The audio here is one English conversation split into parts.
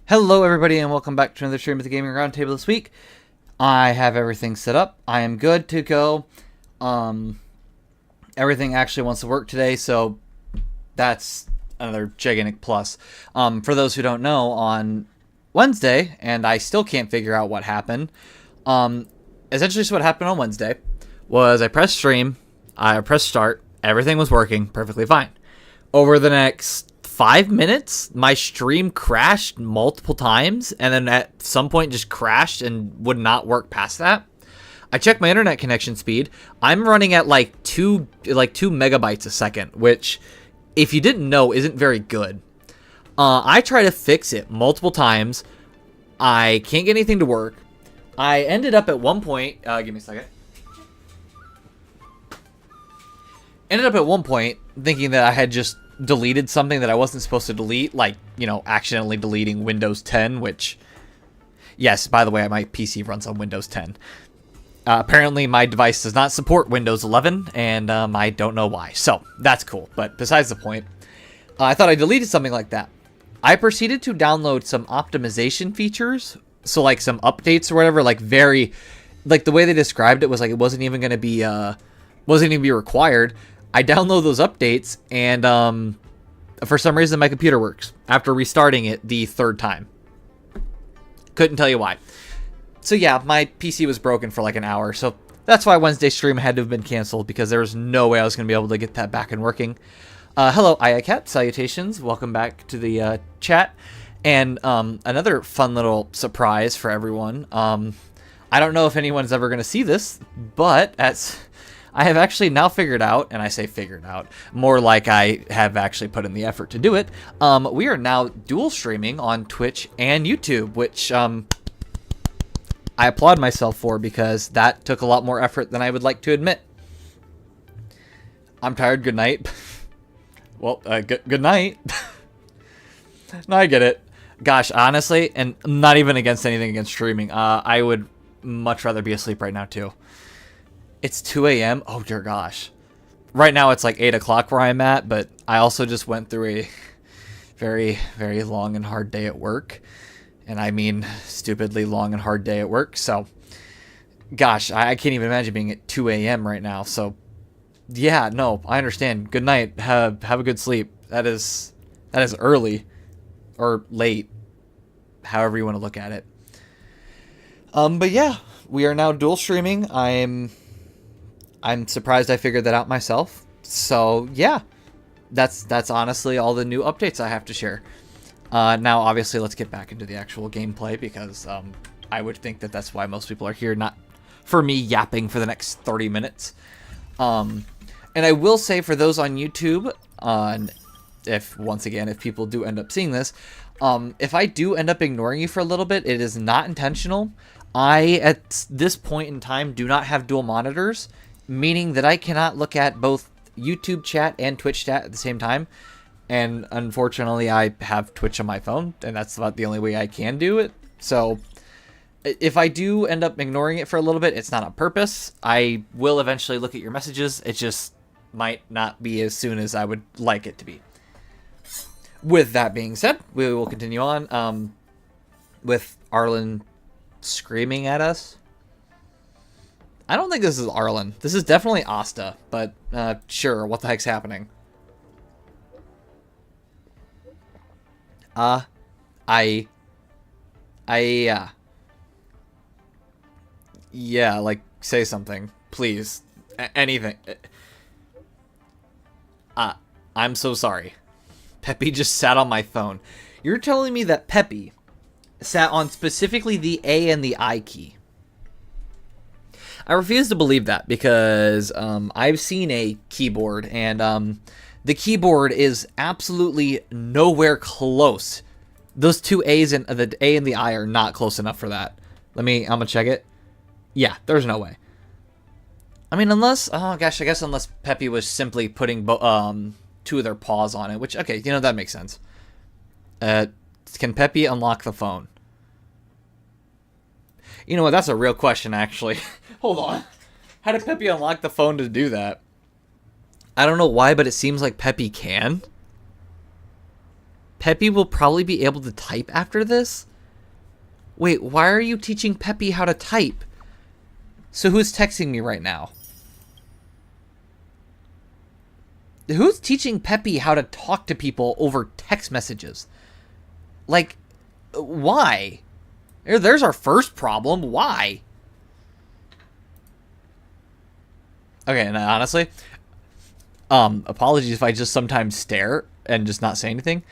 Hello everybody and welcome back to another stream of the Gaming Roundtable this week. I have everything set up. I am good to go. Everything actually wants to work today, so that's another gigantic plus. For those who don't know, on Wednesday, and I still can't figure out what happened, essentially so what happened on Wednesday was I pressed stream, I pressed start, everything was working perfectly fine. Over the next 5 minutes, my stream crashed multiple times, and then at some point just crashed and would not work past that. I checked my internet connection speed. I'm running at like 2 megabytes a second, which, if you didn't know, isn't very good. I try to fix it multiple times. I can't get anything to work. I ended up at one point. Give me a second. Ended up at one point thinking that I had just deleted something that I wasn't supposed to delete, like, accidentally deleting Windows 10, which, yes, by the way, my PC runs on Windows 10. Apparently, my device does not support Windows 11, and I don't know why. So, that's cool, but besides the point, I thought I deleted something like that. I proceeded to download some optimization features, so, like, some updates or whatever, like, the way they described it was like it wasn't even going to be, required. I download those updates, and for some reason my computer works after restarting it the third time. Couldn't tell you why. So yeah, my PC was broken for like an hour, so that's why Wednesday's stream had to have been canceled, because there was no way I was going to be able to get that back and working. Hello, IACat, salutations, welcome back to the chat, and another fun little surprise for everyone. I don't know if anyone's ever going to see this, but I have actually now figured out, and I say figured out, more like I have actually put in the effort to do it. We are now dual streaming on Twitch and YouTube, which I applaud myself for, because that took a lot more effort than I would like to admit. I'm tired. Good night. Well, good night. No, I get it. Gosh, honestly, and not even against anything against streaming, I would much rather be asleep right now too. It's 2 a.m. Oh, dear gosh. Right now it's like 8 o'clock where I'm at, but I also just went through a very, very long and hard day at work. And I mean stupidly long and hard day at work. So, gosh, I can't even imagine being at 2 a.m. right now. So, yeah, no, I understand. Good night. Have a good sleep. That is early. Or late. However you want to look at it. But yeah, we are now dual streaming. I'm surprised I figured that out myself. So, yeah. That's honestly all the new updates I have to share. Now, obviously, let's get back into the actual gameplay, because I would think that that's why most people are here, not for me yapping for the next 30 minutes. And I will say, for those on YouTube, if people do end up seeing this, if I do end up ignoring you for a little bit, it is not intentional. I, at this point in time, do not have dual monitors, meaning that I cannot look at both YouTube chat and Twitch chat at the same time. And unfortunately, I have Twitch on my phone, and that's about the only way I can do it. So if I do end up ignoring it for a little bit, it's not on purpose. I will eventually look at your messages. It just might not be as soon as I would like it to be. With that being said, we will continue on with Arlen screaming at us. I don't think this is Arlen. This is definitely Asta, but sure, what the heck's happening? Yeah, like, say something, please. Anything. I'm so sorry. Peppy just sat on my phone. You're telling me that Peppy sat on specifically the A and the I key? I refuse to believe that, because I've seen a keyboard, and the keyboard is absolutely nowhere close. Those two A's, and the A and the I, are not close enough for that. I'm gonna check it. Yeah, there's no way. I mean, unless, oh gosh, I guess unless Peppy was simply putting two of their paws on it, which, okay, that makes sense. Can Peppy unlock the phone? You know what, that's a real question, actually. Hold on. How did Peppy unlock the phone to do that? I don't know why, but it seems like Peppy can. Peppy will probably be able to type after this? Wait, why are you teaching Peppy how to type? So who's texting me right now? Who's teaching Peppy how to talk to people over text messages? Like, why? There's our first problem. Why? Okay, and honestly, apologies if I just sometimes stare and just not say anything.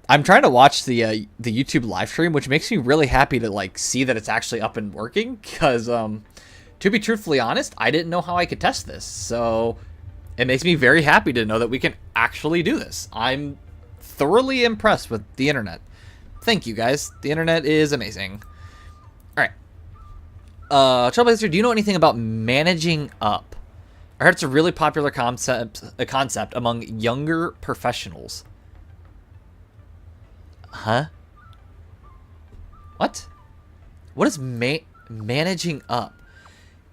I'm trying to watch the YouTube live stream, which makes me really happy to like see that it's actually up and working. Because to be truthfully honest, I didn't know how I could test this, so it makes me very happy to know that we can actually do this. I'm thoroughly impressed with the internet. Thank you guys. The internet is amazing. All right, Trailblazer, do you know anything about managing up? I heard it's a really popular concept among younger professionals. Huh? What? What is managing up?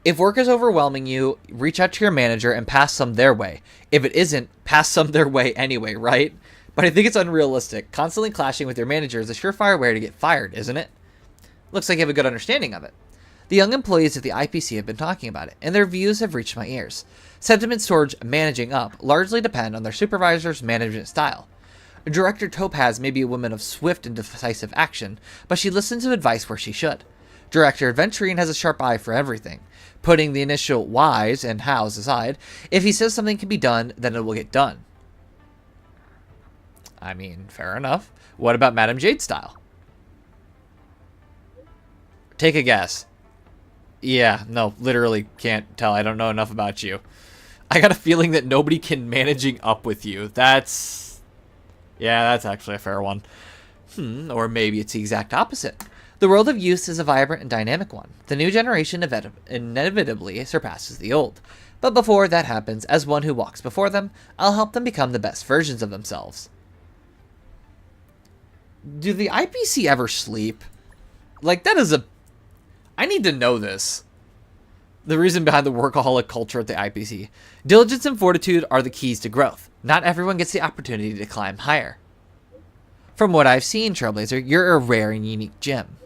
If work is overwhelming you, reach out to your manager and pass some their way. If it isn't, pass some their way anyway, right? But I think it's unrealistic. Constantly clashing with your manager is a surefire way to get fired, isn't it? Looks like you have a good understanding of it. The young employees at the IPC have been talking about it, and their views have reached my ears. Sentiments towards managing up largely depend on their supervisor's management style. Director Topaz may be a woman of swift and decisive action, but she listens to advice where she should. Director Aventurine has a sharp eye for everything. Putting the initial whys and hows aside, if he says something can be done, then it will get done. I mean, fair enough. What about Madame Jade's style? Take a guess. Yeah, no, literally can't tell. I don't know enough about you. I got a feeling that nobody can managing up with you. Yeah, that's actually a fair one. Or maybe it's the exact opposite. The world of youth is a vibrant and dynamic one. The new generation inevitably surpasses the old. But before that happens, as one who walks before them, I'll help them become the best versions of themselves. Do the IPC ever sleep? Like, that is a... I need to know this. The reason behind the workaholic culture at the IPC. Diligence and fortitude are the keys to growth. Not everyone gets the opportunity to climb higher. From what I've seen, Trailblazer, you're a rare and unique gem.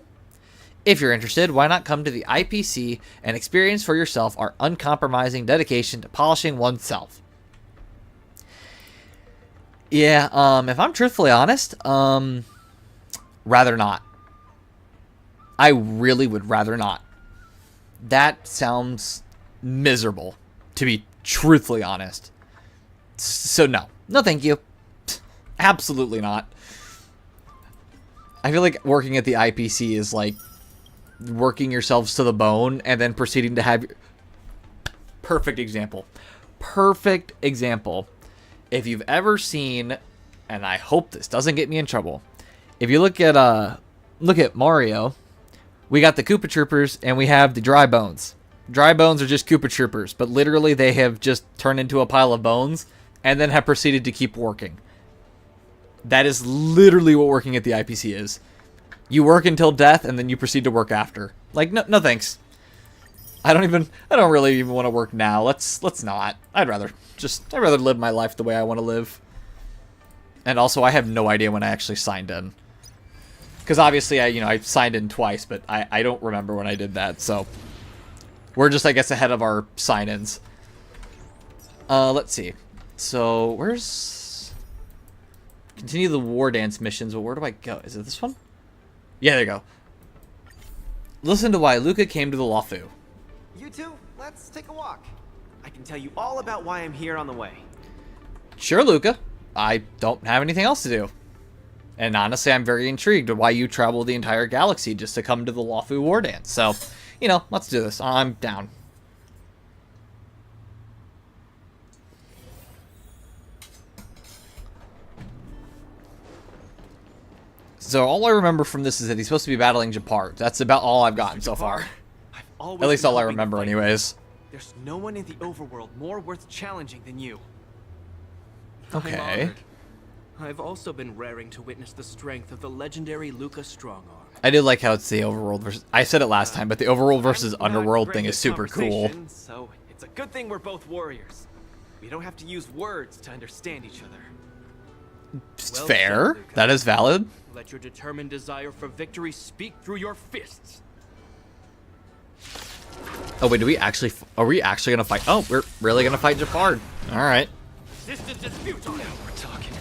If you're interested, why not come to the IPC and experience for yourself our uncompromising dedication to polishing oneself? Yeah, if I'm truthfully honest, rather not. I really would rather not. That sounds miserable, to be truthfully honest. So no. No thank you. Absolutely not. I feel like working at the IPC is like working yourselves to the bone and then proceeding to have... Perfect example. Perfect example. If you've ever seen, and I hope this doesn't get me in trouble, if you look at Mario, we got the Koopa Troopers and we have the Dry Bones. Dry Bones are just Koopa Troopers, but literally they have just turned into a pile of bones and then have proceeded to keep working. That is literally what working at the IPC is. You work until death and then you proceed to work after. Like, no thanks. I don't really even want to work now. Let's not. I'd rather live my life the way I want to live. And also, I have no idea when I actually signed in. Because obviously, I signed in twice, but I don't remember when I did that, so... We're just, I guess, ahead of our sign-ins. Let's see. So, where's... Continue the Wardance missions, but where do I go? Is it this one? Yeah, there you go. Listen to why Luca came to the Lawfu. You two, let's take a walk. I can tell you all about why I'm here on the way. Sure, Luca. I don't have anything else to do. And honestly, I'm very intrigued why you travel the entire galaxy just to come to the Lawfu Wardance. So, let's do this. I'm down. So all I remember from this is that he's supposed to be battling Japar. That's about all I've gotten so far. At least all I remember anyways. There's no one in the overworld more worth challenging than you. Okay. I've also been raring to witness the strength of the legendary Luca Strongarm. I do like how it's the overworld versus... I said it last time, but the overworld versus underworld thing is super cool. So it's a good thing we're both warriors. We don't have to use words to understand each other. Well Fair. said, Luca. That is valid. Let your determined desire for victory speak through your fists. Oh wait, are we actually gonna fight? Oh, we're really gonna fight Japard. All right. Resistance is futile. Now we're talking.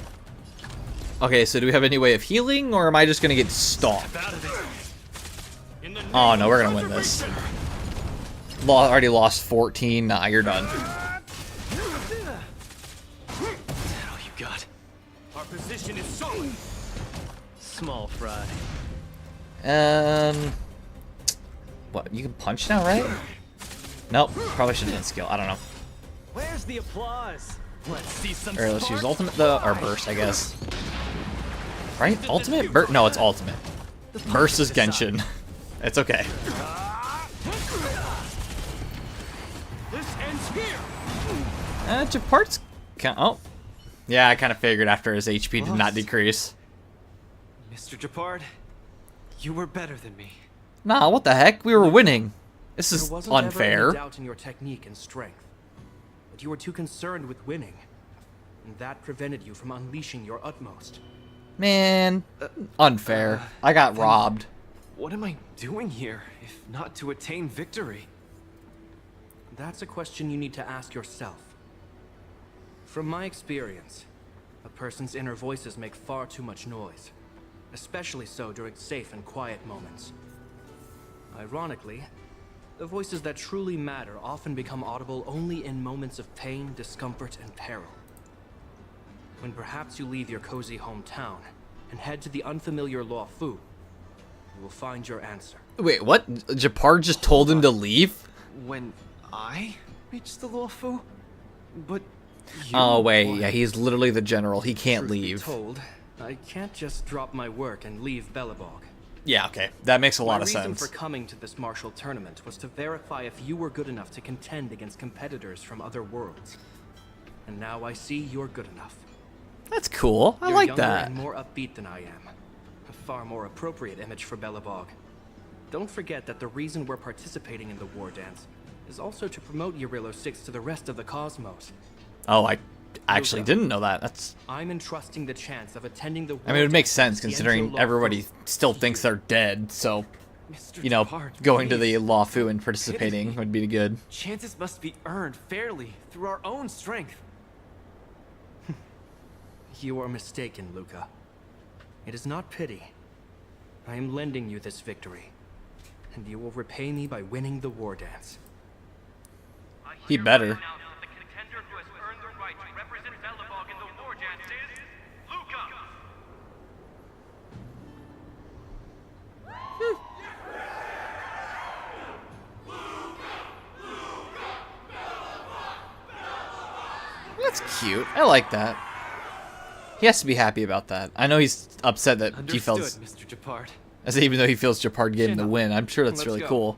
Okay, so do we have any way of healing, or am I just gonna get stomped? Out of it. In the Oh name no, of we're gonna win this. preservation. Already lost 14. Nah, you're done. Is that all you got? Our position is solid. Small fry. What? You can punch now, right? Nope. Probably should have done skill. I don't know. Where's the applause? Let's see some. Or let's use spark ultimate though, or burst, I guess. Right? Ultimate? Burst? No, it's ultimate. Burst is Genshin. It's okay. This ends here. Japard's. Oh. Yeah, I kind of figured after his HP did not decrease. Mr. Japard, you were better than me. Nah, what the heck? We were winning. This There is wasn't ever unfair. any doubt in your technique and strength, but you were too concerned with winning, and that prevented you from unleashing your utmost. Man, unfair. I got robbed. What am I doing here, if not to attain victory? That's a question you need to ask yourself. From my experience, a person's inner voices make far too much noise, especially so during safe and quiet moments. Ironically, the voices that truly matter often become audible only in moments of pain, discomfort, and peril. When perhaps you leave your cozy hometown and head to the unfamiliar Luo Fu, you will find your answer. Wait, what? Japard just told him to leave? When I reached the Luo Fu? But you Oh wait, were- yeah, he's literally the general. He can't Truth be leave. told, I can't just drop my work and leave Belobog. Yeah, okay. That makes a lot of My reason sense. for coming to this martial tournament was to verify if you were good enough to contend against competitors from other worlds. And now I see you're good enough. That's cool. I You're like younger that. and more upbeat than I am. A far more appropriate image for Belobog. Don't forget that the reason we're participating in the Wardance is also to promote Eurillo 6 to the rest of the cosmos. Oh, I actually Luca. didn't know that. That's. I'm entrusting the chance of attending the I mean, it would make Wardance sense with considering Xianzhou everybody Luo Fu. still thinks they're dead. So, Mr. you know, Japard, going to the please. Luo Fu and participating me. would be good. Chances must be earned fairly through our own strength. You are mistaken, Luca. It is not pity. I am lending you this victory, and you will repay me by winning the Wardance. He better. The contender who has earned the right to represent Belobog in the Wardance is Luca. That's cute. I like that. He has to be happy about that. I know he's upset that he Understood, feels, Mr. Japard. as even though he feels Japard getting the Chin up. win. I'm sure that's Let's really go. cool.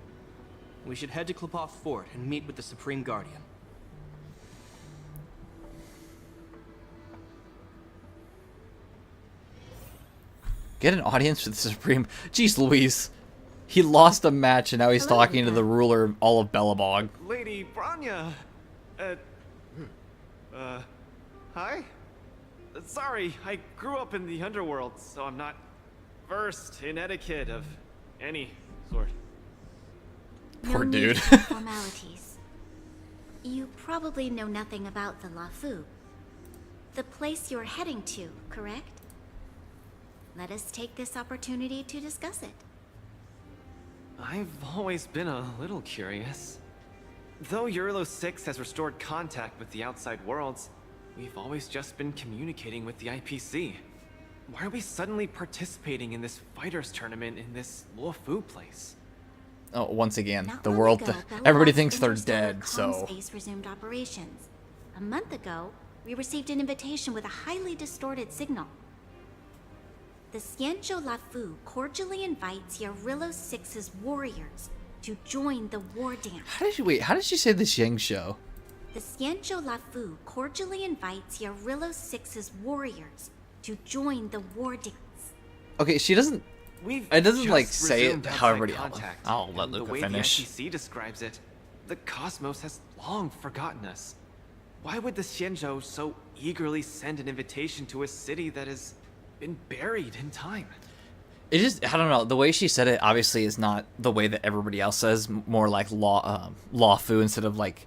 We should head to Klopov Fort and meet with the Supreme Guardian. Get an audience with the Supreme. Jeez Louise. He lost a match and now he's Hello, talking to Luca. the ruler of all of Belobog. Lady Branya. Hi? Sorry, I grew up in the underworld, so I'm not versed in etiquette of any sort. Poor no dude. Need for formalities. You probably know nothing about the La Fu. The place you're heading to, correct? Let us take this opportunity to discuss it. I've always been a little curious. Though Eurillo 6 has restored contact with the outside worlds, we've always just been communicating with the IPC. Why are we suddenly participating in this fighters tournament in this Luo Fu place? Oh, once again, Not the long world. ago, Everybody Belobog's thinks they're interstellar dead, comm so. Space resumed operations. A month ago, we received an invitation with a highly distorted signal. The Xianzhou La Fu cordially invites Eurillo 6's warriors to join the Wardance. How did she say this Yang show? The Xianzhou La Fu cordially invites Eurillo 6's warriors to join the Wardance. Okay, she doesn't. We've It doesn't, just like, say it resumed how outside everybody else- contact, I'll let and Luca the way finish. the IPC describes it, the cosmos has long forgotten us. Why would the Xianzhou so eagerly send an invitation to a city that has been buried in time? It just, I don't know, the way she said it obviously is not the way that everybody else says, more like law fu instead of like,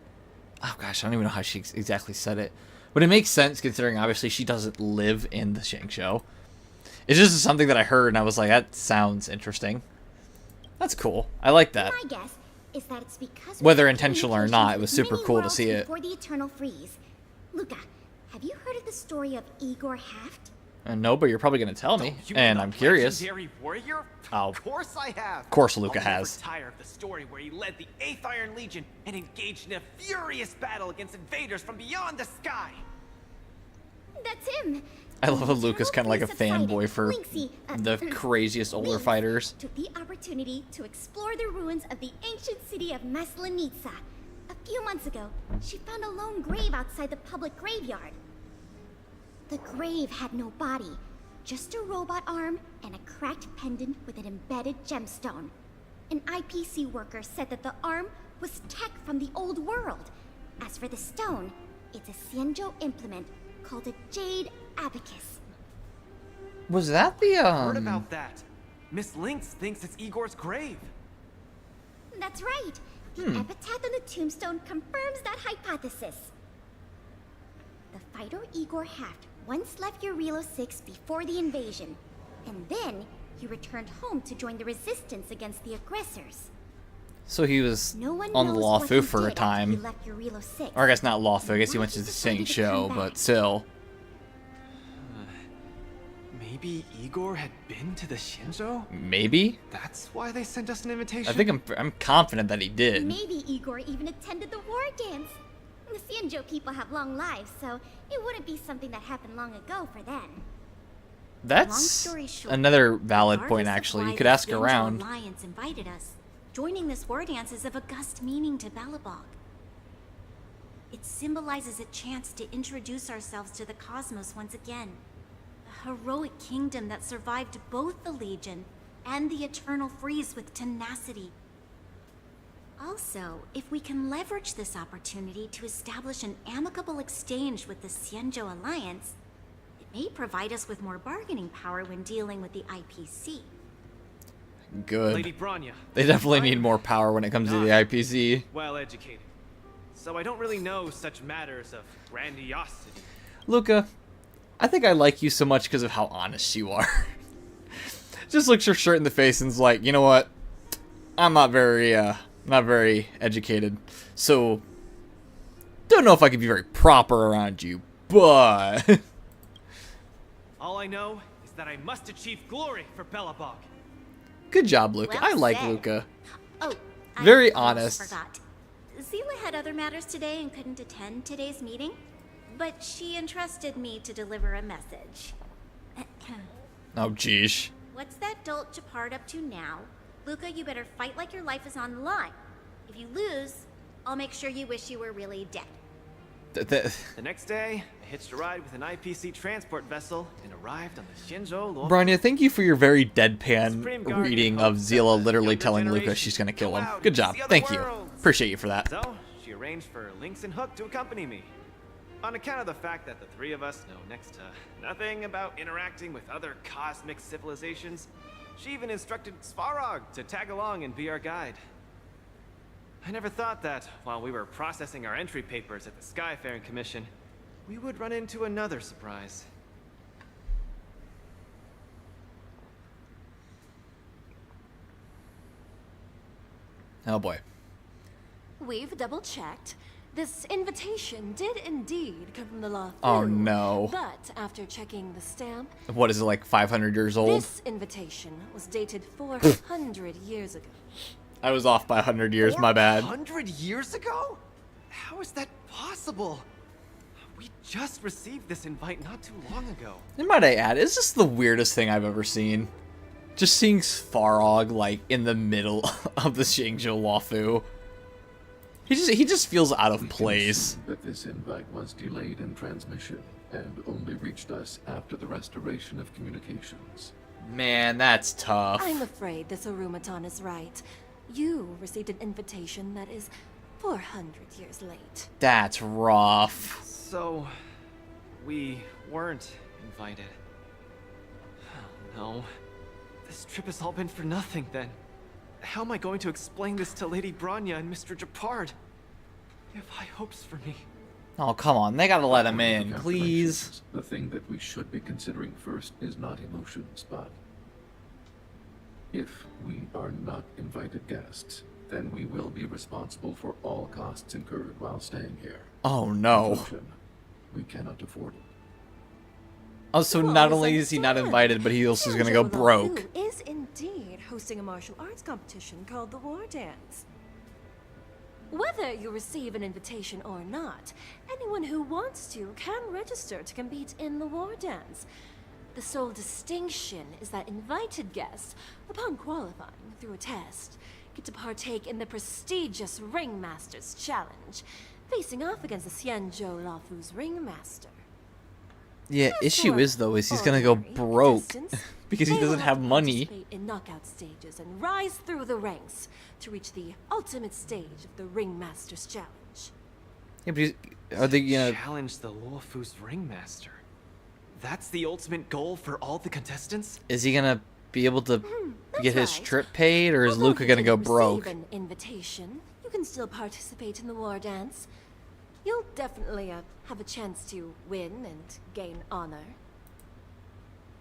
oh gosh, I don't even know how she exactly said it. But it makes sense considering obviously she doesn't live in the Xianzhou. It's just something that I heard and I was like, that sounds interesting. That's cool. I like that. My guess is that it's because Whether intentional or not, it was super many cool to worlds see it. before the eternal freeze. Luca, have you heard of the story of Igor Haft? No, but you're probably going to tell me, You and mean I'm the curious. legendary warrior? Oh. Of course I have. Of course Luca I'll never has. tire of the story where he led the 8th Iron Legion and engaged in a furious battle against invaders from beyond the sky. That's him. I love how Luca's Eternal kind of like a Freeze subsided. fanboy for Lynxie, the craziest older Lynx fighters. took the opportunity to explore the ruins of the ancient city of Maslenitsa. A few months ago, she found a lone grave outside the public graveyard. The grave had no body, just a robot arm and a cracked pendant with an embedded gemstone. An IPC worker said that the arm was tech from the old world. As for the stone, it's a Xianzhou implement called a jade abacus. Was that the, Heard about that. Miss Lynx thinks it's Igor's grave. That's right. The epitaph on the tombstone confirms that hypothesis. The fighter Igor Haft once left Urilo 6 before the invasion, and then he returned home to join the resistance against the aggressors. So he was No one on the knows Law what Fu he for a did after he time. left Urilo 6. Or I guess not Law Fu, I guess he Why went to he the decided to Xianzhou, come but back. still. Maybe Igor had been to the Xianzhou? Maybe? That's why they sent us an invitation? I think I'm confident that he did. Maybe Igor even attended the war dance. The Xianzhou people have long lives, so it wouldn't be something that happened long ago for them. Long That's story short, another valid point, regardless of actually. why You could the ask Xianzhou around. Alliance invited us. Joining this war dance is of august meaning to Belobog. It symbolizes a chance to introduce ourselves to the cosmos once again. A heroic kingdom that survived both the Legion and the Eternal Freeze with tenacity. Also, if we can leverage this opportunity to establish an amicable exchange with the Xianzhou Alliance, it may provide us with more bargaining power when dealing with the IPC. Good. Lady Bronya. They definitely I'm need more power when it comes to the not IPC. well educated. So I don't really know such matters of grandiosity. Luca, I think I like you so much because of how honest you are. Just looks her straight in the face and's like, you know what? I'm not very educated. So, don't know if I could be very proper around you, but... All I know is that I must achieve glory for Belobog. Good job, Luca. Well I like said. Luca. Oh, Very I almost honest. forgot. Zila had other matters today and couldn't attend today's meeting, but she entrusted me to deliver a message. Oh, geesh. What's that dolt Japard up to now? Luca, you better fight like your life is on the line. If you lose, I'll make sure you wish you were really dead. The next day, I hitched a ride with an IPC transport vessel and arrived on the Xianzhou Law. Bronya, thank you for your very Supreme deadpan Guard reading hopes of that Zila the literally younger telling Luca generation she's gonna kill go him. out Good and job. see other Thank you. worlds. Appreciate you for that. So, she arranged for Lynx and Hook to accompany me. On account of the fact that the three of us know next to nothing about interacting with other cosmic civilizations, she even instructed Svarog to tag along and be our guide. I never thought that, while we were processing our entry papers at the Skyfaring Commission, we would run into another surprise. Oh boy. We've double-checked. This invitation did indeed come from the law. Oh, no. But after checking the stamp, What is it, like 500 years old? this invitation was dated 400 years ago. I was off by 100 years, my bad. 100 years ago? How is that possible? We just received this invite not too long ago. And might I add, it's just the weirdest thing I've ever seen. Just seeing Svarog, like, in the middle of the Xianzhou Luofu. He just feels out of place. That this invite was delayed in transmission and only reached us after the restoration of communications. Man, that's tough. I'm afraid this Arumaton is right. You received an invitation that is 400 years late. That's rough. So, we weren't invited. Oh no. This trip has all been for nothing then. How am I going to explain this to Lady Branya and Mr. Japard? They have high hopes for me. Oh, come on. They gotta let him According to in, calculations, please. The thing that we should be considering first is not emotions, but if we are not invited guests, then we will be responsible for all costs incurred while staying here. Oh, no. Emotion, we cannot afford it. Oh, so not only is he not invited, but he also is gonna go Xianzhou broke. Lafu is indeed hosting a martial arts competition called the Wardance. Whether you receive an invitation or not, anyone who wants to can register to compete in the Wardance. The sole distinction is that invited guests, upon qualifying through a test, get to partake in the prestigious Ringmaster's Challenge, facing off against the Xianzhou Lafu's Ringmaster. Yeah, As issue for is though is he's gonna go ordinary broke contestants, because he they will doesn't have have to money. participate in knockout stages and rise through the ranks to reach the ultimate stage of the Ringmaster's Challenge. Yeah, but are they gonna? Challenge the Luofu's Ringmaster. That's the ultimate goal for all the contestants? Is he gonna be able to That's get his right. trip paid, or is Although Luca you gonna go didn't broke? receive an invitation, you can still participate in the war dance. You'll definitely have a chance to win and gain honor.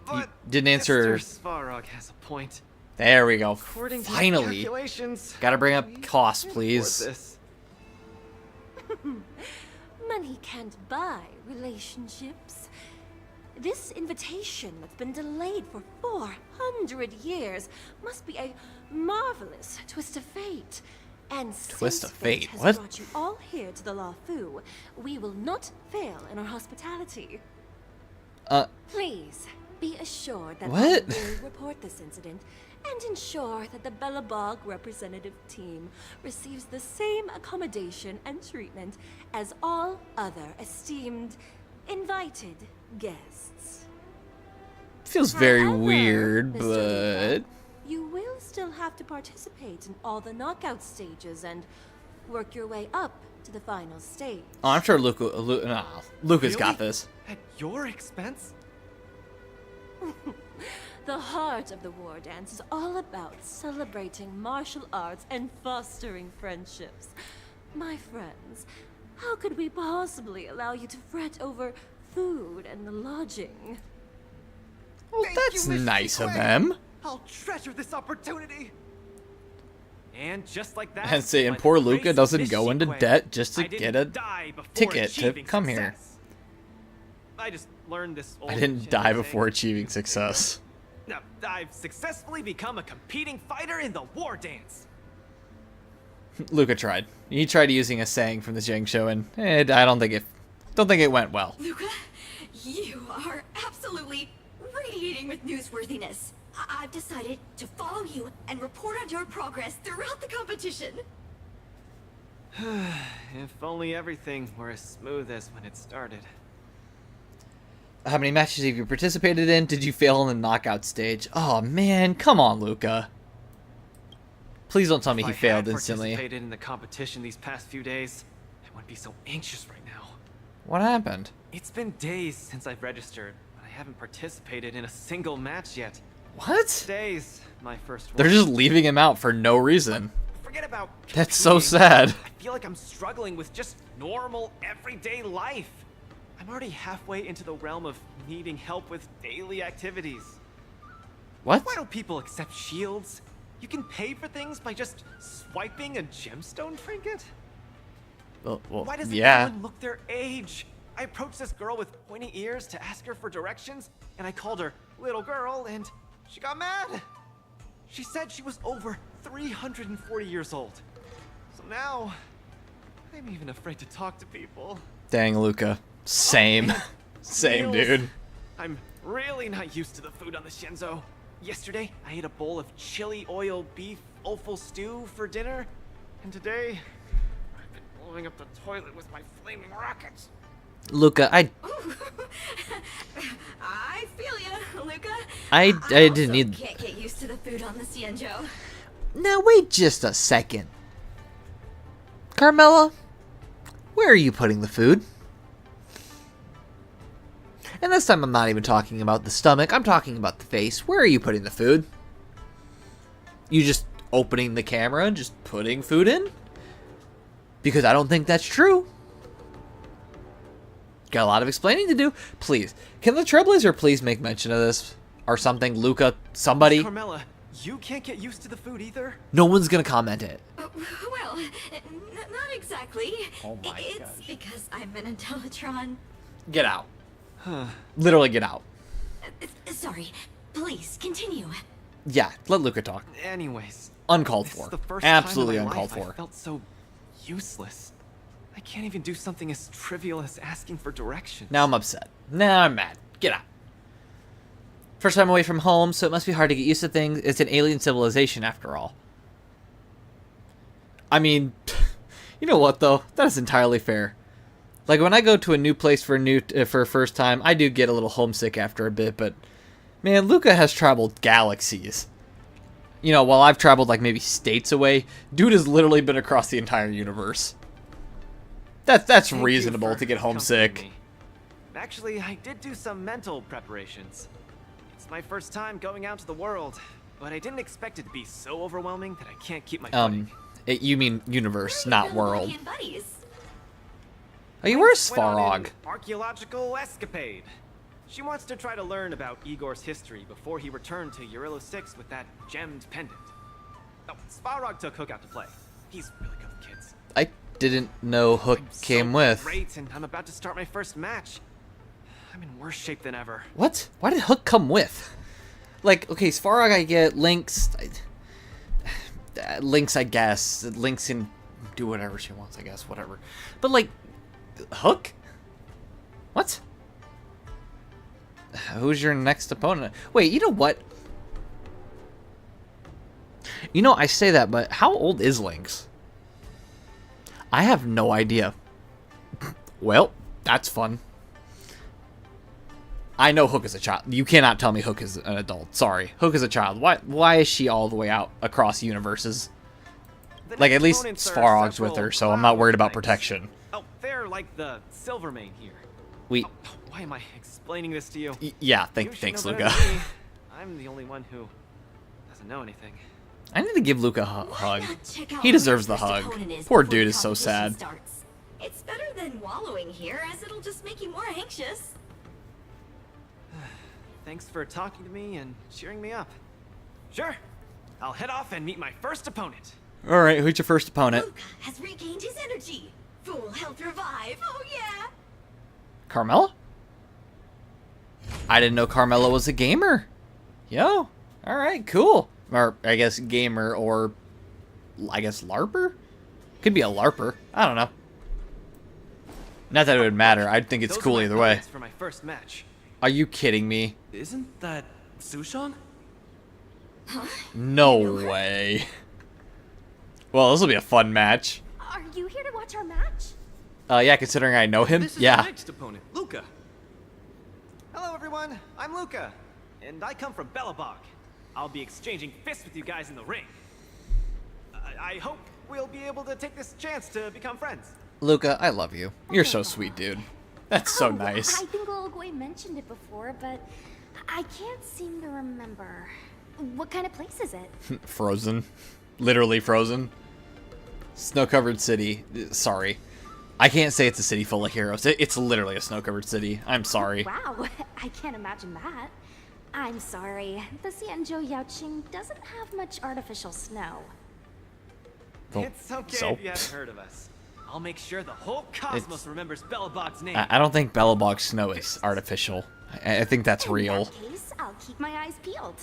But didn't answer- Mr. Svarog has a point. There we go. According to my Finally, calculations, gotta bring up we costs, can't please. afford this. Money can't buy relationships. This invitation that's been delayed for 400 years must be a marvelous twist of fate. And Twist since of fate? has What? brought you all here to the Lafu, we will not fail in our hospitality. Please be assured that What? I will report this incident and ensure that the Bellabog representative team receives the same accommodation and treatment as all other esteemed invited guests. Feels very However, weird, Mr. but Luca, you will still have to participate in all the knockout stages and work your way up to the final stage. oh, I'm sure Luca's got Really? this. At your expense? The heart of the war dance is all about celebrating martial arts and fostering friendships. My friends, how could we possibly allow you to fret over food and lodging? Well, Thank that's you, Mr. nice of Quinn. them. I'll treasure this opportunity. And just like that, And say, and like poor the Luca race doesn't of go into Nishiquei, debt just to I didn't get a die before ticket to achieving come here. success. I just learned this old I didn't Shinto die saying. before achieving success. Now, I've successfully become a competing fighter in the war dance. Luca tried. He tried using a saying from the Zhang show, and I don't think it went well. Luca, you are absolutely radiating with newsworthiness. I've decided to follow you and report on your progress throughout the competition. If only everything were as smooth as when it started. How many matches have you participated in? Did you fail in the knockout stage? Oh man, come on, Luca. Please don't tell me If he I failed had instantly. participated in the competition these past few days, I wouldn't be so anxious right now. What happened? It's been days since I've registered, but I haven't participated in a single match yet. What? Today's my first one. They're just leaving him out for no reason. Forget about That's so competing. sad. I feel like I'm struggling with just normal, everyday life. I'm already halfway into the realm of needing help with daily activities. What? Why don't people accept shields? You can pay for things by just swiping a gemstone trinket? Well, Why doesn't yeah. anyone look their age? I approached this girl with pointy ears to ask her for directions, and I called her little girl, and she got mad. She said she was over 340 years old. So now, I'm even afraid to talk to people. Dang, Luca. Same. Same, Meals. dude. I'm really not used to the food on the Shinzo. Yesterday, I ate a bowl of chili oil beef offal stew for dinner, and today, I've been blowing up the toilet with my flaming rockets. Luca, I I feel ya, Luca. I also didn't need. can't get used to the food on the Xianzhou. Now wait just a second. Carmela, where are you putting the food? And this time I'm not even talking about the stomach, I'm talking about the face. Where are you putting the food? You just opening the camera and just putting food in? Because I don't think that's true. Got a lot of explaining to do. Please, can the Trailblazer please make mention of this? Or something, Luca, somebody? Carmela, you can't get used to the food either? No one's gonna comment it. Well, not exactly. Oh my It's gosh. because I'm an Intellatron. Get out. Literally get out. Sorry. Please, continue. Yeah, let Luca talk. Anyways. Uncalled This for. is the first Absolutely time in my uncalled life for. I felt so useless. I can't even do something as trivial as asking for directions. Now I'm upset. Now I'm mad. Get out. First time away from home, so it must be hard to get used to things. It's an alien civilization after all. I mean, you know what though? That is entirely fair. Like when I go to a new place for a first time, I do get a little homesick after a bit, but man, Luca has traveled galaxies. You know, while I've traveled like maybe states away, dude has literally been across the entire universe. That's Thank you reasonable for to get comforting homesick. me. Actually, I did do some mental preparations. It's my first time going out to the world, but I didn't expect it to be so overwhelming that I can't keep my footing. You mean universe, not world. Bellaboggian buddies. Oh, you were a Went on Svarog. an archaeological escapade. She wants to try to learn about Igor's history before he returned to Eurilo 6 with that gemmed pendant. Oh, Svarog took Hook out to play. He's really good with kids. I didn't know Hook I'm so came with. Great, and I'm about to start my first match. I'm in worse shape than ever. What? Why did Hook come with? Like, okay, Svarog I get, Lynx... Lynx, I guess. Lynx can do whatever she wants, I guess, whatever. But, like, Hook? What? Who's your next opponent? Wait, you know what? You know, I say that, but how old is Lynx? I have no idea. Well, that's fun. I know Hook is a child. You cannot tell me Hook is an adult. Sorry. Hook is a child. Why is she all the way out across universes? The Like, next at least opponents are Svarog's with several her, so I'm not worried about cloud protection. Oh, they're like the Silvermane here. We... Why am I explaining this to you? Yeah, You should thanks, know Luca. better than me. I'm the only one who doesn't know anything. I need to give Luca a Why hug. not check out He who deserves your the first hug. opponent is Poor before dude the is so competition sad. starts? It's better than wallowing here, as it'll just make you more anxious. Thanks for talking to me and cheering me up. Sure, I'll head off and meet my first opponent. All right, who's your first opponent? Luca has regained his energy. Full health revive. Oh yeah. Carmela? I didn't know Carmela was a gamer. Yo, all right, cool. Or I guess gamer, or I guess LARPer? Could be a LARPer. I don't know. Not that it would matter. I think it's Those are cool my either way. opponents for my first match. Are you kidding me? Isn't that Sushan? No way. Well, this will be a fun match. Are you here to watch our match? Yeah, considering I know him. This is Yeah. the next opponent, Luca. Hello, everyone. I'm Luca, and I come from Belobog. I'll be exchanging fists with you guys in the ring. I hope we'll be able to take this chance to become friends. Luca, I love you. You're so sweet, dude. That's so nice. I think Lilgoy mentioned it before, but I can't seem to remember. What kind of place is it? Frozen. Literally frozen. Snow-covered city. Sorry. I can't say it's a city full of heroes. It's literally a snow-covered city. I'm sorry. Wow, I can't imagine that. I'm sorry. The Xianzhou Yaoqing doesn't have much artificial snow. Oh, It's okay so? if you haven't heard of us. I'll make sure the whole cosmos remembers Belobog's name. I don't think Belobog snow is artificial. I think that's real. In that case, I'll keep my eyes peeled.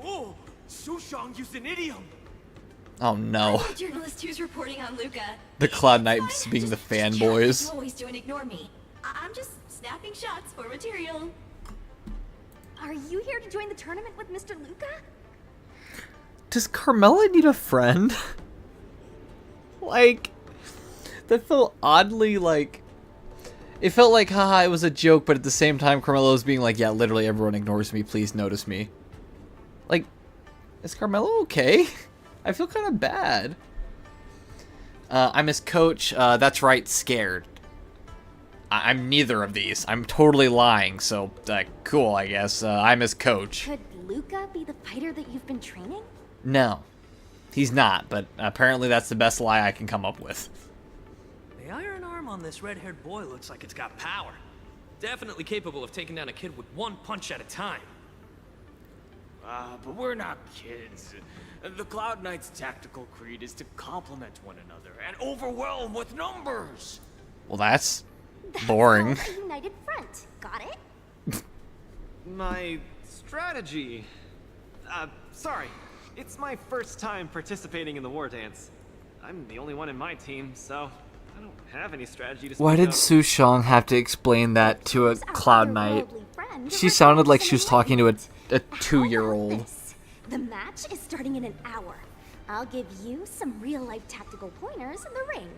Oh, Sushang used an idiom. Oh no. I'm the journalist who's reporting on Luca. The Cloud Knights Fine, being the just chat like fanboys. you always do and ignore me. I'm just snapping shots for material. Are you here to join the tournament with Mr. Luca? Does Carmela need a friend? Like, that felt oddly like... It felt like, haha, it was a joke, but at the same time, Carmela was being like, yeah, literally everyone ignores me, please notice me. Like, is Carmela okay? I feel kind of bad. I'm his coach, that's right, scared. I'm neither of these. I'm totally lying, so cool, I guess. I'm his coach. Could Luca be the fighter that you've been training? No, he's not, but apparently that's the best lie I can come up with. The iron arm on this red-haired boy looks like it's got power. Definitely capable of taking down a kid with one punch at a time. But we're not kids. The Cloud Knight's tactical creed is to complement one another and overwhelm with numbers. Well, that's boring. That's called a united front. Got it? My strategy. Sorry. It's my first time participating in the Wardance. I'm the only one in my team, so I don't have any strategy to speak Why did of. Su Shang have to explain that to a Cloud Knight? She sounded like she was talking to a 2-year-old. The match is starting in an hour. I'll give you some real-life tactical pointers in the ring.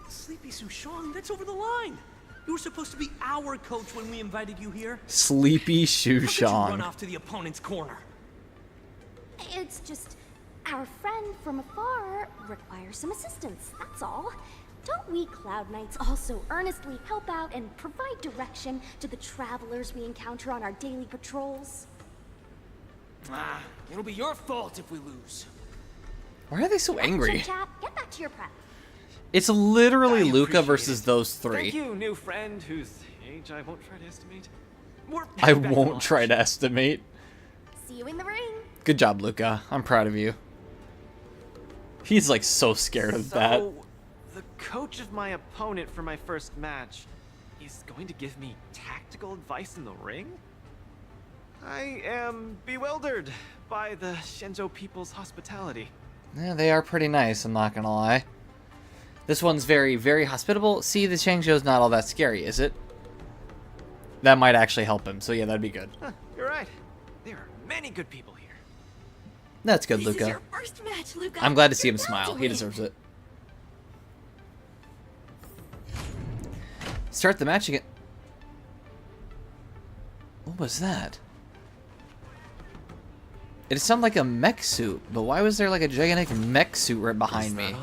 Sleepy Su Shang, that's over the line. You were supposed to be our coach when we invited you here. Sleepy Su How could you run Shang. off to the opponent's corner? It's just our friend from afar requires some assistance, that's all. Don't we Cloud Knights also earnestly help out and provide direction to the travelers we encounter on our daily patrols? It'll be your fault if we lose. Why are they so angry? Chit-chat, get back to your prep. It's literally I Luca appreciate versus it. those Thank three. you, new friend, whose age I won't try to estimate. I won't try to estimate. See you in the ring. Good job, Luca. I'm proud of you. He's like so scared of that. So, the coach of my opponent for my first match is going to give me tactical advice in the ring? I am bewildered by the Shenzhou people's hospitality. Yeah, they are pretty nice, I'm not gonna lie. This one's very, very hospitable. See, the Shangzhou's not all that scary, is it? That might actually help him, so yeah, that'd be good. Huh, you're right. There are many good people here. That's good, This is Luca. your first match, Luca. I'm glad to see him You're bound smile. to He win. deserves it. Start the match again. What was that? It sounded like a mech suit, but why was there like a gigantic mech suit right behind me?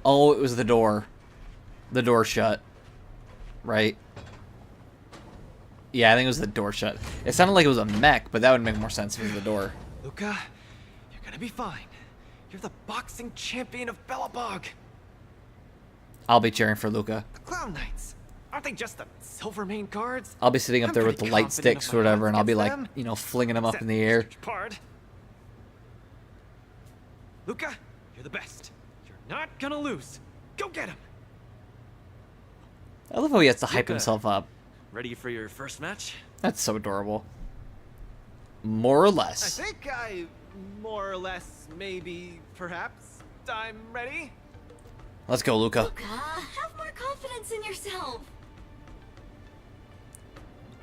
Oh, it was the door. The door shut. Right? Yeah, I think it was the door shut. It sounded like it was a mech, but that would make more sense if it was the door. Luca, you're gonna be fine. You're the boxing champion of Bellabog. I'll be cheering for Luca. The Clown Knights. Aren't they just the Silvermane guards? I'll be sitting up I'm there with the pretty light confident sticks of or my whatever, and I'll odds be like, against them. you know, flinging them up in the air. Part. Luca, you're the best. You're not gonna lose. Go get him. I love how he has to hype Luca. himself up. Ready for your first match? That's so adorable. More or I less. think I more or less, maybe, perhaps, I'm ready. Let's go, Luca. Luca, have more confidence in yourself.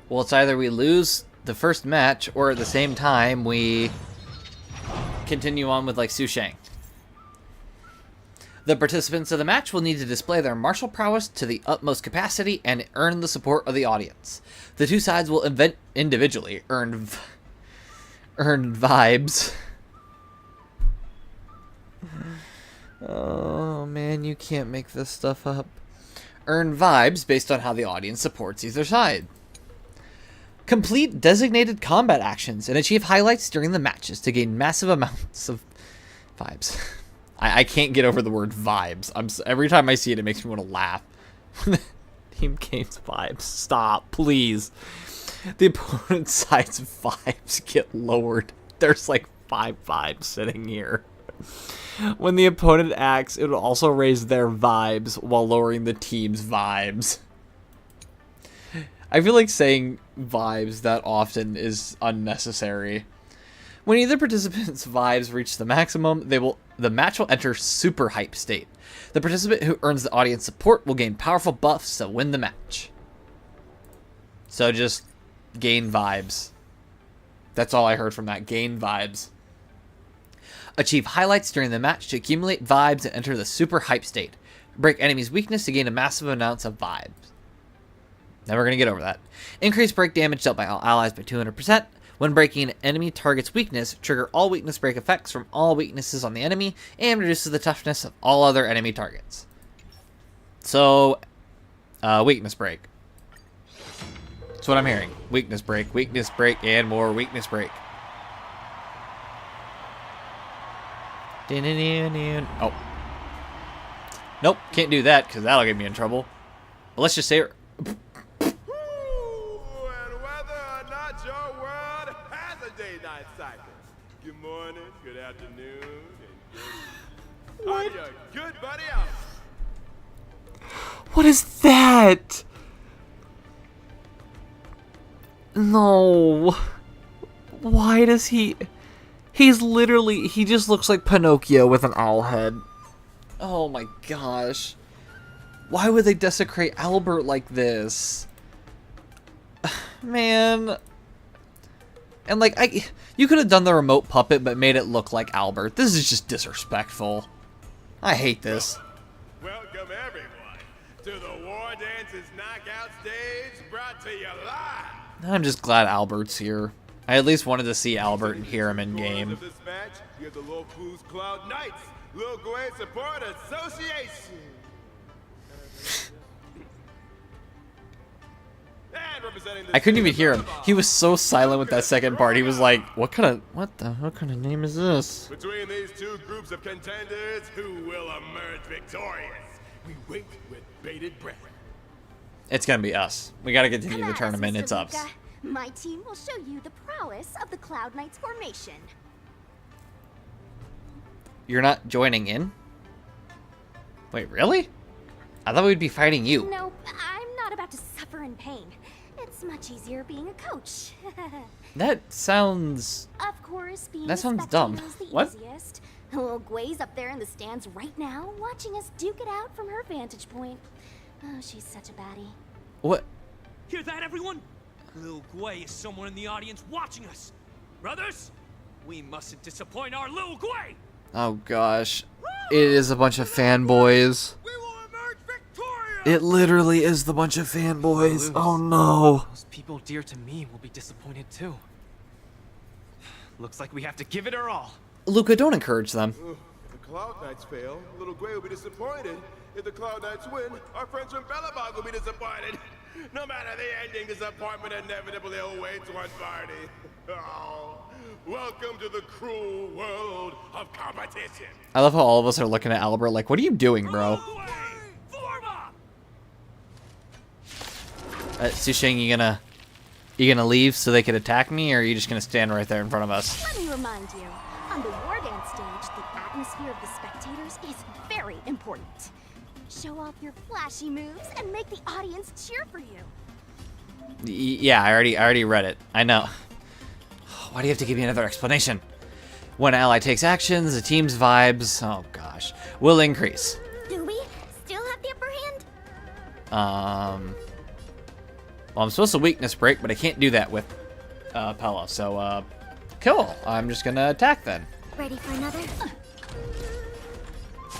Well, it's either we lose the first match, or at the same time, we continue on with, like, Su Shang. The participants of the match will need to display their martial prowess to the utmost capacity and earn the support of the audience. The two sides will individually earn vibes. Oh man, you can't make this stuff up. Earn vibes based on how the audience supports either side. Complete designated combat actions and achieve highlights during the matches to gain massive amounts of vibes. I can't get over the word vibes. Every time I see it, it makes me want to laugh. Team gains vibes. Stop, please. The opponent's side's vibes get lowered. There's like 5 vibes sitting here. When the opponent acts, it will also raise their vibes while lowering the team's vibes. I feel like saying vibes that often is unnecessary. When either participant's vibes reach the maximum, the match will enter super hype state. The participant who earns the audience support will gain powerful buffs to win the match. So just gain vibes. That's all I heard from that. Gain vibes. Achieve highlights during the match to accumulate vibes and enter the super hype state. Break enemies' weakness to gain a massive amount of vibes. Never going to get over that. Increase break damage dealt by all allies by 200%. When breaking an enemy target's weakness, trigger all weakness break effects from all weaknesses on the enemy and reduces the toughness of all other enemy targets. So, Weakness break. That's what I'm hearing. Weakness break, and more weakness break. Oh. Nope, can't do that because that'll get me in trouble. But let's just say it. And whether or not your world has a day-night cycle. Good morning, good afternoon, and good evening. What? Good buddy out. What is that? No. Why does he... He's literally... He just looks like Pinocchio with an owl head. Oh my gosh. Why would they desecrate Albert like this? Man. And like, you could have done the remote puppet but made it look like Albert. This is just disrespectful. I hate this. Welcome everyone to the Wardance's knockout stage, brought to you live. I'm just glad Albert's here. I at least wanted to see Albert and hear him in game. Of this match, you have the Little Blues Cloud Knights, Little Gway Support Association. And representing the I couldn't even hear him. He was so silent with that second part. He was like, what kind of name is this? Between these two groups of contenders, who will emerge victorious? We wait with bated breath. It's gonna be us. We gotta continue the tournament. It's us. My team will show you the prowess of the Cloud Knights formation. You're not joining in? Wait, really? I thought we'd be fighting you. No, I'm not about to suffer in pain. It's much easier being a coach. That sounds... Of course, being that a sounds spectator dumb. is the What? easiest. Little Gway's up there in the stands right now, watching us duke it out from her vantage point. Oh, she's such a baddie. What? Hear that, everyone? Lil Gway is someone in the audience watching us. Brothers, we mustn't disappoint our Lil Gway. Oh gosh. It is a bunch of fanboys. We will emerge victorious. It literally is the bunch of fanboys. Oh no. Those people dear to me will be disappointed too. Looks like we have to give it our all. Luca, don't encourage them. If the Cloud Knights fail, Little Gway will be disappointed. If the Cloud Knights win, our friends from Bellabog will be disappointed. No matter the ending, disappointment inevitably awaits one party. Oh, welcome to the cruel world of competition. I love how all of us are looking at Albert like, what are you doing, bro? Susheng, you gonna leave so they can attack me, or are you just gonna stand right there in front of us? Let me remind you, on the Wardance stage, the atmosphere of the spectators is very important. Show off your flashy moves and make the audience cheer for you. Yeah, I already read it. I know. Why do you have to give me another explanation? When an ally takes actions, the team's vibes, oh gosh, will increase. Do we still have the upper hand? Well, I'm supposed to weakness break, but I can't do that with Pella. So, cool. I'm just gonna attack then. Ready for another?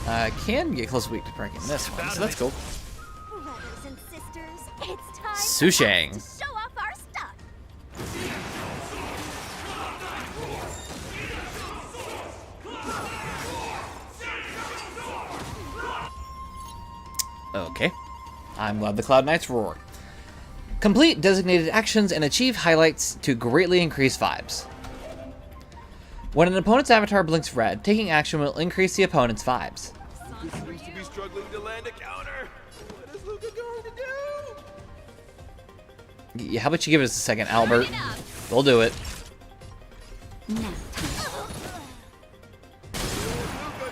I can get close to weakness breaking this one, so that's cool. Brothers and sisters, it's time Susheng. to show off our stuff. Okay. I'm glad the Cloud Knights roar. Complete designated actions and achieve highlights to greatly increase vibes. When an opponent's avatar blinks red, taking action will increase the opponent's vibes. Luka seems to be struggling to land a counter. What is Luka going to do? Yeah, how about you give us a second, Albert? We'll do it.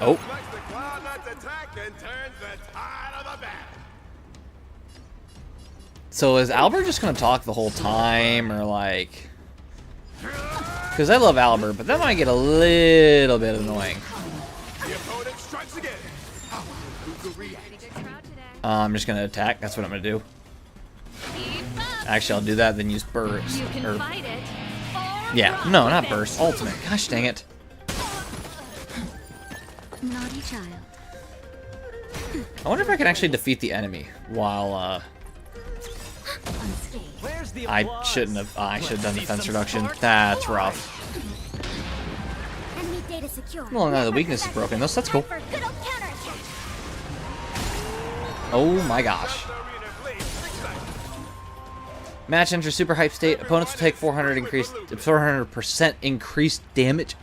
Oh. Deflects the Cloud Knights attack and turns the tide of the battle. So is Albert just gonna talk the whole time, or like... Because I love Albert, but that might get a little bit annoying. The opponent strikes again. How will Luka react? I'm just gonna attack. That's what I'm gonna do. Actually, I'll do that, then use burst. Or, yeah, no, not burst. Ultimate. Gosh dang it. Naughty child. I wonder if I can actually defeat the enemy while I shouldn't have. I should have done defense reduction. That's rough. Enemy data secure. Well, now the weakness is broken, though, so that's cool. Oh my gosh. Match enters super hype state. Opponents will take 400% increased damage.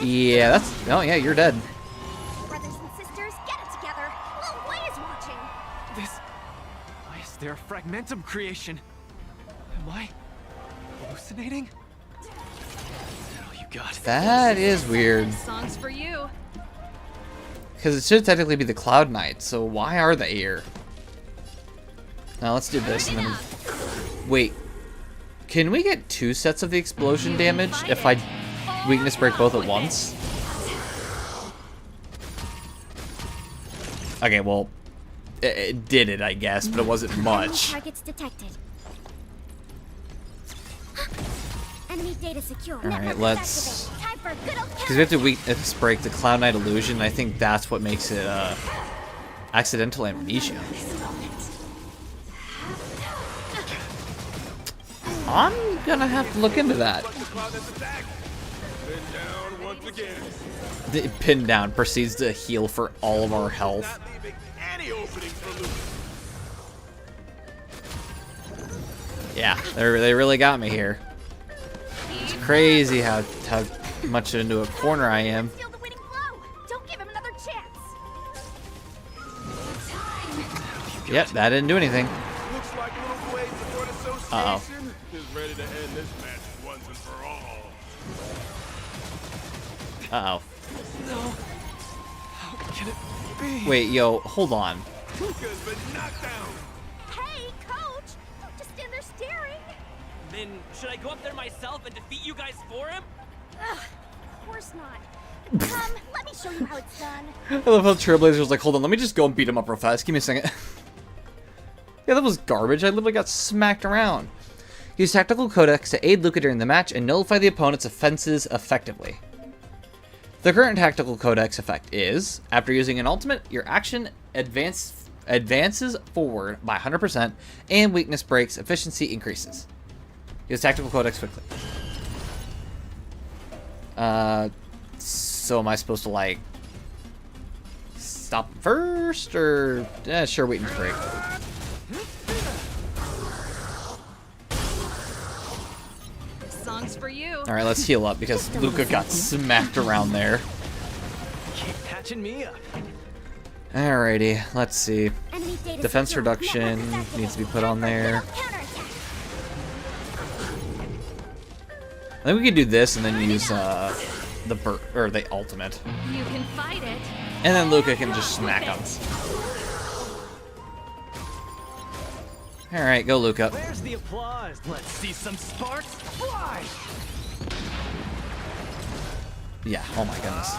Yeah, that's... Oh, yeah, you're dead. Brothers and sisters, get it together. Lil Wei is watching. This... Why is there a fragmentum creation? Am I hallucinating? Oh, you got it. That is weird. Songs for you. Because it should technically be the Cloud Knights, so why are they here? Now let's do this and then... Wait. Can we get 2 sets of the explosion damage if I weakness break both at once? Okay, well... It did it, I guess, but it wasn't much. Targets detected. Enemy data secure. Alright, let's... Because we have to weakness break the Cloud Knight illusion, I think that's what makes it, accidental amnesia. I'm gonna have to look into that. The pin down proceeds to heal for all of our health. Yeah, they really got me here. It's crazy how much into a corner I am. Don't give him another chance. Yep, that didn't do anything. Uh-oh. Ready to end this match once and for all. Uh-oh. No. How can it be? Wait, yo, hold on. Luka's been knocked down. Hey, coach! Don't just stand there staring. Then should I go up there myself and defeat you guys for him? Ugh, of course not. Come, let me show you how it's done. I love how Trailblazer was like, hold on, let me just go and beat him up real fast. Give me a second. Yeah, that was garbage. I literally got smacked around. Use Tactical Codex to aid Luka during the match and nullify the opponent's offenses effectively. The current Tactical Codex effect is, after using an ultimate, your action advances forward by 100% and weakness breaks, efficiency increases. Use Tactical Codex quickly. So am I supposed to, like, stop first, or... sure, weakness break. Songs for you. All right, let's heal up because Luka got smacked around there. Keep patching me up. Alrighty, let's see. Defense reduction needs to be put on there. I think we could do this and then use the ultimate. You can fight it. And then Luka can just smack him. Alright, go Luka. Where's the applause? Let's see some sparks fly. Yeah, oh my goodness.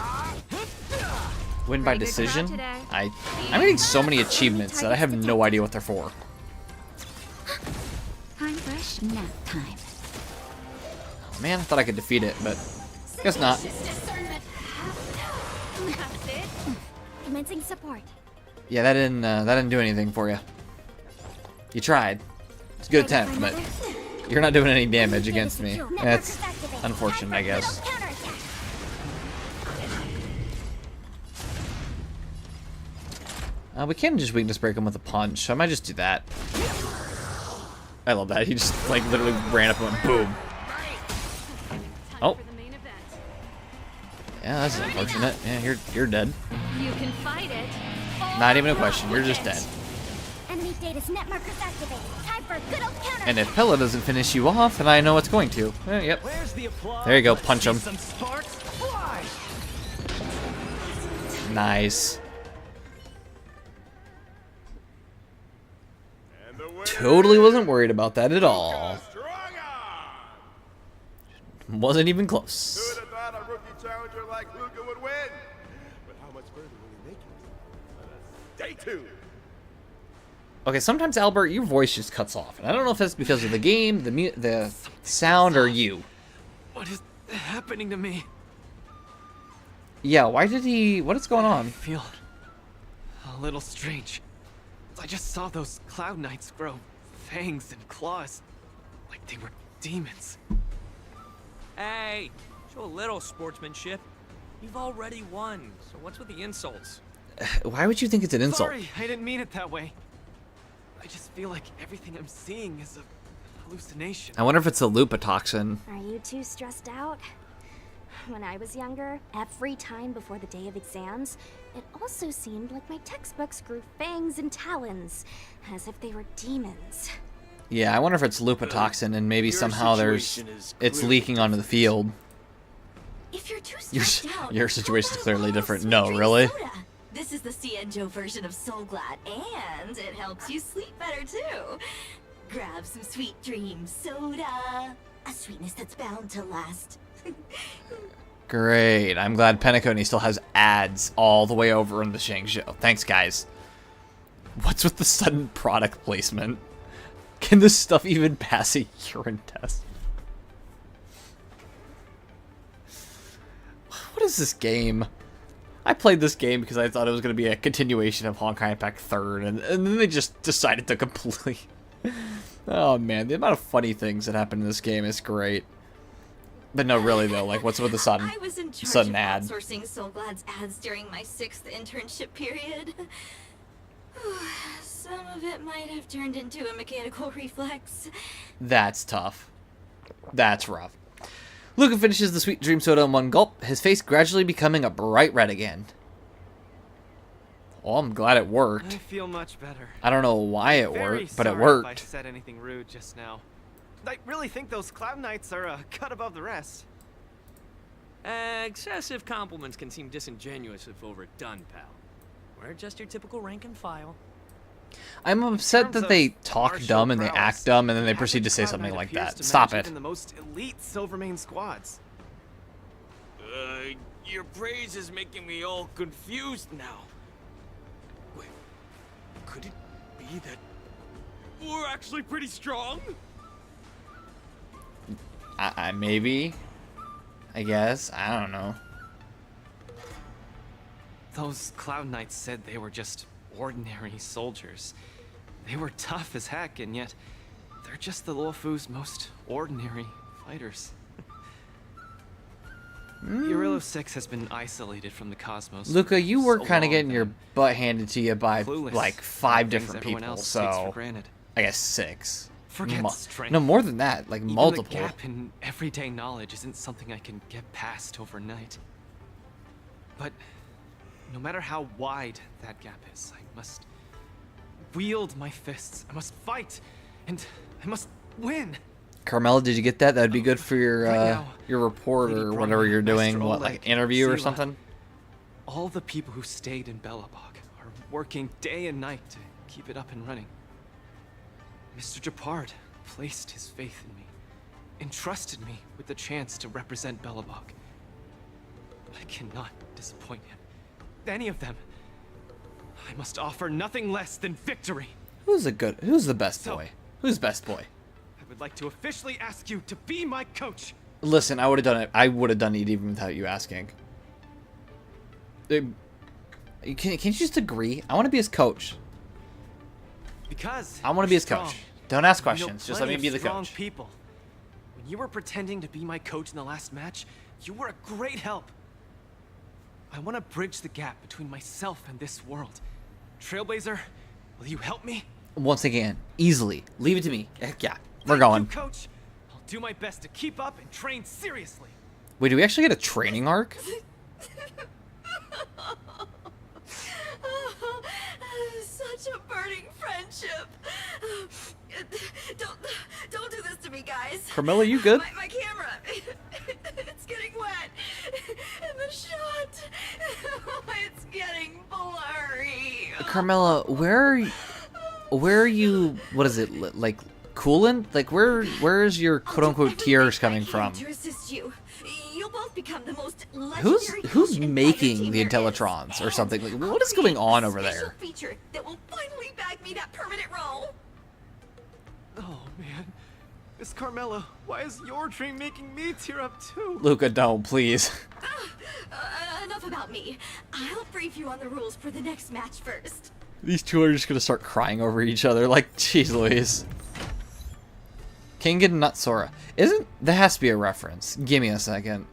Win by Pretty good decision? crowd today. I'm getting so many achievements that I have no idea what they're for. Time brush nap time. Oh, man, I thought I could defeat it, but guess not. That's it. Commencing support. Yeah, that didn't do anything for you. You tried. It's a good attempt, but you're not doing any damage against me. That's unfortunate, I guess. We can just weakness break him with a punch, so I might just do that. I love that. He just, like, literally ran up and went boom. Oh. Yeah, that's unfortunate. Yeah, you're dead. You can fight it. Not even a question. You're just dead. Enemy data's net markers activated. Time for a good old counter. And if Pella doesn't finish you off, then I know it's going to. Yep. Where's the applause? There you go. Punch him. Some sparks fly. Nice. Totally wasn't worried about that at all. Wasn't even close. Who would have thought a rookie challenger like Luka would win? But how much further will he make it? Stay tuned. Okay, sometimes Albert, your voice just cuts off, and I don't know if that's because of the game, the sound, or you. What is happening to me? Yeah, why did he? What is going on? I feel a little strange. I just saw those Cloud Knights grow fangs and claws, like they were demons. Hey, show a little sportsmanship. You've already won, so what's with the insults? Why would you think it's an insult? Sorry, I didn't mean it that way. I just feel like everything I'm seeing is a hallucination. I wonder if it's a lupatoxin. Are you too stressed out? When I was younger, every time before the day of exams, it also seemed like my textbooks grew fangs and talons, as if they were demons. Yeah, I wonder if it's lupatoxin and maybe somehow it's leaking onto the field. If you're too stressed out, Your situation's clearly different. sweet No, drink really? soda. This is the Cienjo version of Soul Glad, and it helps you sleep better too. Grab some sweet dream soda, a sweetness that's bound to last. Great. I'm glad Penacony still has ads all the way over in the Shangzhou. Thanks, guys. What's with the sudden product placement? Can this stuff even pass a urine test? What is this game? I played this game because I thought it was going to be a continuation of Honkai Impact 3rd, and then they just decided to completely... Oh man, the amount of funny things that happen in this game is great. But no, really though, like what's with the sudden I was in charge sudden of ad? outsourcing Soul Glad's ads during my 6th internship period. Some of it might have turned into a mechanical reflex. That's tough. That's rough. Luca finishes the sweet dream soda in one gulp, his face gradually becoming a bright red again. Well, I'm glad it I worked. feel much better. I don't know why it Very worked, but it sorry worked. If I said anything rude just now. I really think those Cloud Knights are a cut above the rest. Excessive compliments can seem disingenuous if overdone, pal. We're just your typical rank and file. I'm upset terms that of they talk martial dumb and they prowess, act dumb and then they the proceed to average say Cloud something Knight like appears that. to Stop match it. even the most elite Silvermane squads. Your praise is making me all confused now. Wait, could it be that we're actually pretty strong? Maybe. I guess. I don't know. Those Cloud Knights said they were just ordinary soldiers. They were tough as heck, and yet they're just the Luofu's most ordinary fighters. Eurilo 6 has been isolated from the cosmos. Luca, you were so kind of long getting that your I'm butt handed to you by clueless like about 5 things different everyone people, else takes for so granted. I guess 6. Forget strength. No, more than that, like Even multiple. the gap in everyday knowledge isn't something I can get past overnight. But no matter how wide that gap is, I must wield my fists. I must fight, and I must win. Carmela, did you get that? That'd be good for your Right now, your report Lady or Brahma, whatever you're doing. Master What, Oleg, like interview or Sela, something? All the people who stayed in Belobog are working day and night to keep it up and running. Mr. Japard placed his faith in me, entrusted me with the chance to represent Belobog. I cannot disappoint him. Any of them. I must offer nothing less than victory. Who's the best So- boy? Who's best boy? I would like to officially ask you to be my coach. Listen, I would have done it. I would have done it even without you asking. Can't you just agree? I want to be his coach. Because I want to be his coach. Don't ask I know questions. Just let me plenty be of the strong coach. people. When you were pretending to be my coach in the last match, you were a great help. I want to bridge the gap between myself and this world. Trailblazer, will you help me? Once again, easily. Leave it to me. Heck yeah. We're Thank going. you, coach. I'll do my best to keep up and train seriously. Wait, do we actually get a training arc? Such a burning friendship. Don't do this to me, guys. Carmela, you good? My camera. It's getting wet. And the shot. It's getting blurry. Carmela, where are you? What is it like? Coolant? Like where is your quote unquote tears coming from? To assist you. You'll both become the most Who's legendary making the Intellitrons or something? Like what is going on over special there? feature that will finally bag me that permanent role. Oh, man. Miss Carmela, why is your dream making me tear up too? Luca, don't please. Enough about me. I'll brief you on the rules for the next match first. These two are just gonna start crying over each other. Like, jeez Louise. King and Nutsora. That has to be a reference. Give me a second.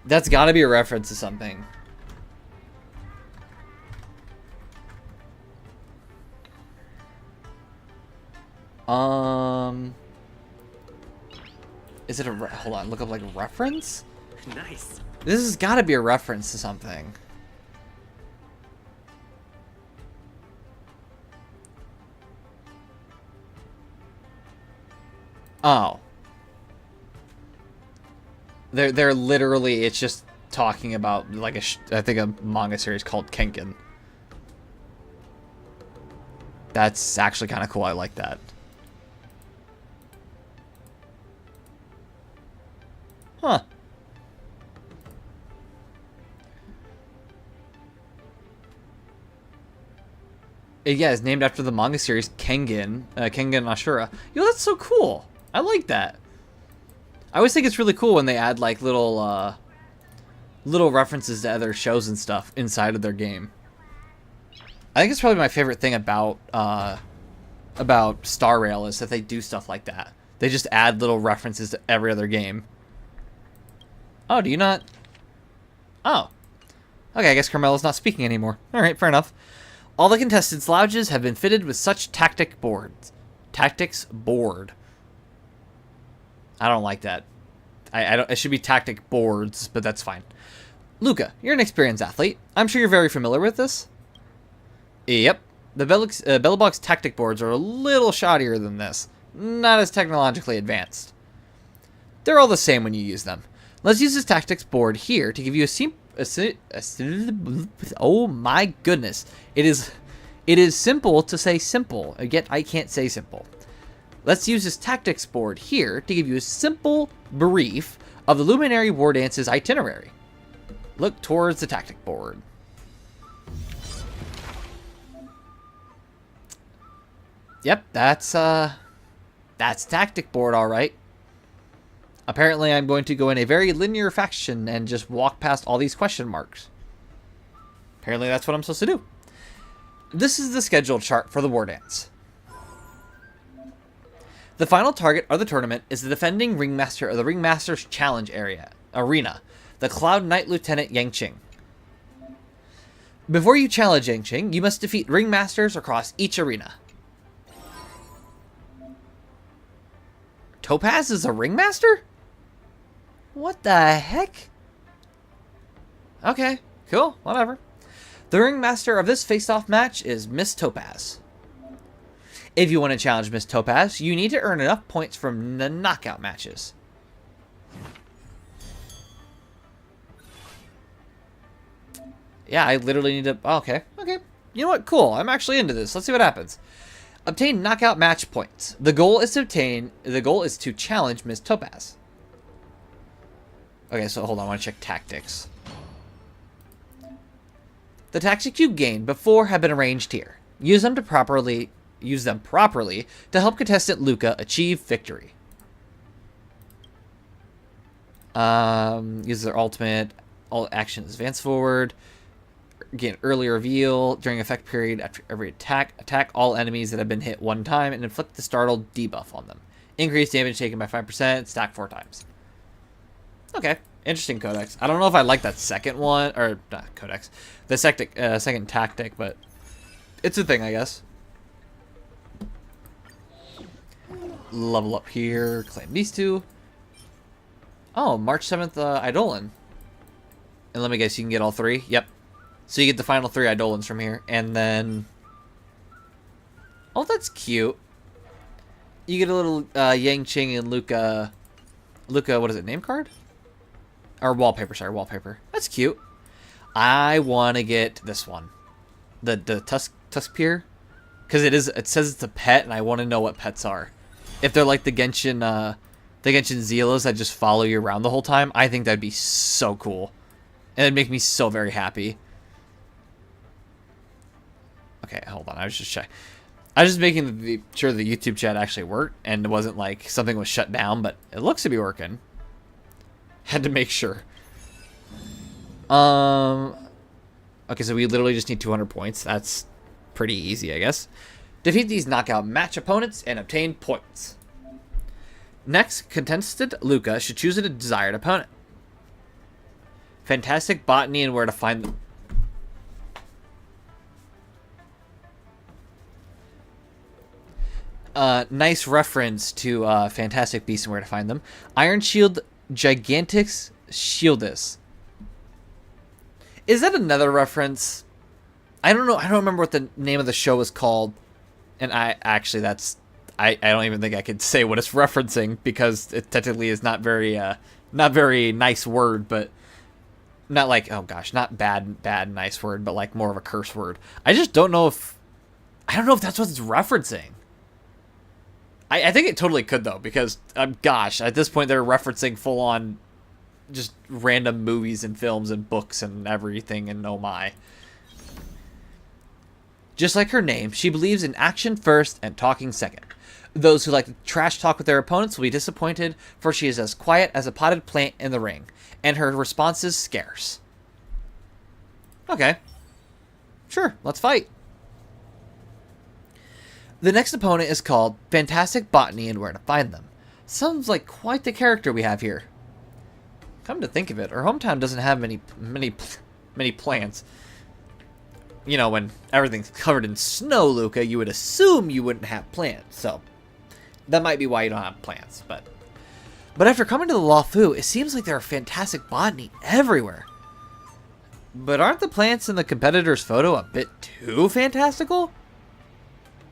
That's gotta be a reference to something. Is it a... Hold on, look up, like, reference? Nice. This has got to be a reference to something. Oh. They're literally... It's just talking about, like, I think a manga series called Kenken. That's actually kind of cool. I like that. Huh. Yeah, it's named after the manga series Kengen, Kengen Ashura. Yo, that's so cool. I like that. I always think it's really cool when they add like little references to other shows and stuff inside of their game. I think it's probably my favorite thing about Star Rail is that they do stuff like that. They just add little references to every other game. Oh, do you not? Oh. Okay, I guess Carmelo's not speaking anymore. Alright, fair enough. All the contestants' lounges have been fitted with such tactics board. I don't like that. It should be tactic boards, but that's fine. Luca, you're an experienced athlete. I'm sure you're very familiar with this. Yep. The Belobog's tactic boards are a little shoddier than this. Not as technologically advanced. They're all the same when you use them. Let's use this tactics board here to give you oh my goodness. It is simple to say simple, yet I can't say simple. Let's use this tactics board here to give you a simple brief of the Luminary Wardance's itinerary. Look towards the tactic board. Yep, that's tactic board, all right. Apparently, I'm going to go in a very linear fashion and just walk past all these question marks. Apparently, that's what I'm supposed to do. This is the schedule chart for the Wardance. The final target of the tournament is the defending ringmaster of the Ringmaster's Challenge arena, the Cloud Knight Lieutenant Yangqing. Before you challenge Yangqing, you must defeat ringmasters across each arena. Topaz is a ringmaster? What the heck? Okay, cool, whatever. The ringmaster of this face-off match is Miss Topaz. If you want to challenge Miss Topaz, you need to earn enough points from the knockout matches. Yeah, I literally need to... Oh, okay. You know what? Cool. I'm actually into this. Let's see what happens. Obtain knockout match points. The goal is to challenge Miss Topaz. Okay, so hold on. I want to check tactics. The tactics you gained before have been arranged here. Use them properly to help contestant Luca achieve victory. Use their ultimate. All actions advance forward. Gain early reveal during effect period after every attack. Attack all enemies that have been hit one time and inflict the startled debuff on them. Increase damage taken by 5%. Stack 4 times. Okay, interesting codex. I don't know if I like that second one or not codex, the second tactic, but it's a thing, I guess. Level up here. Claim these two. Oh, March 7th, Eidolon. And let me guess, you can get all 3? Yep. So you get the final 3 Eidolons from here. And then... Oh, that's cute. You get a little Yangqing and Luca... what is it, name card? Or wallpaper, sorry, wallpaper. That's cute. I want to get this one. The Tusk Pier. Because it says it's a pet, and I want to know what pets are. If they're like the Genshin Zealots that just follow you around the whole time, I think that'd be so cool. And it'd make me so very happy. Okay, hold on. I was just making sure the YouTube chat actually worked, and it wasn't like something was shut down, but it looks to be working. Had to make sure. Okay, so we literally just need 200 points. That's pretty easy, I guess. Defeat these knockout match opponents and obtain points. Next, contestant Luca should choose a desired opponent. Fantastic botany and where to find them. Nice reference to Fantastic Beasts and Where to Find Them. Iron Shield Gigantix Shieldus. Is that another reference? I don't know. I don't remember what the name of the show was called. And I don't even think I could say what it's referencing because it technically is not very nice word, but not like, oh gosh, not bad nice word, but like more of a curse word. I just don't know if that's what it's referencing. I think it totally could though, because gosh, at this point they're referencing full on just random movies and films and books and everything, and oh my. Just like her name, she believes in action first and talking second. Those who like to trash talk with their opponents will be disappointed, for she is as quiet as a potted plant in the ring, and her responses scarce. Okay. Sure, let's fight. The next opponent is called Fantastic Botany and Where to Find Them. Sounds like quite the character we have here. Come to think of it, our hometown doesn't have many plants. You know, when everything's covered in snow, Luca, you would assume you wouldn't have plants. So, that might be why you don't have plants. But after coming to the Lafu, it seems like there are fantastic botany everywhere. But aren't the plants in the competitor's photo a bit too fantastical?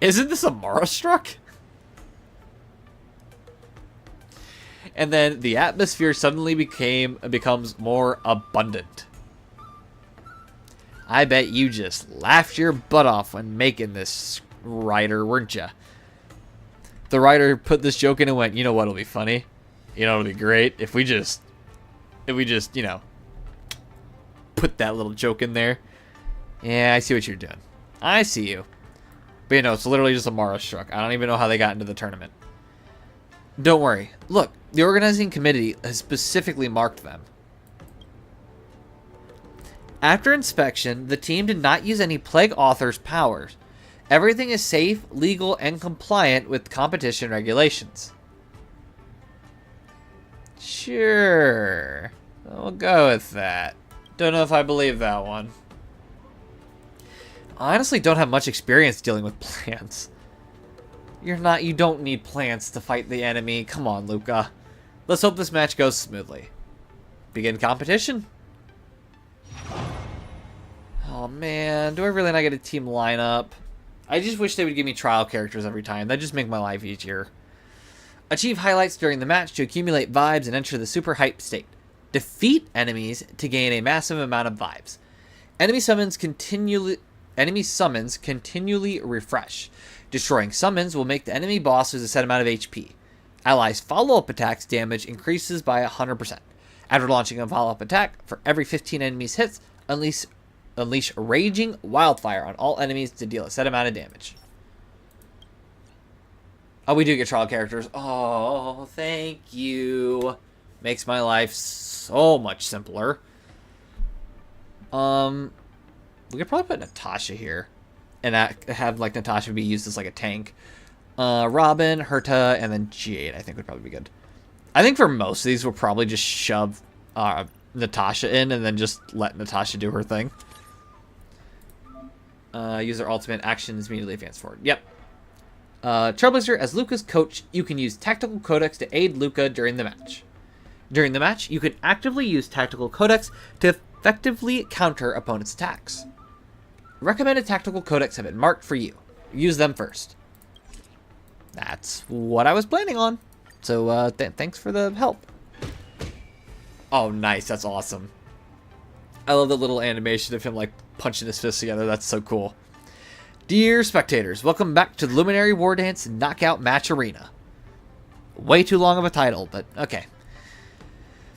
Isn't this a Mara struck? And then the atmosphere suddenly becomes more abundant. I bet you just laughed your butt off when making this, writer, weren't ya? The writer put this joke in and went, you know what'll be funny? You know what'll be great? If we just, you know, put that little joke in there. Yeah, I see what you're doing. I see you. But you know, it's literally just a Mara struck. I don't even know how they got into the tournament. Don't worry. Look, the organizing committee has specifically marked them. After inspection, the team did not use any Plague Author's powers. Everything is safe, legal, and compliant with competition regulations. Sure. We'll go with that. Don't know if I believe that one. I honestly don't have much experience dealing with plants. You don't need plants to fight the enemy. Come on, Luca. Let's hope this match goes smoothly. Begin competition. Oh man, do I really not get a team lineup? I just wish they would give me trial characters every time. That'd just make my life easier. Achieve highlights during the match to accumulate vibes and enter the super hype state. Defeat enemies to gain a massive amount of vibes. Enemy summons continually refresh. Destroying summons will make the enemy boss lose a set amount of HP. Allies' follow-up attacks damage increases by 100%. After launching a follow-up attack, for every 15 enemies hits, unleash Raging Wildfire on all enemies to deal a set amount of damage. Oh, we do get trial characters. Oh, thank you. Makes my life so much simpler. We could probably put Natasha here. And have, like, Natasha be used as, like, a tank. Robin, Herta, and then Jade, I think would probably be good. I think for most of these, we'll probably just shove Natasha in and then just let Natasha do her thing. Use their ultimate actions immediately advance forward. Yep. Trailblazer, as Luca's coach, you can use Tactical Codex to aid Luca during the match. During the match, you can actively use Tactical Codex to effectively counter opponents' attacks. Recommended Tactical Codex have been marked for you. Use them first. That's what I was planning on. So, thanks for the help. Oh, nice. That's awesome. I love the little animation of him, like, punching his fists together. That's so cool. Dear spectators, welcome back to the Luminary Wardance Knockout Match Arena. Way too long of a title, but okay.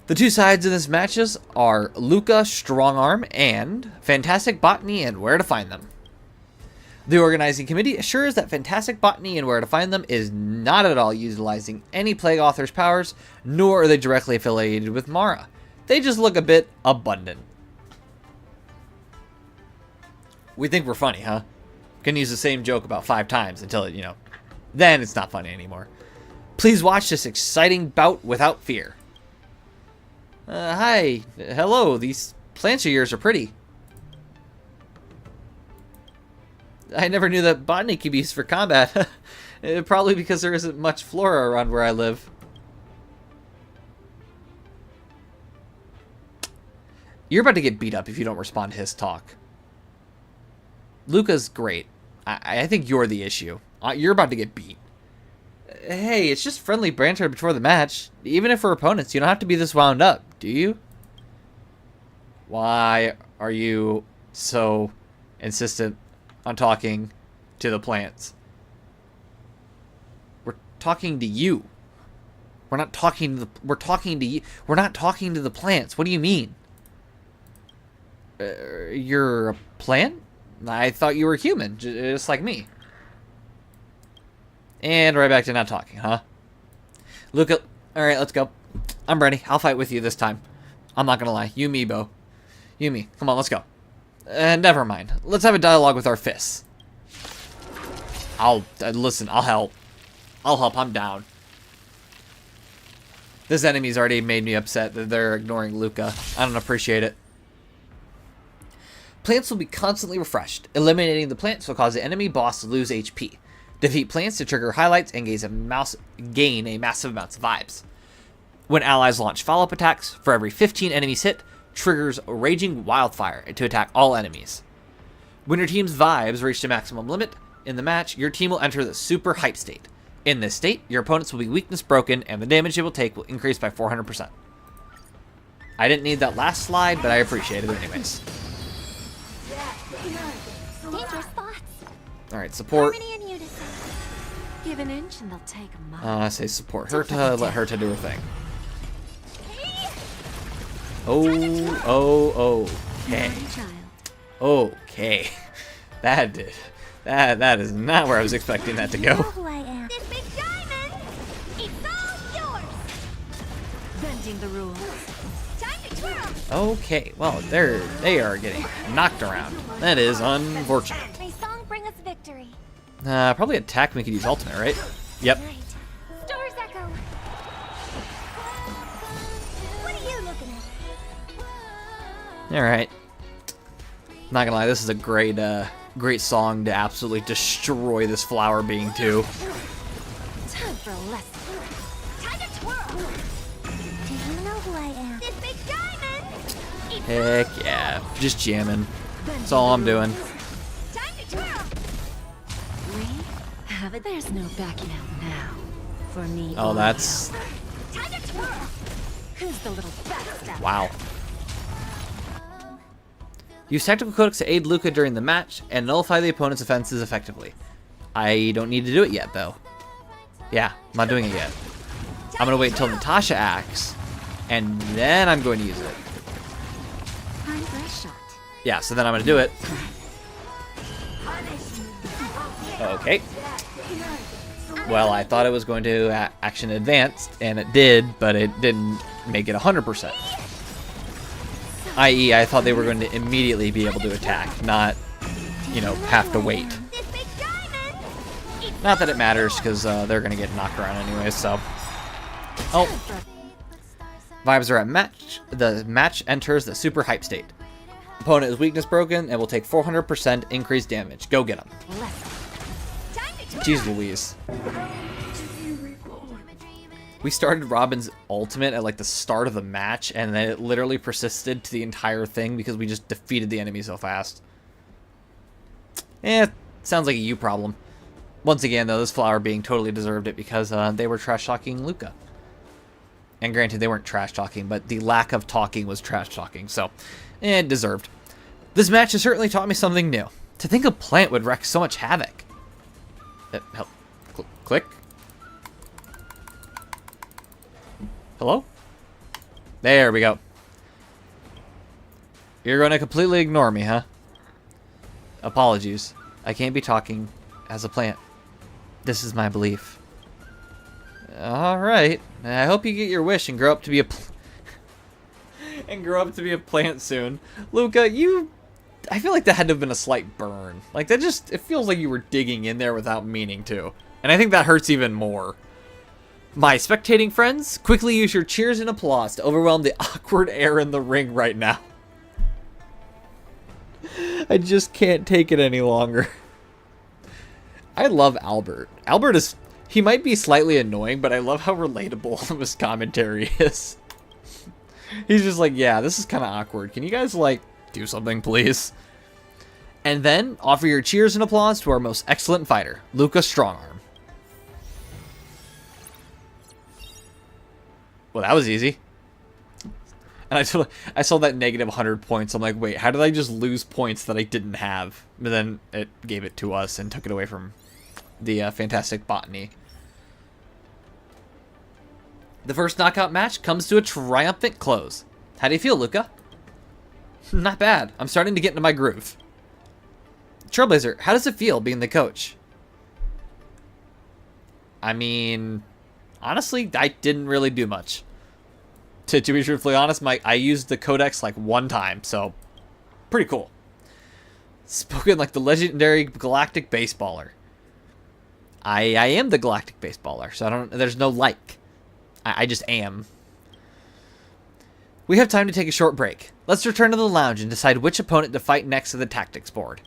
The two sides of this matches are Luca Strongarm and Fantastic Botany and Where to Find Them. The organizing committee assures that Fantastic Botany and Where to Find Them is not at all utilizing any Plague Author's powers, nor are they directly affiliated with Mara. They just look a bit abundant. We think we're funny, huh? Can use the same joke about 5 times until it, then it's not funny anymore. Please watch this exciting bout without fear. Hi. Hello. These plants of yours are pretty. I never knew that botany could be used for combat. Probably because there isn't much flora around where I live. You're about to get beat up if you don't respond to his talk. Luca's great. I think you're the issue. You're about to get beat. Hey, it's just friendly banter before the match. Even if we're opponents, you don't have to be this wound up, do you? Why are you so insistent on talking to the plants? We're talking to you. We're not talking to the... We're talking to you. We're not talking to the plants. What do you mean? You're a plant? I thought you were human, just like me. And right back to not talking, huh? Luca, alright, let's go. I'm ready. I'll fight with you this time. I'm not gonna lie. You me, Bo. You me. Come on, let's go. Never mind. Let's have a dialogue with our fists. Listen, I'll help. I'll help. I'm down. This enemy's already made me upset that they're ignoring Luca. I don't appreciate it. Plants will be constantly refreshed. Eliminating the plants will cause the enemy boss to lose HP. Defeat plants to trigger highlights and gain a massive amount of vibes. When allies launch follow-up attacks, for every 15 enemies hit, triggers Raging Wildfire to attack all enemies. When your team's vibes reach the maximum limit in the match, your team will enter the super hype state. In this state, your opponents will be weakness broken and the damage they will take will increase by 400%. I didn't need that last slide, but I appreciate it anyways. Dangerous thoughts. Alright, support. Give an inch and they'll take a mile. I say support Herta, let Herta do her thing. Okay. Okay. That is not where I was expecting that to go. Who I am. This big diamond, it's all yours. Bending the rules. Time to twirl. Okay, well, they are getting knocked around. That is unfortunate. May song bring us victory. Probably attack me could use ultimate, right? Yep. Right. Stars echo. What are you looking at? Alright. Not gonna lie, this is a great great song to absolutely destroy this flower being too. Time for a lesson. Time to twirl. Do you know who I am? This big diamond. Heck yeah. Just jamming. That's all I'm doing. Time to twirl. We have it. There's no backing out now. For me. Oh, that's... Time to twirl. Who's the little backstabber? Wow. Use tactical codex to aid Luca during the match and nullify the opponent's offenses effectively. I don't need to do it yet, though. Yeah, I'm not doing it yet. I'm gonna wait until Natasha acts, and then I'm going to use it. Time for a shot. Yeah, so then I'm gonna do it. Okay. Well, I thought it was going to action advanced, and it did, but it didn't make it 100%. I.e., I thought they were going to immediately be able to attack, not, you know, have to wait. Not that it matters, because they're going to get knocked around anyway, so... Oh. Vibes are at match. The match enters the super hype state. Opponent is weakness broken and will take 400% increased damage. Go get him. Jeez Louise. We started Robin's ultimate at like the start of the match, and then it literally persisted to the entire thing because we just defeated the enemy so fast. Sounds like a you problem. Once again, though, this flower being totally deserved it because they were trash-talking Luca. And granted, they weren't trash-talking, but the lack of talking was trash-talking, so deserved. This match has certainly taught me something new. To think a plant would wreak so much havoc. Help. Click. Hello? There we go. You're going to completely ignore me, huh? Apologies. I can't be talking as a plant. This is my belief. Alright. I hope you get your wish and grow up to be a plant soon. Luca, I feel like that had to have been a slight burn. Like, it feels like you were digging in there without meaning to. And I think that hurts even more. My spectating friends, quickly use your cheers and applause to overwhelm the awkward air in the ring right now. I just can't take it any longer. I love Albert. Albert is... He might be slightly annoying, but I love how relatable his commentary is. He's just like, yeah, this is kind of awkward. Can you guys, like, do something, please? And then, offer your cheers and applause to our most excellent fighter, Luca Strongarm. Well, that was easy. And I saw that negative 100 points. I'm like, wait, how did I just lose points that I didn't have? But then it gave it to us and took it away from the fantastic botany. The first knockout match comes to a triumphant close. How do you feel, Luca? Not bad. I'm starting to get into my groove. Trailblazer, how does it feel being the coach? I mean, honestly, I didn't really do much. To be truthfully honest, I used the codex like one time, so pretty cool. Spoken like the legendary galactic baseballer. I am the galactic baseballer, so there's no like. I just am. We have time to take a short break. Let's return to the lounge and decide which opponent to fight next to the tactics board.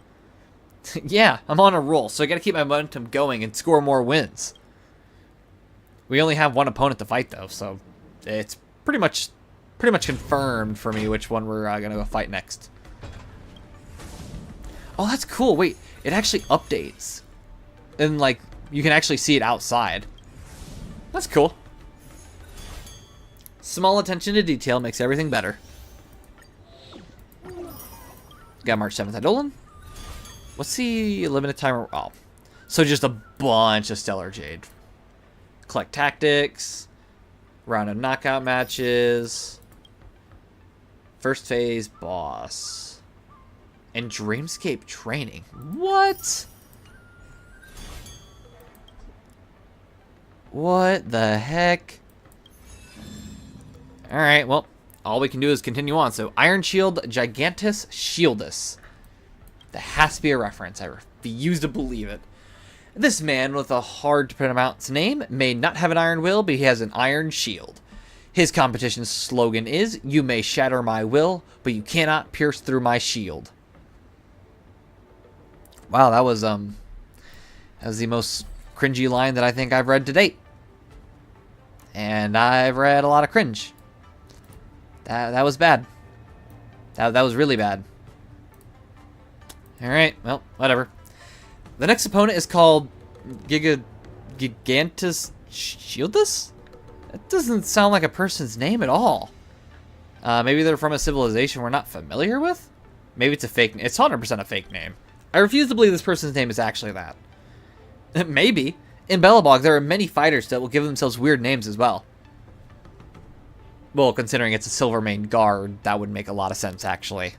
Yeah, I'm on a roll, so I gotta keep my momentum going and score more wins. We only have one opponent to fight though, so it's pretty much confirmed for me which one we're gonna go fight next. Oh, that's cool. Wait, it actually updates. And like, you can actually see it outside. That's cool. Small attention to detail makes everything better. Got March 7th at Dolan. What's the limited timer? Oh, so just a bunch of Stellar Jade. Collect tactics. Round of knockout matches. First phase boss. And Dreamscape training. What? What the heck? Alright, well, all we can do is continue on. So, Iron Shield Gigantus Shieldus. That has to be a reference. I refuse to believe it. This man with a hard-to-pronounce name may not have an iron will, but he has an iron shield. His competition slogan is, "You may shatter my will, but you cannot pierce through my shield." Wow, that was the most cringy line that I think I've read to date. And I've read a lot of cringe. That was bad. That was really bad. Alright, well, whatever. The next opponent is called Gigantus Shieldus? That doesn't sound like a person's name at all. Maybe they're from a civilization we're not familiar with? Maybe it's a fake name. It's 100% a fake name. I refuse to believe this person's name is actually that. Maybe. In Belobog, there are many fighters that will give themselves weird names as well. Well, considering it's a Silvermane guard, that would make a lot of sense, actually.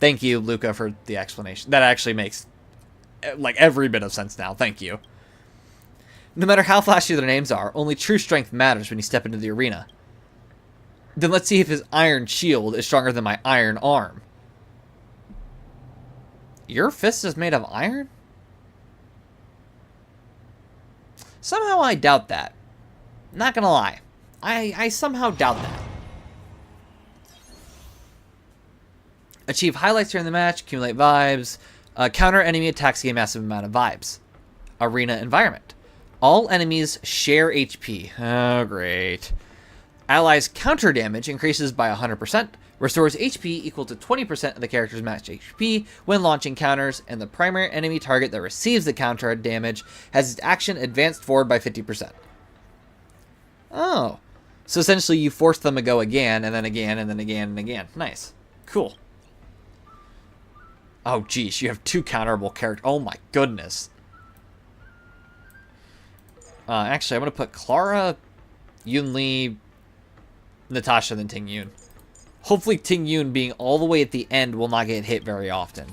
Thank you, Luca, for the explanation. That actually makes, like, every bit of sense now. Thank you. No matter how flashy their names are, only true strength matters when you step into the arena. Then let's see if his iron shield is stronger than my iron arm. Your fist is made of iron? Somehow I doubt that. Not gonna lie. I somehow doubt that. Achieve highlights during the match, accumulate vibes, counter enemy attacks, gain massive amount of vibes. Arena environment. All enemies share HP. Oh, great. Allies' counter damage increases by 100%, restores HP equal to 20% of the character's match HP when launching counters, and the primary enemy target that receives the counter damage has its action advanced forward by 50%. Oh. So essentially you force them to go again, and then again, and then again, and again. Nice. Cool. Oh, geez, you have two counterable characters. Oh my goodness. Actually, I'm going to put Clara, Yunli, Natasha, then Ting Yun. Hopefully Ting Yun being all the way at the end will not get hit very often.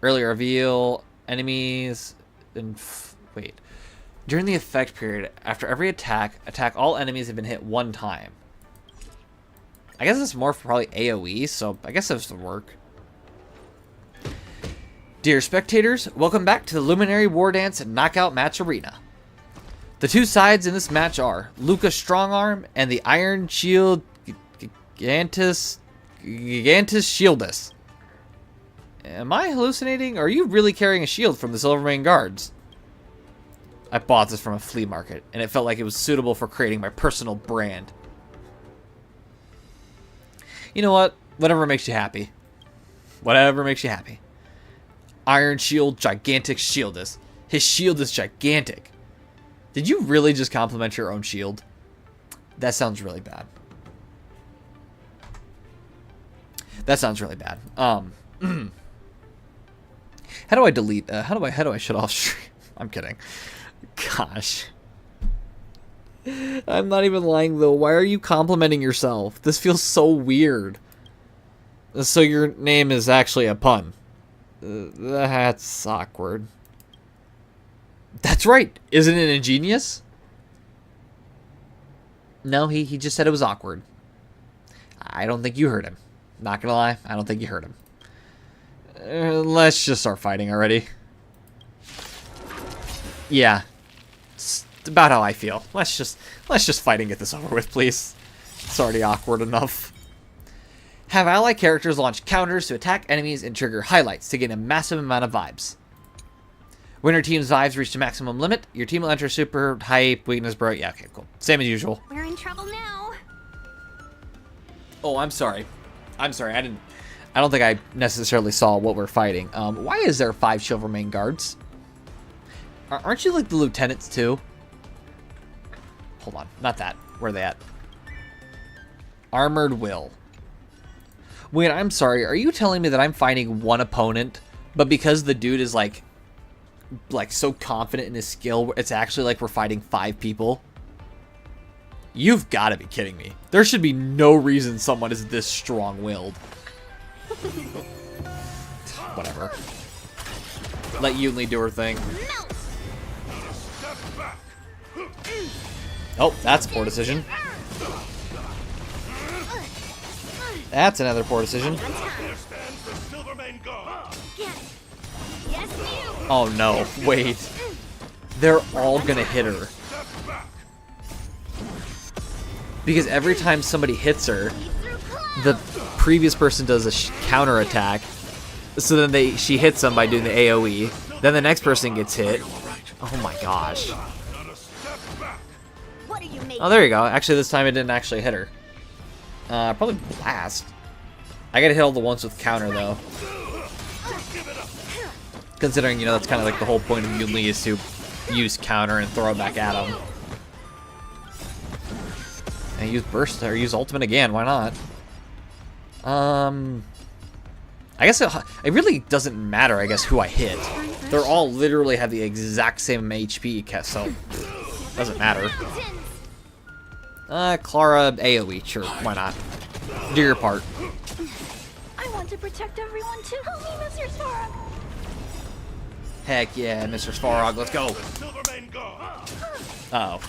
Early reveal, enemies, and wait. During the effect period, after every attack all enemies have been hit one time. I guess it's more for probably AoE, so I guess this would work. Dear spectators, welcome back to the Luminary Wardance Knockout Match Arena. The two sides in this match are Luca Strongarm and the Iron Shield Gigantus Shieldus. Am I hallucinating? Or are you really carrying a shield from the Silvermane Guards? I bought this from a flea market, and it felt like it was suitable for creating my personal brand. You know what? Whatever makes you happy. Whatever makes you happy. Iron Shield, gigantic shieldus. His shield is gigantic. Did you really just compliment your own shield? That sounds really bad. That sounds really bad. How do I delete? How do I shut off stream? I'm kidding. Gosh. I'm not even lying though. Why are you complimenting yourself? This feels so weird. So your name is actually a pun. That's awkward. That's right. Isn't it ingenious? No, he just said it was awkward. I don't think you heard him. Not gonna lie, I don't think you heard him. Let's just start fighting already. Yeah. It's about how I feel. Let's just fight and get this over with, please. It's already awkward enough. Have ally characters launch counters to attack enemies and trigger highlights to gain a massive amount of vibes. When your team's vibes reach the maximum limit, your team will enter super hype, weakness, bro. Yeah, okay, cool. Same as usual. We're in trouble now. Oh, I'm sorry. I'm sorry. I don't think I necessarily saw what we're fighting. Why is there 5 Silvermane Guards? Aren't you like the lieutenants too? Hold on. Not that. Where are they at? Armored Will. Wait, I'm sorry. Are you telling me that I'm fighting one opponent, but because the dude is like so confident in his skill, it's actually like we're fighting 5 people? You've got to be kidding me. There should be no reason someone is this strong-willed. Whatever. Let Yunli do her thing. Oh, that's a poor decision. That's another poor decision. Oh no, wait. They're all gonna hit her. Because every time somebody hits her, the previous person does a counter attack. So then she hits them by doing the AoE. Then the next person gets hit. Oh my gosh. Oh, there you go. Actually, this time it didn't actually hit her. Probably blast. I gotta hit all the ones with counter, though. Considering, you know, that's kind of like the whole point of Yunli is to use counter and throw it back at him. And use burst, or use ultimate again, why not? I guess it really doesn't matter, I guess, who I hit. They're all literally have the exact same HP, so doesn't matter. Clara AoE, sure, why not? Do your part. I want to protect everyone too. Help me, Mr. Svarog. Heck yeah, Mr. Svarog, let's go. Uh-oh.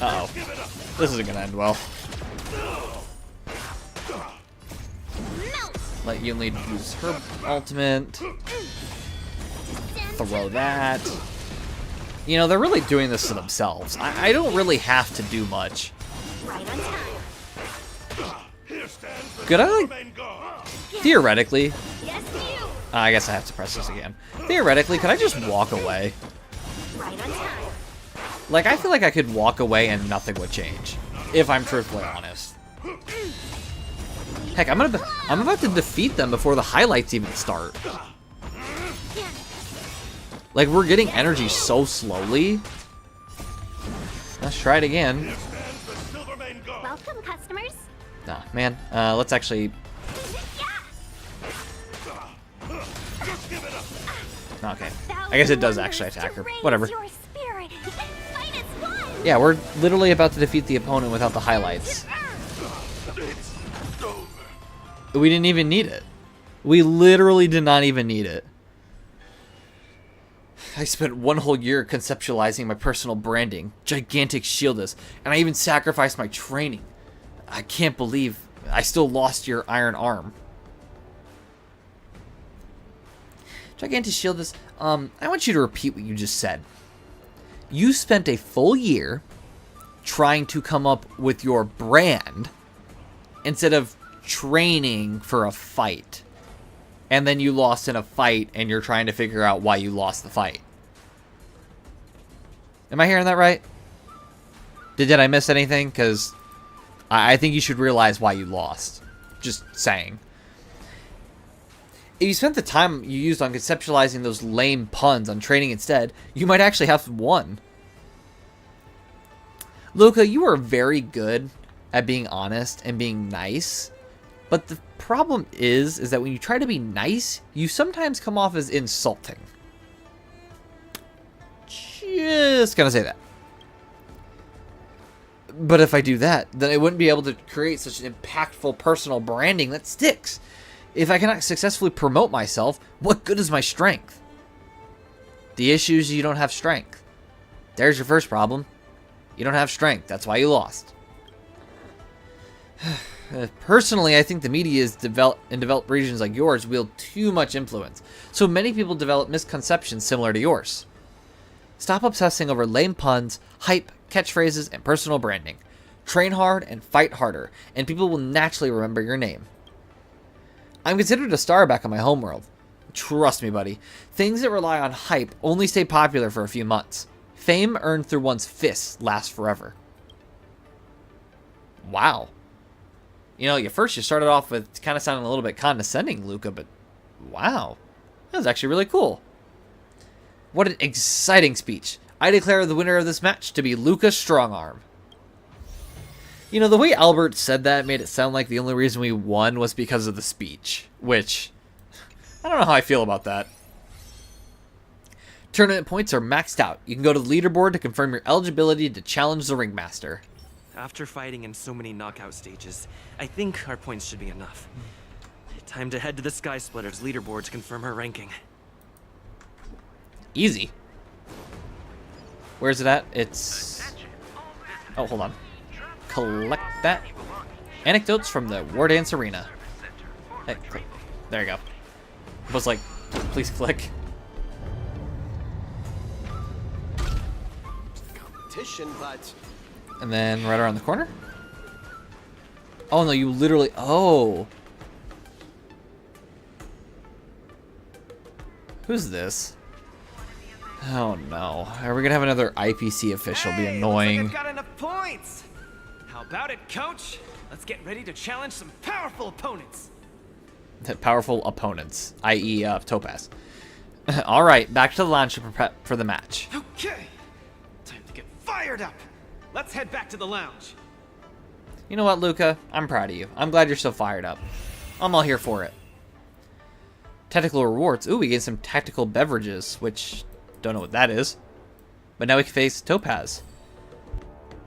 Uh-oh. This isn't gonna end well. Let Yunli use her ultimate. Throw that. You know, they're really doing this to themselves. I don't really have to do much. Could I, like, theoretically, I guess I have to press this again. Theoretically, could I just walk away? Like, I feel like I could walk away and nothing would change, if I'm truthfully honest. Heck, I'm about to defeat them before the highlights even start. Like, we're getting energy so slowly. Let's try it again. Welcome, customers. Nah, man. Let's actually... Okay. I guess it does actually attack her. Whatever. Yeah, we're literally about to defeat the opponent without the highlights. We didn't even need it. We literally did not even need it. I spent one whole year conceptualizing my personal branding, gigantic shieldus, and I even sacrificed my training. I can't believe I still lost your iron arm. Gigantic shieldus, I want you to repeat what you just said. You spent a full year trying to come up with your brand instead of training for a fight, and then you lost in a fight, and you're trying to figure out why you lost the fight. Am I hearing that right? Did I miss anything? Because I think you should realize why you lost. Just saying. If you spent the time you used on conceptualizing those lame puns on training instead, you might actually have won. Luca, you are very good at being honest and being nice, but the problem is that when you try to be nice, you sometimes come off as insulting. Just gonna say that. But if I do that, then I wouldn't be able to create such an impactful personal branding that sticks. If I cannot successfully promote myself, what good is my strength? The issue is you don't have strength. There's your first problem. You don't have strength. That's why you lost. Personally, I think the media in developed regions like yours wield too much influence. So many people develop misconceptions similar to yours. Stop obsessing over lame puns, hype, catchphrases, and personal branding. Train hard and fight harder, and people will naturally remember your name. I'm considered a star back on my homeworld. Trust me, buddy. Things that rely on hype only stay popular for a few months. Fame earned through one's fists lasts forever. Wow. You know, you started off with kind of sounding a little bit condescending, Luca, but wow. That was actually really cool. What an exciting speech. I declare the winner of this match to be Luca Strongarm. You know, the way Albert said that made it sound like the only reason we won was because of the speech, which I don't know how I feel about that. Tournament points are maxed out. You can go to the leaderboard to confirm your eligibility to challenge the ringmaster. After fighting in so many knockout stages, I think our points should be enough. Time to head to the Sky Splitter's leaderboard to confirm her ranking. Easy. Where's it at? It's... Oh, hold on. Collect that. Anecdotes from the Wardance Arena. Hey, click. There you go. I was like, please click. Competition, but... And then right around the corner? Oh, no, you literally... Oh. Who's this? Oh, no. Are we going to have another IPC official be annoying? Looks like I've got enough points. How about it, coach? Let's get ready to challenge some powerful opponents. Powerful opponents, i.e. Topaz. All right, back to the lounge to prep for the match. Okay. Time to get fired up. Let's head back to the lounge. You know what, Luca? I'm proud of you. I'm glad you're so fired up. I'm all here for it. Tactical rewards. Ooh, we get some tactical beverages, which don't know what that is. But now we can face Topaz.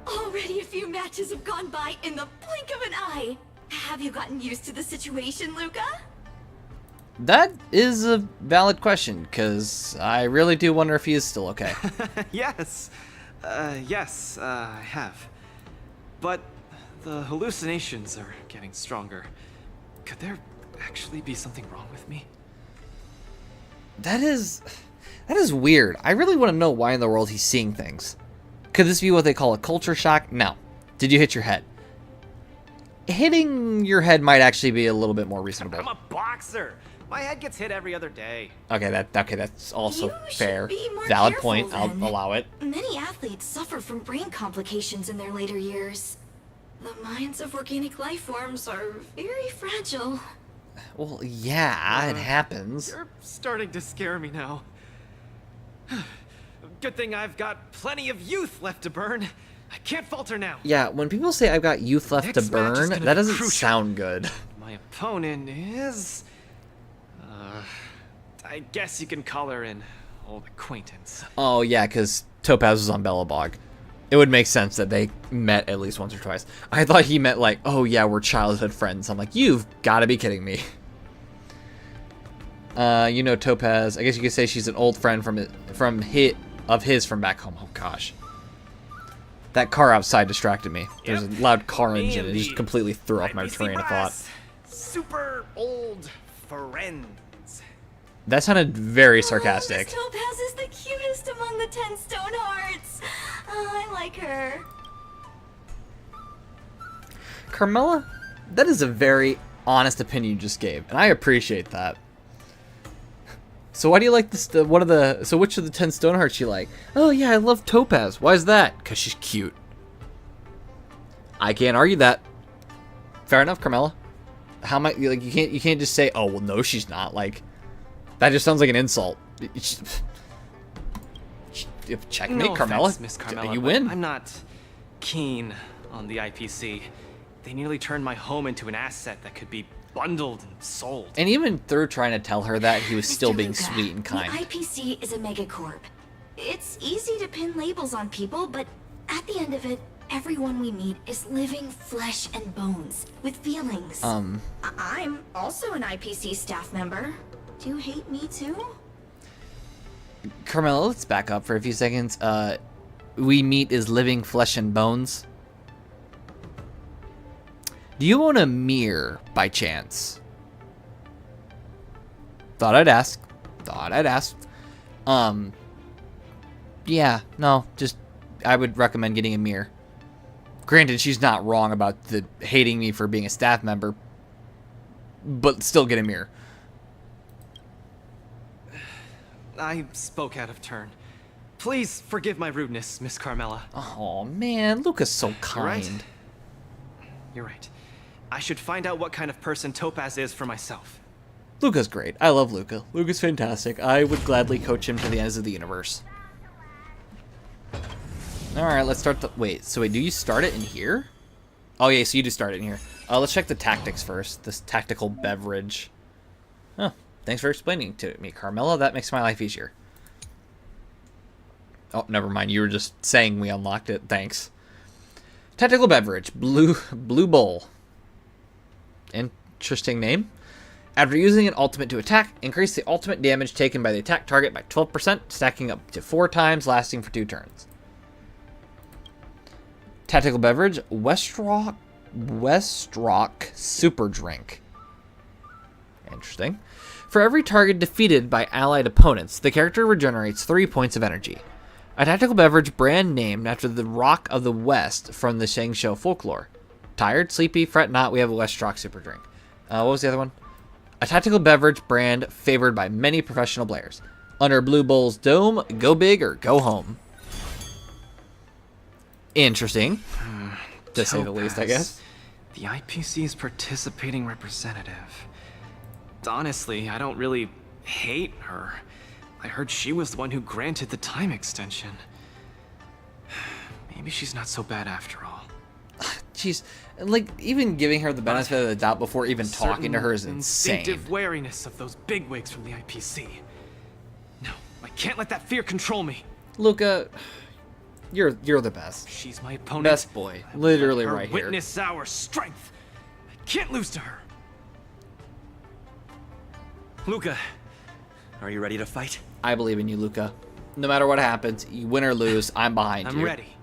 Already a few matches have gone by in the blink of an eye. Have you gotten used to the situation, Luca? That is a valid question, because I really do wonder if he is still okay. Yes. Yes, I have. But the hallucinations are getting stronger. Could there actually be something wrong with me? That is weird. I really want to know why in the world he's seeing things. Could this be what they call a culture shock? No. Did you hit your head? Hitting your head might actually be a little bit more reasonable. I'm a boxer. My head gets hit every other day. Okay, that's also You should fair. be more Valid careful, point. I'll then. allow it. Many athletes suffer from brain complications in their later years. The minds of organic life forms are very fragile. Well, yeah, it happens. You're starting to scare me now. Good thing I've got plenty of youth left to burn. I can't falter now. Yeah, when people say I've got youth left to Next match is burn, gonna that be doesn't crucial. sound good. My opponent is... I guess you can call her an old acquaintance. Oh, yeah, because Topaz was on Belobog. It would make sense that they met at least once or twice. I thought he meant like, oh yeah, we're childhood friends. I'm like, you've got to be kidding me. You know Topaz. I guess you could say she's an old friend from his from back home. Oh gosh. That car outside distracted me. There's a loud car engine and it just completely threw off my train of thought. Super old friends. That sounded very sarcastic. Miss Topaz is the cutest among the 10 stone hearts. Oh, I like her. Carmela, that is a very honest opinion you just gave, and I appreciate that. So why do you like this? So which of the 10 Stonehearts you like? Oh yeah, I love Topaz. Why is that? Because she's cute. I can't argue that. Fair enough, Carmella. How am I, like, you can't just say, oh well, no, she's not. Like, that just sounds like an insult. Checkmate, No Carmella. offense, Miss Carmella, You but win. I'm not keen on the IPC. They nearly turned my home into an asset that could be bundled and sold. And even through trying to tell her that, he was still Mr. being Luca, sweet and kind. The IPC is a megacorp. It's easy to pin labels on people, but at the end of it, everyone we meet is living flesh and bones with feelings. I'm also an IPC staff member. Do you hate me too? Carmella, let's back up for a few seconds. We meet is living flesh and bones. Do you own a mirror by chance? Thought I'd ask. Yeah, no, just I would recommend getting a mirror. Granted, she's not wrong about the hating me for being a staff member, but still get a mirror. I spoke out of turn. Please forgive my rudeness, Miss Carmella. Oh man, Luca's so kind. You're right. I should find out what kind of person Topaz is for myself. Luca's great. I love Luca. Luca's fantastic. I would gladly coach him to the ends of the universe. Alright, let's start the... Wait, do you start it in here? Oh yeah, so you do start it in here. Let's check the tactics first. This tactical beverage. Oh, thanks for explaining to me, Carmella. That makes my life easier. Oh, never mind. You were just saying we unlocked it. Thanks. Tactical beverage. Blue Bowl. Interesting name. After using an ultimate to attack, increase the ultimate damage taken by the attack target by 12%, stacking up to 4 times, lasting for 2 turns. Tactical beverage. Westrock Super Drink. Interesting. For every target defeated by allied opponents, the character regenerates 3 points of energy. A tactical beverage brand named after the Rock of the West from the Shangshou folklore. Tired, sleepy, fret not, we have a Westrock Super Drink. What was the other one? A tactical beverage brand favored by many professional players. Under Blue Bull's dome, go big or go home. Interesting. To say the least, I guess. The IPC's participating representative. Honestly, I don't really hate her. I heard she was the one who granted the time extension. Maybe she's not so bad after all. Jeez, like, even giving her the benefit of the doubt before even talking to her is insane. Instinctive wariness of those bigwigs from the IPC. No, I can't let that fear control me. Luca, you're the best. She's my opponent. Best boy, literally Let her right here. witness our strength. I can't lose to her. Luca, are you ready to fight? I believe in you, Luca. No matter what happens, you win or lose, I'm behind you. I'm ready.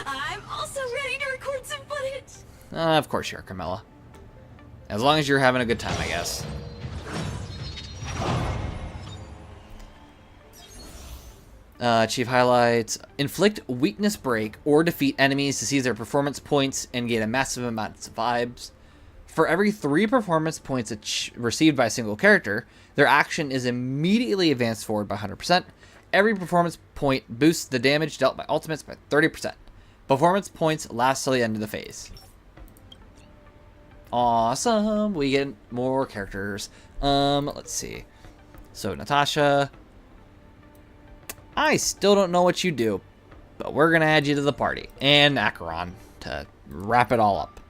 I'm also ready to record some footage. Of course you are, Carmella. As long as you're having a good time, I guess. Chief highlights. Inflict weakness break or defeat enemies to seize their performance points and gain a massive amount of vibes. For every 3 performance points received by a single character, their action is immediately advanced forward by 100%. Every performance point boosts the damage dealt by ultimates by 30%. Performance points last till the end of the phase. Awesome. We get more characters. Let's see. So, Natasha. I still don't know what you do, but we're going to add you to the party. And Acheron to wrap it all up.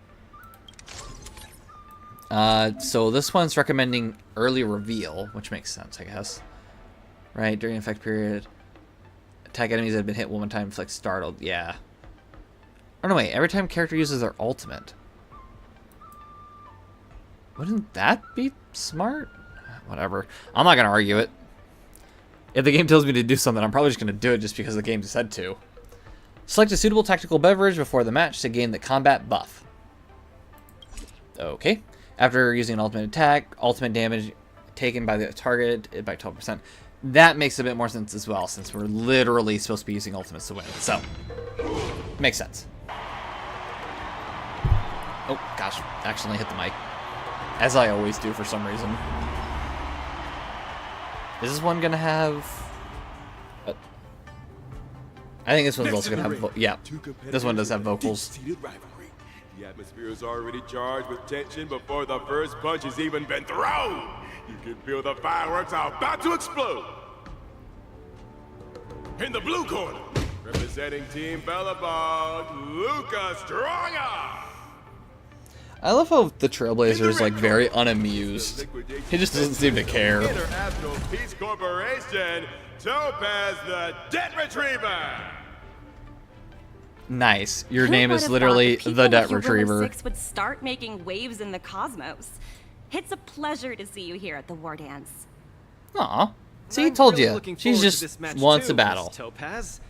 So this one's recommending early reveal, which makes sense, I guess. Right, during effect period. Attack enemies that have been hit one time, inflict startled. Yeah. Oh, no, wait. Every time character uses their ultimate. Wouldn't that be smart? Whatever. I'm not going to argue it. If the game tells me to do something, I'm probably just going to do it just because the game said to. Select a suitable tactical beverage before the match to gain the combat buff. Okay. After using an ultimate attack, ultimate damage taken by the target by 12%. That makes a bit more sense as well, since we're literally supposed to be using ultimates to win. So, makes sense. Oh, gosh. Accidentally hit the mic. As I always do for some reason. Is this one gonna have... I think this one's also gonna have... Yeah, this one does have vocals. The atmosphere is already charged with tension before the first punch has even been thrown. You can feel the fireworks are about to explode. In the blue corner, representing Team Bellabog, Luca Stronga. I love how the Trailblazer is like very unamused. He just doesn't seem to care. International Peace Corporation, Topaz the Debt Retriever. Nice. Your Who name would is have literally thought that the people Debt like Retriever. 6 would start making waves in the cosmos. It's a pleasure to see you here at the Wardance. Aw. See, I I'm told really you. looking She's forward to just this match wants too, a battle. Miss Topaz.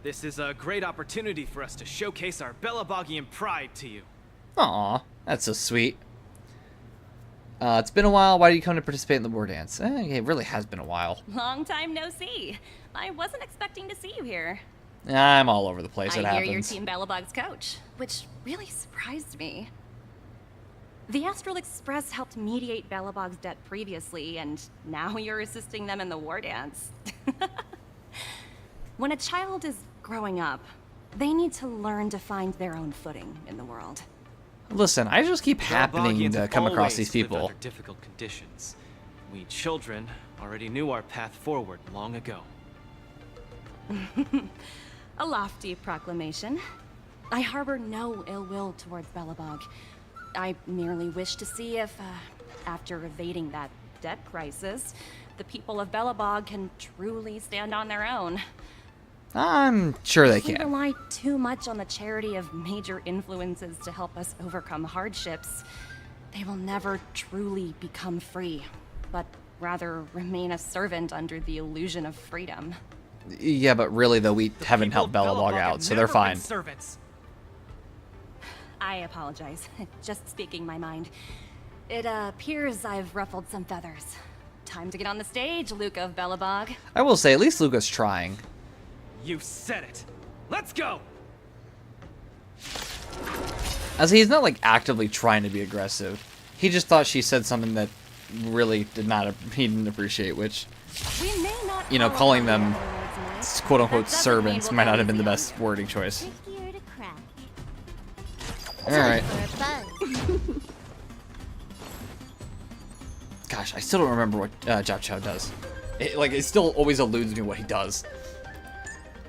This is a great opportunity for us to showcase our Bellabogian pride to you. Aw, that's so sweet. It's been a while. Why did you come to participate in the Wardance? It really has been a while. Long time no see. I wasn't expecting to see you here. I'm all over the place. It I hear you're happens. Team Bellabog's coach, which really surprised me. The Astral Express helped mediate Bellabog's debt previously, and now you're assisting them in the Wardance. When a child is growing up, they need to learn to find their own footing in the world. Listen, I just keep happening Bellabogians to come across always these lived people. under difficult conditions. We children already knew our path forward long ago. A lofty proclamation. I harbor no ill will towards Bellabog. I merely wish to see if, after evading that debt crisis, the people of Bellabog can truly stand on their own. I'm sure they If we can. rely too much on the charity of major influences to help us overcome hardships, they will never truly become free, but rather remain a servant under the illusion of freedom. Yeah, but really, though, we haven't helped Bellabog out, so they're fine. Servants. I apologize. Just speaking my mind. It appears I've ruffled some feathers. Time to get on the stage, Luca of Bellabog. I will say, at least Luca's trying. You said it. Let's go. As he's not, like, actively trying to be aggressive. He just thought she said something that really he didn't appreciate, which, We may not you know, follow calling our them words, Mike. quote-unquote That doesn't servants mean might we'll not go have been the easy on best wording choice. Trickier to crack. Alright. For a buzz. Gosh, I still don't remember what Jiao Chao does. It still always eludes me what he does.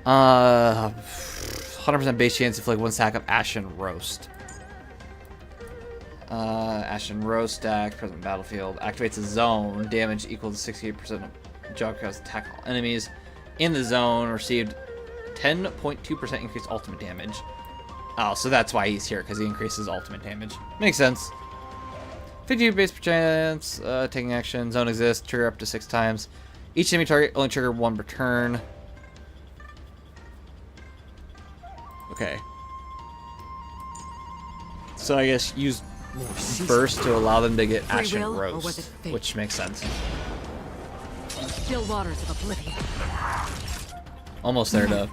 100% base chance to inflict one stack of Ashen Roast. Ashen Roast stack, present battlefield. Activates a zone. Damage equal to 68% of Jiao Chao's attack all enemies. In the zone, received 10.2% increased ultimate damage. Oh, so that's why he's here, because he increases ultimate damage. Makes sense. 50 base per chance, taking action, zone exists, trigger up to 6 times. Each enemy target only trigger 1 per turn. Okay. So I guess use burst to allow them to get Free Ashen will, or was Roast, it fate? which makes sense. Still waters of oblivion. Almost there to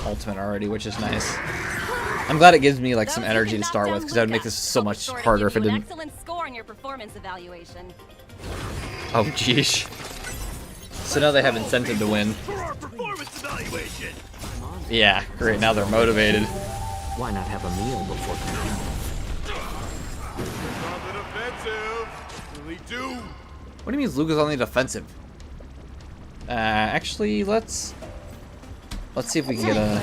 ultimate already, which is nice. I'm glad it gives me like some energy to start with, because that would make this so much harder if it An didn't. excellent score on your performance evaluation. Oh, jeez. So now they have incentive to win. For our performance evaluation! Yeah, great. Now they're motivated. Why not have a meal before coming? On the defensive. Really do. What do you mean Luca's on the defensive? Actually, let's see if we can get a...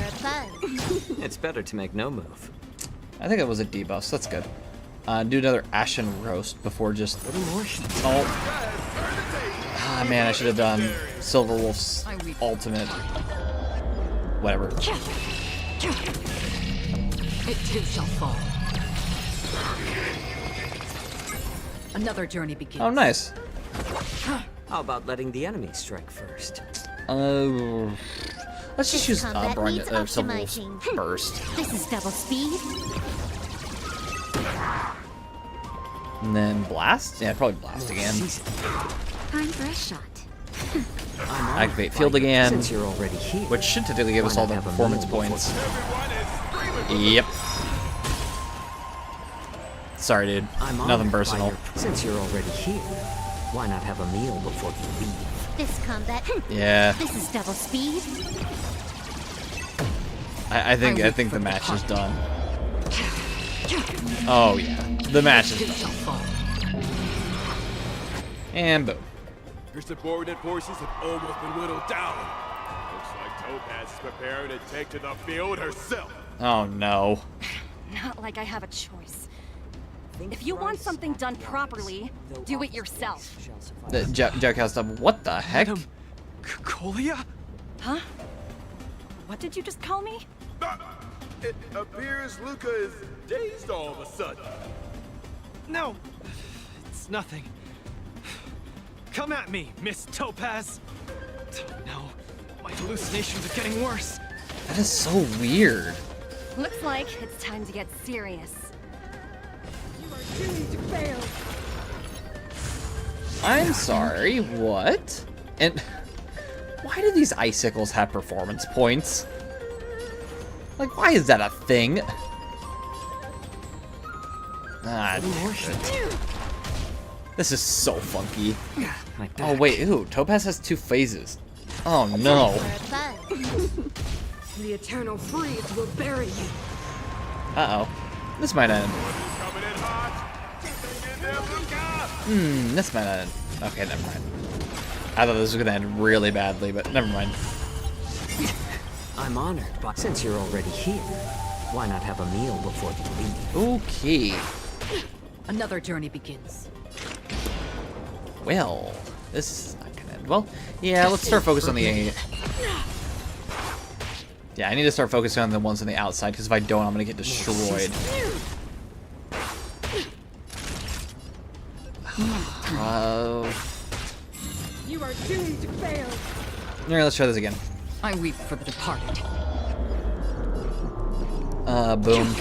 It's better to make no move. I think it was a debuff, so that's good. Do another Ashen Roast before just... Oh. Ah, man, I should have done Silver Wolf's ultimate. Whatever. It too shall fall. Another journey begins. Oh, nice. How about letting the enemy strike first? Let's just use Combat Brian, needs Silver Wolf's optimizing. burst. This is double speed. And then blast? Yeah, probably blast again. Time for a shot. Activate field again, Since you're already here, which should typically give us why all not the have a performance meal before points. Yep. Sorry, dude. I'm Nothing honored by personal. Since you're already here, why not have a meal before you leave? This combat. Yeah. This is double speed. I think the match is done. Oh yeah, the match is done. And boom. Your subordinate forces have almost been whittled down. Looks like Topaz is preparing to take to the field herself. Oh no. Not like I have a choice. If you want something done properly, do it yourself. Jack has done. What the heck? Colia? Huh? What did you just call me? It appears Luca is dazed all of a sudden. No, it's nothing. Come at me, Miss Topaz. No, my hallucinations are getting worse. That is so weird. Looks like it's time to get serious. You are doomed to fail. I'm sorry, what? And why do these icicles have performance points? Like, why is that a thing? Ah, shit. This is so funky. Oh wait, ooh, Topaz has 2 phases. Oh no. The eternal freeze will bury you. Uh-oh. This might end. This might end. Okay, never mind. I thought this was gonna end really badly, but never mind. I'm honored, but since you're already here, why not have a meal before you leave? Okay. Another journey begins. Well, this is not gonna end well. Yeah, let's start focusing on the... Yeah, I need to start focusing on the ones on the outside, because if I don't, I'm gonna get destroyed. You are doomed to fail. Alright, let's try this again. I weep for the departed. Boom.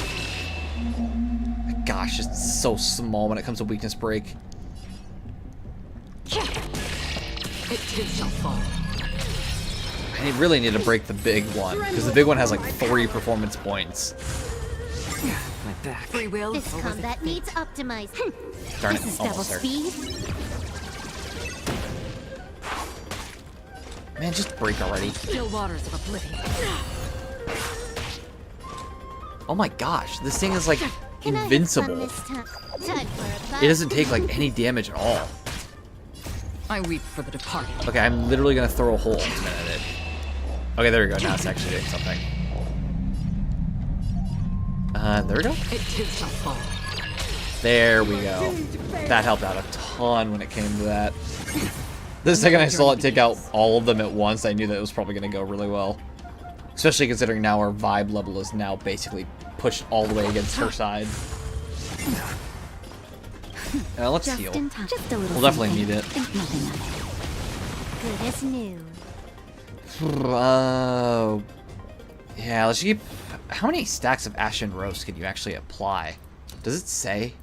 Gosh, it's so small when it comes to weakness break. It too shall fall. I really need to break the big one, because the big one has like 3 performance points. My back. Free will. This combat needs optimized. Darn This it, is double almost there. speed. Man, just break already. Still waters of oblivion. Oh my gosh, this thing is like Can I have fun invincible. this time? Time for a It doesn't take like any damage at all. I weep for the departed. Okay, I'm literally gonna throw a whole ultimate at it. Okay, there we go. Now it's actually doing something. There we go. It too shall fall. There we go. That helped out a ton when it came to that. The second I saw it take out all of them at once, I knew that it was probably going to go really well. Especially considering now our vibe level is now basically pushed all the way against her side. Let's Just heal. in time. Just a little We'll definitely something. need it. Think nothing of it. Good as new. Yeah, let's keep... How many stacks of Ashen Roast can you actually apply? Does it say?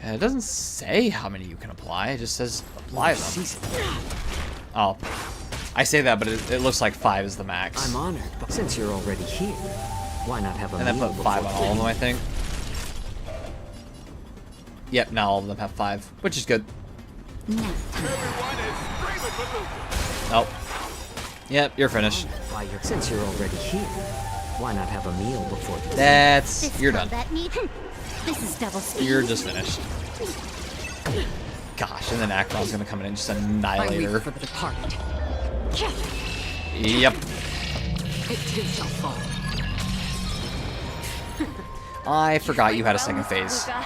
It doesn't say how many you can apply. It just says apply them. Oh. I say that, but it looks like 5 is the max. I'm honored, but since you're already here, why not have a And then meal put 5 on before all of them, you I think. Yep, now all of them have 5, which is good. Oh. Yep, you're finished. Since you're already here, why not have a meal before you That's... You're done. Combat need. This is double speed. You're just finished. Gosh, and then Akron's gonna come in and just annihilate her. For the departed. Yep. It too shall fall. I forgot you had a second phase. Luca,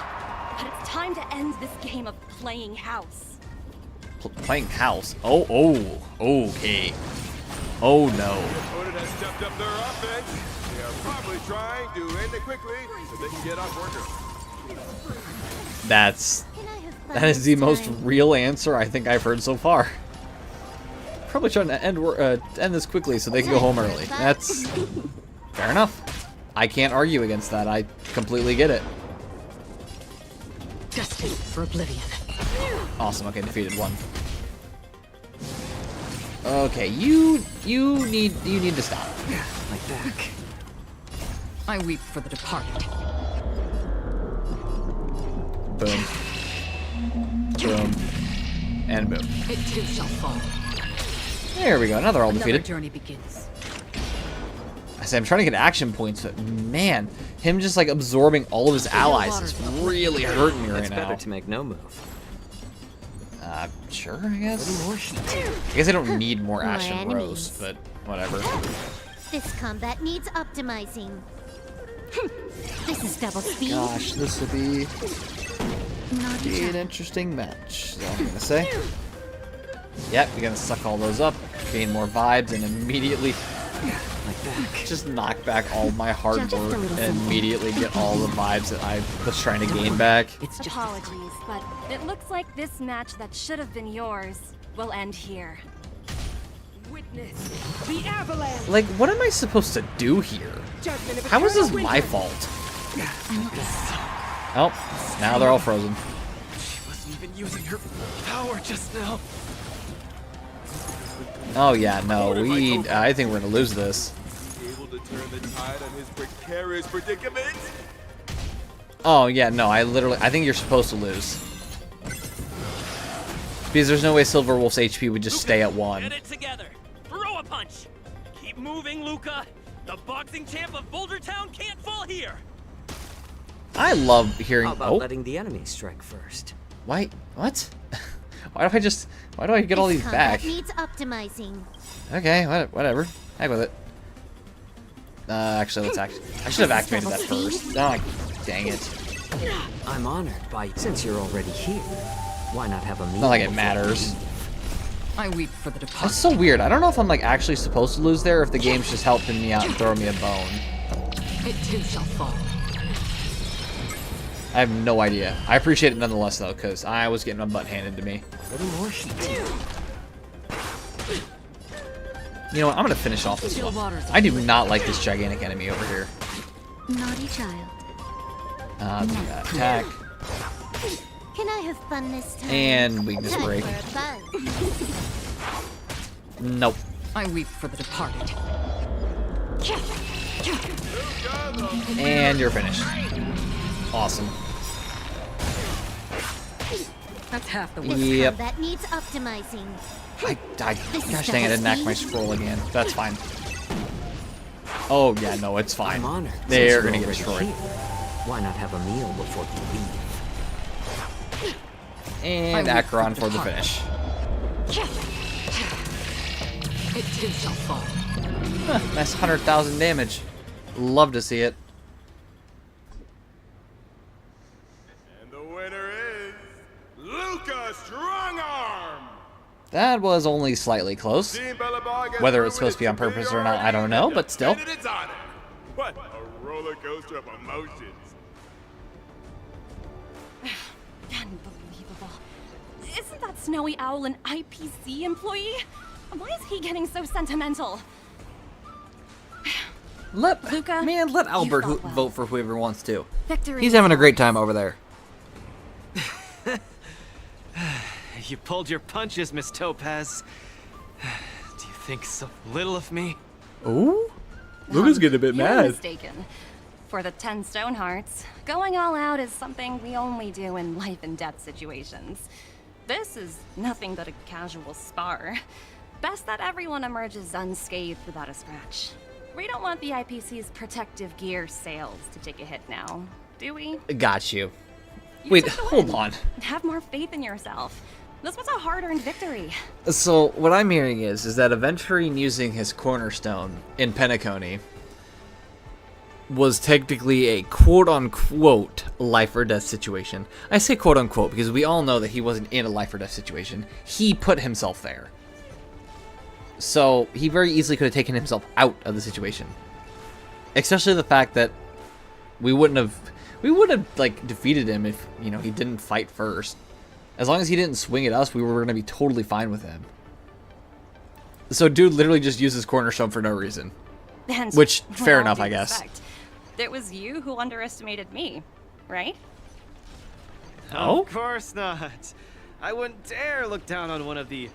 but it's time to end this game of playing house. Playing house? Oh, okay. Oh no. Opponent has stepped up their offense. They are probably trying to end it quickly so they can get off worker. That is the most real answer I think I've heard so far. Probably trying to end this quickly so they can go home early. That's fair enough. I can't argue against that. I completely get it. Destined for oblivion. Awesome. Okay, defeated one. Okay, you need to stop. My back. I weep for the departed. Boom. Boom. And boom. It too shall fall. There we go. Another all Another defeated. journey begins. I say I'm trying to get action points, but man, him just like absorbing all of his allies is really hurting me right It's now. better to make no move. Sure, I guess. More heat. I guess I don't need more More Ashen enemies. Rose, but whatever. This combat needs optimizing. This is double speed. Gosh, this would be Naughty an interesting match. Is all I'm gonna say. Yep, we're gonna suck all those up, gain more vibes, and immediately just knock back all my hard Just a work little and something. immediately get all the vibes that I was trying to gain back. It's just Apologies, but it looks like this match that should have been yours will end here. Witness the avalanche. Like, what am I supposed to do here? Judgment of How is this eternal my winter. fault? Oh, now they're all frozen. She wasn't even using her power just now. Oh yeah, no, I think we're gonna lose this. Able to turn the tide on his precarious predicament? Oh yeah, no, I think you're supposed to lose. Because there's no way Silverwolf's HP would just stay at 1. Get it together. Throw a punch. Keep moving, Luca. The boxing champ of Boulder Town can't fall here. I love hearing. How about Oh, letting the enemy strike first? why? What? Why do I get all these back? Combat needs optimizing. Okay, whatever. Heck with it. Actually, let's act. I should have activated that first. Oh, dang it. I'm honored by since you're already here. Why not have a meal? Not like it before matters. you leave? I weep for the departed. That's so weird. I don't know if I'm like actually supposed to lose there, or if the game's just helping me out and throwing me a bone. It too shall fall. I have no idea. I appreciate it nonetheless, though, because I was getting my butt handed to me. A little more heat. You know what? I'm going to finish off this one. I do not like this gigantic enemy over here. Naughty child. Attack. Can I have fun this time? And weakness Time break. for a buzz. Nope. I weep for the departed. And you're finished. Awesome. That's half the work. Yep. Combat needs optimizing. Gosh dang it, I didn't act my scroll again. That's fine. Oh, yeah, no, it's fine. I'm honored. They're since going to you're get already destroyed. here. Why not have a meal before you leave? And Acheron for the finish. It too shall fall. Huh, nice 100,000 damage. Love to see it. And the winner is Luca Strongarm. That was only slightly close. Team Bellabog has Whether it's proven supposed to be on its purpose or not, I don't know, but still. and its honor. What a roller coaster of emotions. Unbelievable. Isn't that Snowy Owl an IPC employee? Why is he getting so sentimental? Let Luca, let Albert fought well. vote for whoever wants to. Victory He's is having a great yours. time over there. You pulled your punches, Miss Topaz. Do you think so little of me? Ooh? Luca's getting a bit You're mad. mistaken. For the 10 Stone Hearts, going all out is something we only do in life and death situations. This is nothing but a casual spar. Best that everyone emerges unscathed without a scratch. We don't want the IPC's protective gear sales to take a hit now, do we? Got you. You Wait, took the hold win. on. Have more faith in yourself. This was a hard-earned victory. So what I'm hearing is that Aventurine using his cornerstone in Penacony was technically a quote-unquote life or death situation. I say quote-unquote because we all know that he wasn't in a life or death situation. He put himself there. So he very easily could have taken himself out of the situation. Especially the fact that we wouldn't have like defeated him if, you know, he didn't fight first. As long as he didn't swing at us, we were going to be totally fine with him. So dude literally just used his cornerstone for no reason. And Which, with fair all enough, due I guess. respect, it was you who underestimated me, right? Oh? Of course not. I wouldn't dare look down on one of the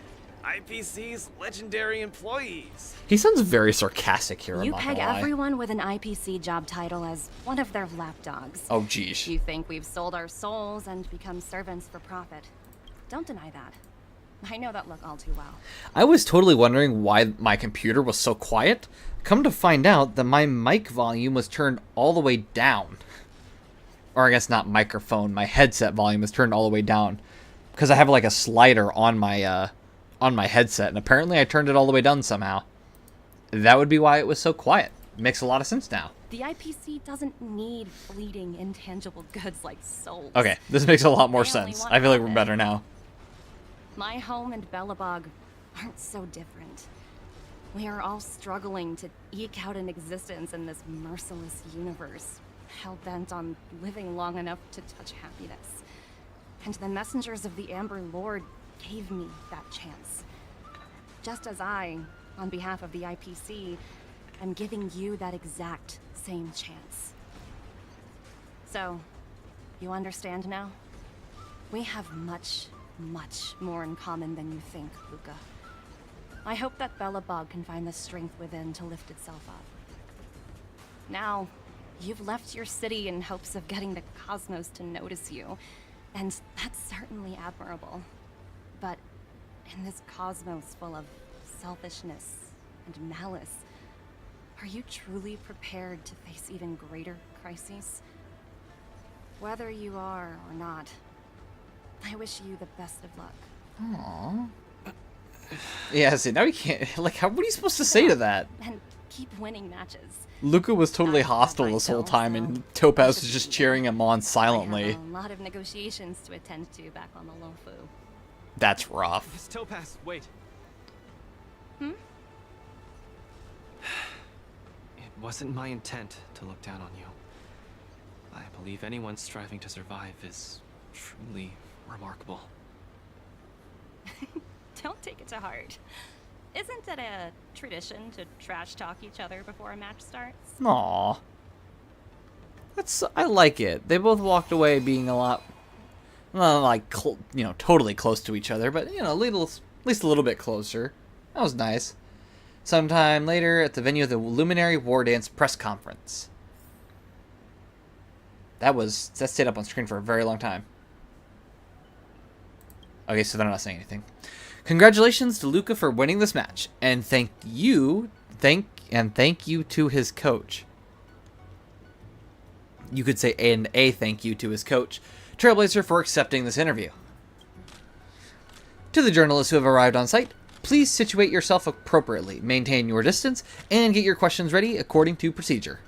IPC's legendary employees. He sounds very sarcastic here. I'm You not peg gonna lie. everyone with an IPC job title as one of their lapdogs. Oh, geez. You think we've sold our souls and become servants for profit. Don't deny that. I know that look all too well. I was totally wondering why my computer was so quiet. Come to find out that my mic volume was turned all the way down. Or I guess not microphone, my headset volume is turned all the way down. Because I have like a slider on my headset, and apparently I turned it all the way down somehow. That would be why it was so quiet. Makes a lot of sense now. The IPC doesn't need fleeting, intangible goods like souls. Okay, this makes a lot more They only sense. want I feel like we're profit. better now. My home and Belobog aren't so different. We are all struggling to eke out an existence in this merciless universe, hell-bent on living long enough to touch happiness. And the messengers of the Amber Lord gave me that chance. Just as I, on behalf of the IPC, am giving you that exact same chance. So, you understand now? We have much, much more in common than you think, Luca. I hope that Belobog can find the strength within to lift itself up. Now, you've left your city in hopes of getting the cosmos to notice you, and that's certainly admirable. But in this cosmos full of selfishness and malice, are you truly prepared to face even greater crises? Whether you are or not, I wish you the best of luck. Aww. Yeah, see, now we can't. Like, what are you supposed to say to that? And keep winning matches. Luca was totally hostile this whole time, and Topaz was just cheering him on silently. A lot of negotiations to attend to back on the Lofu. That's rough. Miss Topaz, wait. Hmm? It wasn't my intent to look down on you. I believe anyone striving to survive is truly remarkable. Don't take it to heart. Isn't it a tradition to trash talk each other before a match starts? Aww. I like it. They both walked away being a lot, well, like, totally close to each other, but, at least a little bit closer. That was nice. Sometime later at the venue of the Luminary Wardance press conference. That stayed up on screen for a very long time. Okay, so they're not saying anything. Congratulations to Luca for winning this match, and thank you to his coach. You could say a thank you to his coach, Trailblazer, for accepting this interview. To the journalists who have arrived on site, please situate yourself appropriately, maintain your distance, and get your questions ready according to procedure.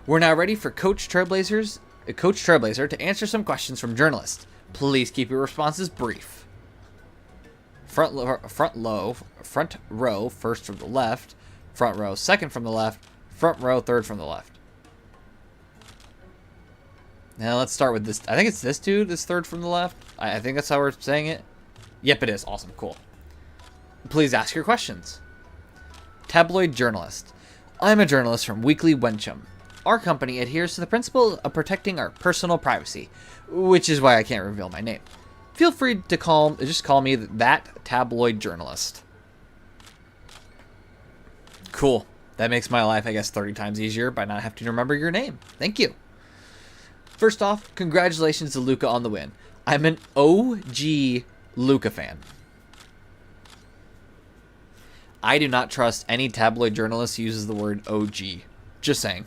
We're now ready for Coach Trailblazer to answer some questions from journalists. Please keep your responses brief. Front row, first from the left. Front row, second from the left. Front row, third from the left. Now let's start with this. I think it's this dude, this third from the left. I think that's how we're saying it. Yep, it is. Awesome, cool. Please ask your questions. Tabloid journalist. I'm a journalist from Weekly Wenchum. Our company adheres to the principle of protecting our personal privacy, which is why I can't reveal my name. Feel free to just call me that tabloid journalist. Cool. That makes my life, I guess, 30 times easier by not having to remember your name. Thank you. First off, congratulations to Luca on the win. I'm an OG Luca fan. I do not trust any tabloid journalist who uses the word OG. Just saying.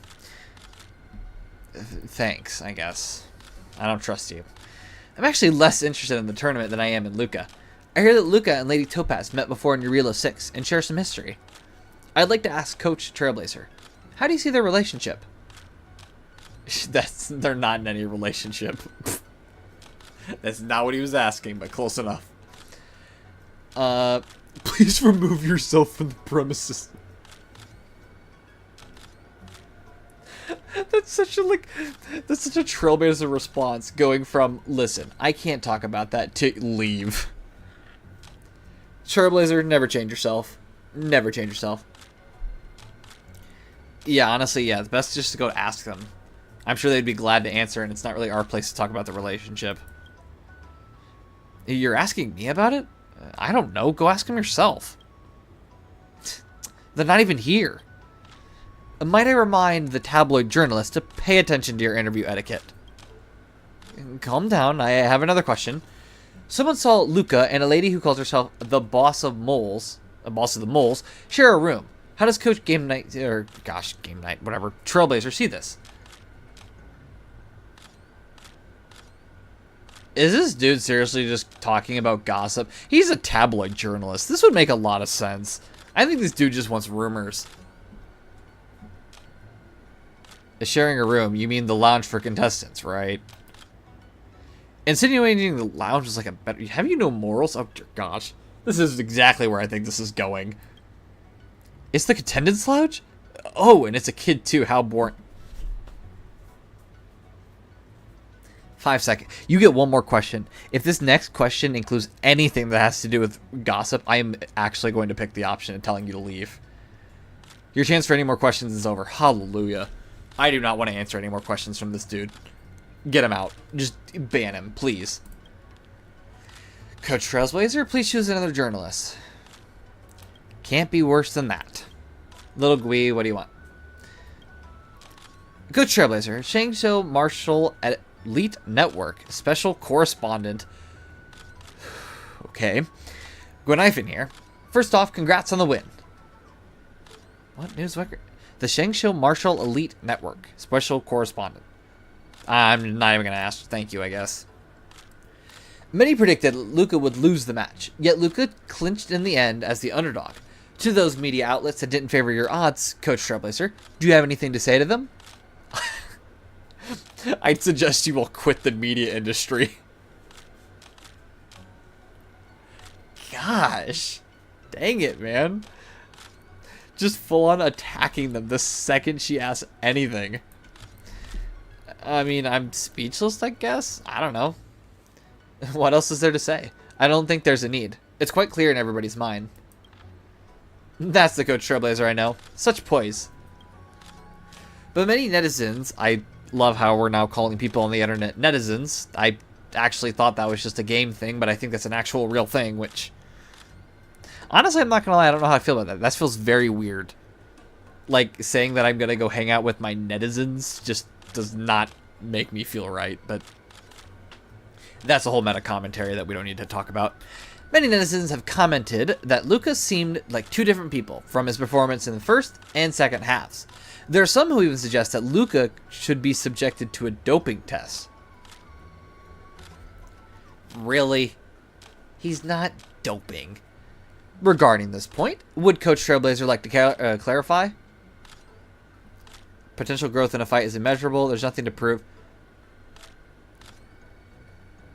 Thanks, I guess. I don't trust you. I'm actually less interested in the tournament than I am in Luca. I hear that Luca and Lady Topaz met before in Eurilo 6 and share some history. I'd like to ask Coach Trailblazer, how do you see their relationship? They're not in any relationship. That's not what he was asking, but close enough. Please remove yourself from the premises. That's such a Trailblazer response, going from listen, I can't talk about that, to leave. Trailblazer, never change yourself. Never change yourself. Yeah, honestly, yeah, it's best just to go ask them. I'm sure they'd be glad to answer, and it's not really our place to talk about the relationship. You're asking me about it? I don't know. Go ask him yourself. They're not even here. Might I remind the tabloid journalist to pay attention to your interview etiquette? Calm down. I have another question. Someone saw Luca and a lady who calls herself the boss of the moles, share a room. How does Coach Game Night, whatever, Trailblazer see this? Is this dude seriously just talking about gossip? He's a tabloid journalist. This would make a lot of sense. I think this dude just wants rumors. Sharing a room, you mean the lounge for contestants, right? Insinuating the lounge is like a better... Have you no morals? Oh, dear gosh. This is exactly where I think this is going. It's the contestants lounge? Oh, and it's a kid too. How boring. 5 seconds. You get one more question. If this next question includes anything that has to do with gossip, I am actually going to pick the option of telling you to leave. Your chance for any more questions is over. Hallelujah. I do not want to answer any more questions from this dude. Get him out. Just ban him, please. Coach Trailblazer, please choose another journalist. Can't be worse than that. Little Gui, what do you want? Coach Trailblazer, Shangzhou Martial Elite Network, special correspondent. Okay. Gwenyphon here. First off, congrats on the win. What news record? The Shangzhou Martial Elite Network, special correspondent. I'm not even going to ask. Thank you, I guess. Many predicted Luca would lose the match, yet Luca clinched in the end as the underdog. To those media outlets that didn't favor your odds, Coach Trailblazer, do you have anything to say to them? I'd suggest you will quit the media industry. Gosh. Dang it, man. Just full on attacking them the second she asks anything. I mean, I'm speechless, I guess. I don't know. What else is there to say? I don't think there's a need. It's quite clear in everybody's mind. That's the Coach Trailblazer I know. Such poise. But many netizens, I love how we're now calling people on the internet netizens. I actually thought that was just a game thing, but I think that's an actual real thing, which... Honestly, I'm not gonna lie, I don't know how I feel about that. That feels very weird. Like, saying that I'm gonna go hang out with my netizens just does not make me feel right, but... That's a whole meta commentary that we don't need to talk about. Many netizens have commented that Lucas seemed like two different people from his performance in the first and second halves. There are some who even suggest that Luca should be subjected to a doping test. Really? He's not doping. Regarding this point, would Coach Trailblazer like to clarify? Potential growth in a fight is immeasurable. There's nothing to prove.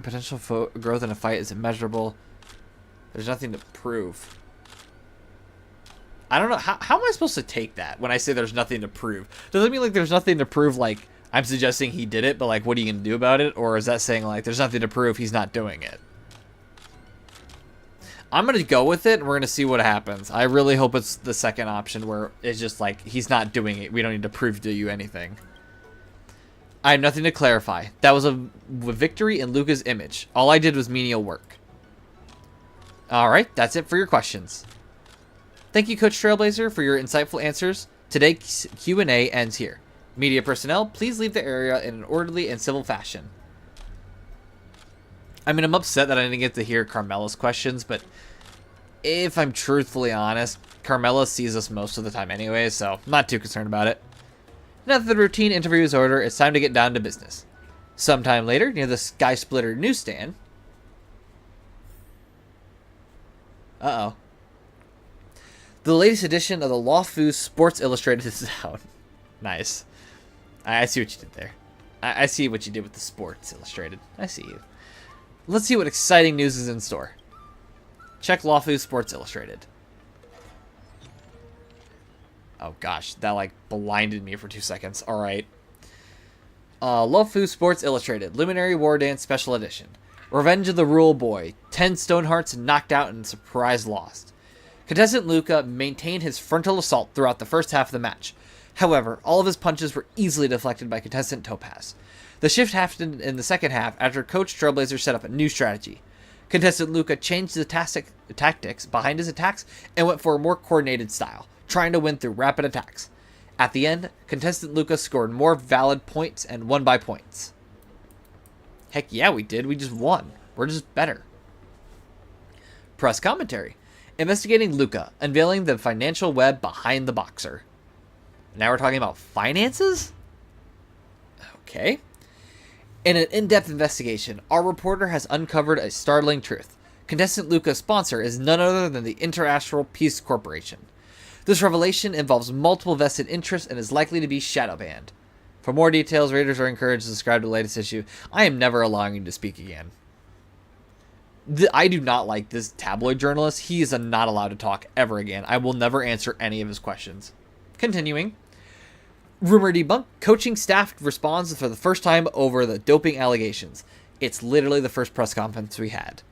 Potential growth in a fight is immeasurable. There's nothing to prove. I don't know. How am I supposed to take that when I say there's nothing to prove? Does it mean like there's nothing to prove, like I'm suggesting he did it, but like what are you going to do about it? Or is that saying like there's nothing to prove he's not doing it? I'm going to go with it and we're going to see what happens. I really hope it's the second option where it's just like he's not doing it. We don't need to prove to you anything. I have nothing to clarify. That was a victory in Luca's image. All I did was menial work. Alright, that's it for your questions. Thank you, Coach Trailblazer, for your insightful answers. Today's Q&A ends here. Media personnel, please leave the area in an orderly and civil fashion. I mean, I'm upset that I didn't get to hear Carmela's questions, but if I'm truthfully honest, Carmela sees us most of the time anyway, so I'm not too concerned about it. Now that the routine interview is over, it's time to get down to business. Sometime later, near the Sky Splitter newsstand... Uh-oh. The latest edition of the Lawfu Sports Illustrated is out. Nice. I see what you did there. I see what you did with the Sports Illustrated. I see you. Let's see what exciting news is in store. Check Lawfu Sports Illustrated. Oh gosh, that like blinded me for 2 seconds. Alright. Lawfu Sports Illustrated. Luminary Wardance Special Edition. Revenge of the Rule Boy. 10 Stonehearts knocked out and surprise lost. Contestant Luca maintained his frontal assault throughout the first half of the match. However, all of his punches were easily deflected by contestant Topaz. The shift happened in the second half after Coach Trailblazer set up a new strategy. Contestant Luca changed the tactics behind his attacks and went for a more coordinated style, trying to win through rapid attacks. At the end, contestant Luca scored more valid points and won by points. Heck yeah, we did. We just won. We're just better. Press commentary. Investigating Luca, unveiling the financial web behind the boxer. Now we're talking about finances? Okay. In an in-depth investigation, our reporter has uncovered a startling truth. Contestant Luca's sponsor is none other than the International Peace Corporation. This revelation involves multiple vested interests and is likely to be shadow banned. For more details, readers are encouraged to subscribe to the latest issue. I am never allowing you to speak again. I do not like this tabloid journalist. He is not allowed to talk ever again. I will never answer any of his questions. Continuing. Rumor debunked. Coaching staff responds for the first time over the doping allegations. It's literally the first press conference we had.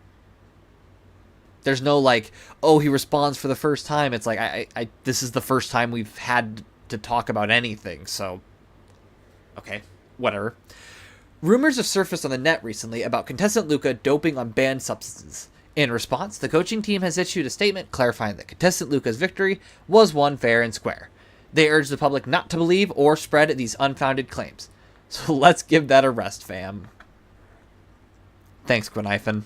There's no like, oh, he responds for the first time. It's like, this is the first time we've had to talk about anything, so... Okay, whatever. Rumors have surfaced on the net recently about contestant Luca doping on banned substances. In response, the coaching team has issued a statement clarifying that contestant Luca's victory was won fair and square. They urge the public not to believe or spread these unfounded claims. So let's give that a rest, fam. Thanks, Quinifin.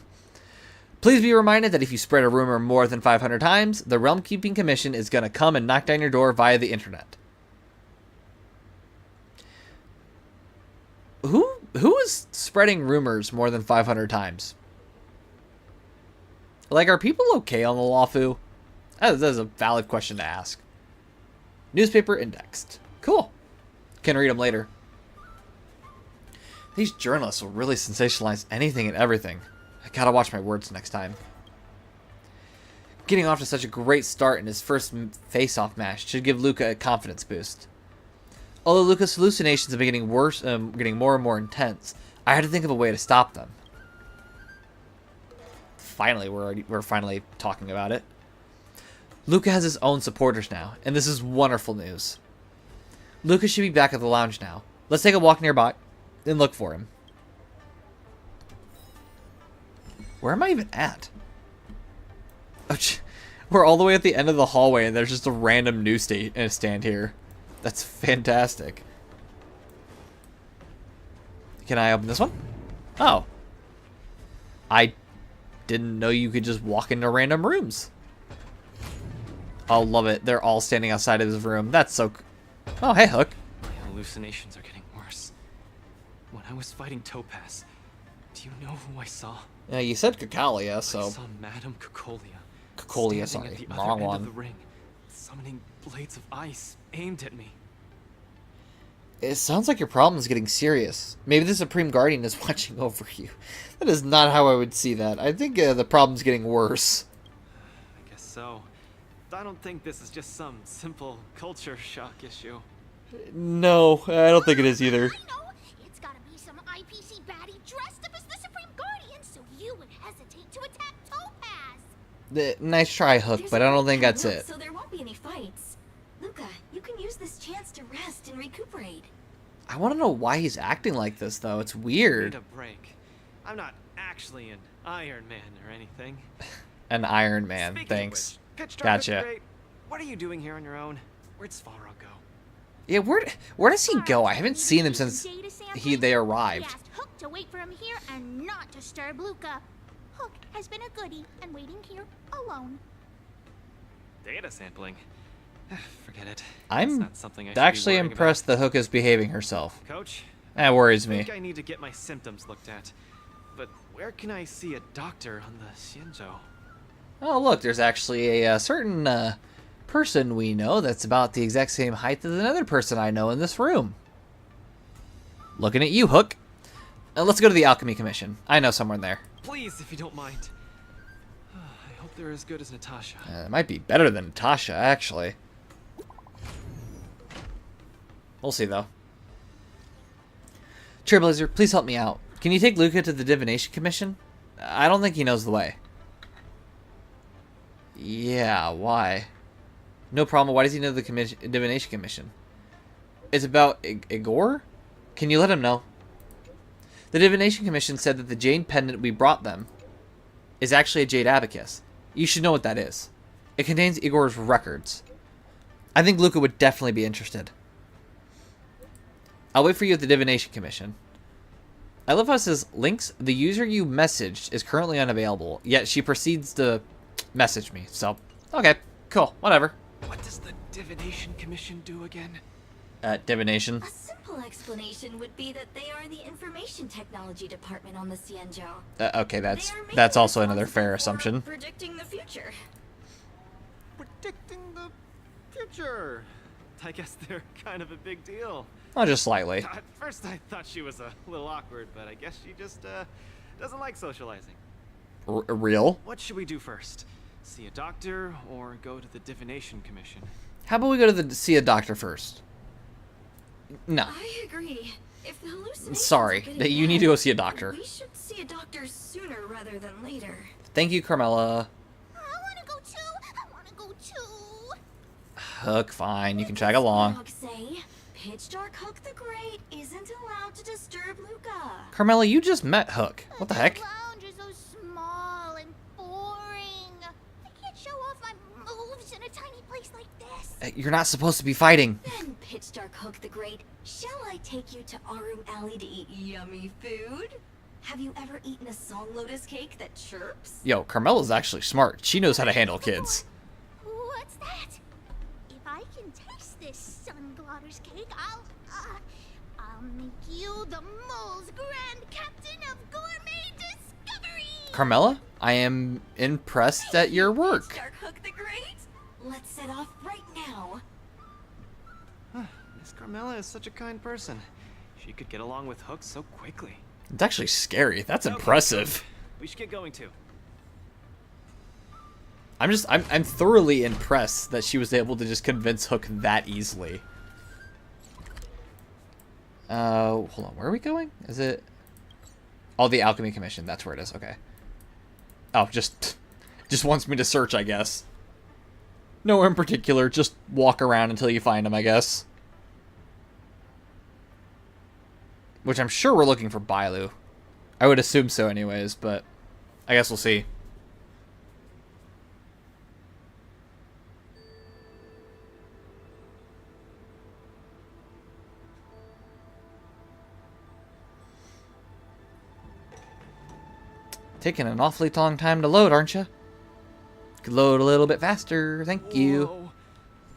Please be reminded that if you spread a rumor more than 500 times, the Realm Keeping Commission is going to come and knock down your door via the internet. Who is spreading rumors more than 500 times? Like, are people okay on the Lawfu? That is a valid question to ask. Newspaper indexed. Cool. Can read them later. These journalists will really sensationalize anything and everything. I gotta watch my words next time. Getting off to such a great start in his first face-off match should give Luca a confidence boost. Although Luca's hallucinations have been getting worse, getting more and more intense, I had to think of a way to stop them. Finally, we're finally talking about it. Luca has his own supporters now, and this is wonderful news. Luca should be back at the lounge now. Let's take a walk nearby and look for him. Where am I even at? Oh, we're all the way at the end of the hallway, and there's just a random newsstand here. That's fantastic. Can I open this one? Oh. I didn't know you could just walk into random rooms. I'll love it. They're all standing outside of his room. That's so... Oh, hey, Hook. My hallucinations are getting worse. When I was fighting Topaz, do you know who I saw? Yeah, you said Cacalia, so... I saw Madame Cacolia. Cacolia, standing sorry. at the other end of the ring, summoning blades of ice aimed at me. It sounds like your problem is getting serious. Maybe the Supreme Guardian is watching over you. That is not how I would see that. I think the problem's getting worse. I guess so. I don't think this is just some simple culture shock issue. No, I don't think it is either. I know! It's gotta be some IPC baddie dressed up as the Supreme Guardian, so you would hesitate to attack Topaz! Nice try, Hook, but I don't think that's it. So there won't be any fights. Luca, you can use this chance to rest and recuperate. I want to know why he's acting like this, though. It's weird. Need a break. I'm not actually an Iron Man or anything. An Iron Man, Speaking thanks. Of which, pitch dark Gotcha. great. What are you doing here on your own? Where'd Svarog go? Yeah, where does he go? I haven't seen him since they arrived. We asked Hook to wait for him here and not disturb Luca. Hook has been a goodie and waiting here alone. Data sampling. Forget it. I'm It's not something I should be actually worrying impressed that Hook is behaving herself. Coach? That worries I me. think I need to get my symptoms looked at. But where can I see a doctor on the Xianzhou? Oh, look, there's actually a certain person we know that's about the exact same height as another person I know in this room. Looking at you, Hook. Let's go to the Alchemy Commission. I know someone there. Please, if you don't mind. I hope they're as good as Natasha. It might be better than Natasha, actually. We'll see, though. Trailblazer, please help me out. Can you take Luca to the Divination Commission? I don't think he knows the way. Yeah, why? No problem. Why does he know the Divination Commission? It's about Igor? Can you let him know? The Divination Commission said that the Jade Pendant we brought them is actually a jade abacus. You should know what that is. It contains Igor's records. I think Luca would definitely be interested. I'll wait for you at the Divination Commission. I love how it says, Links, the user you messaged is currently unavailable, yet she proceeds to message me. So, okay, cool, whatever. What does the Divination Commission do again? Divination. A simple explanation would be that they are the information technology department on the Xianzhou. Okay, that's also another fair assumption. Predicting the future. Predicting the future. I guess they're kind of a big deal. Oh, just slightly. At first I thought she was a little awkward, but I guess she just doesn't like socializing. Real? What should we do first? See a doctor or go to the Divination Commission? How about we go to see a doctor first? No. I agree. If the hallucinations Sorry, are getting that you bad, need to go see a doctor. We should see a doctor sooner rather than later. Thank you, Carmela. I wanna go too. I wanna go too. Hook, fine, you can tag along. Dogs say Pitch Dark Hook the Great isn't allowed to disturb Luca. Carmela, you just met Hook. What the heck? Lounge is so small and boring. I can't show off my moves in a tiny place like this. You're not supposed to be fighting. Then, Pitch Dark Hook the Great, shall I take you to Arum Alley to eat yummy food? Have you ever eaten a song lotus cake that chirps? Yo, Carmela's actually smart. She knows how to handle kids. What's that? If I can taste this sun glotter's cake, I'll make you the mole's grand captain of gourmet discovery. Carmela, I am impressed at your work. Pitch Dark Hook the Great, let's set off right now. Miss Carmela is such a kind person. She could get along with Hook so quickly. It's actually scary. That's impressive. We should get going too. I'm thoroughly impressed that she was able to just convince Hook that easily. Hold on, where are we going? Is it? Oh, the Alchemy Commission. That's where it is. Okay. Oh, just wants me to search, I guess. Nowhere in particular. Just walk around until you find him, I guess. Which I'm sure we're looking for Bailu. I would assume so anyways, but I guess we'll see. Taking an awfully long time to load, aren't you? Could load a little bit faster, thank you. Whoa.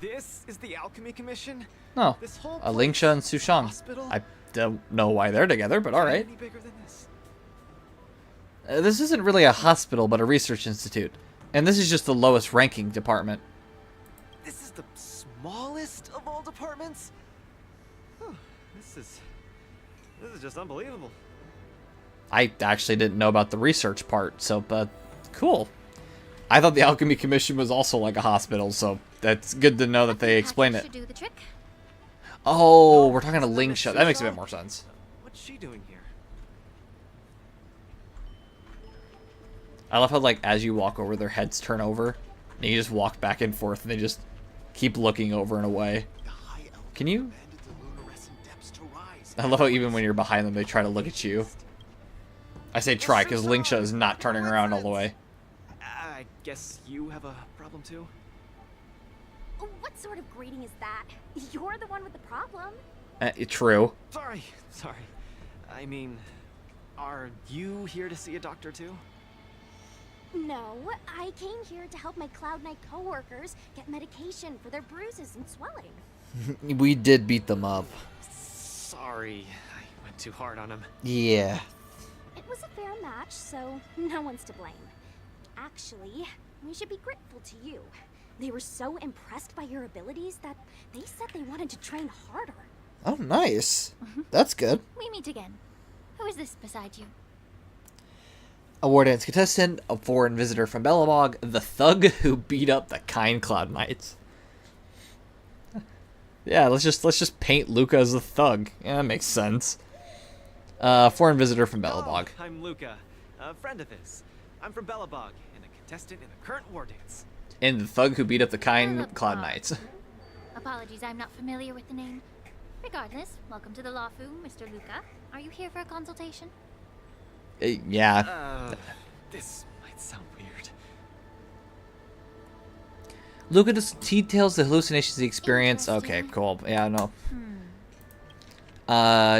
This is the Alchemy Commission? Oh, This whole a Lingsha and Sushang. hospital? I don't know why they're together, but alright. Any bigger than this? This isn't really a hospital, but a research institute. And this is just the lowest ranking department. This is the smallest of all departments? Huh, this is just unbelievable. I actually didn't know about the research part, so, but cool. I thought the Alchemy Commission was also like a hospital, so that's good to know that they explain it. Should do the trick. Oh, we're talking to Lingsha. That makes a bit more sense. What's she doing here? I love how, like, as you walk over, their heads turn over, and you just walk back and forth, and they just keep looking over and away. Can you? I love how even when you're behind them, they try to look at you. I say try, because Lingsha is not turning around all the way. I guess you have a problem too? What sort of greeting is that? You're the one with the problem. True. Sorry. I mean, are you here to see a doctor too? No, I came here to help my Cloud Knight coworkers get medication for their bruises and swelling. We did beat them up. Sorry, I went too hard on him. Yeah. It was a fair match, so no one's to blame. Actually, we should be grateful to you. They were so impressed by your abilities that they said they wanted to train harder. Oh, nice. That's good. We meet again. Who is this beside you? A Wardance contestant, a foreign visitor from Belobog, the thug who beat up the kind Cloud Knights. Yeah, let's just paint Luca as the thug. Yeah, that makes sense. Foreign visitor from Belobog. Oh, I'm Luca, a friend of his. I'm from Belobog, and a contestant in the current Wardance. And the thug who beat up the kind Cloud Knights. Apologies, I'm not familiar with the name. Regardless, welcome to the Lawfu, Mr. Luca. Are you here for a consultation? Yeah. This might sound Luca details the hallucinations he experienced. Okay, cool. Yeah, no.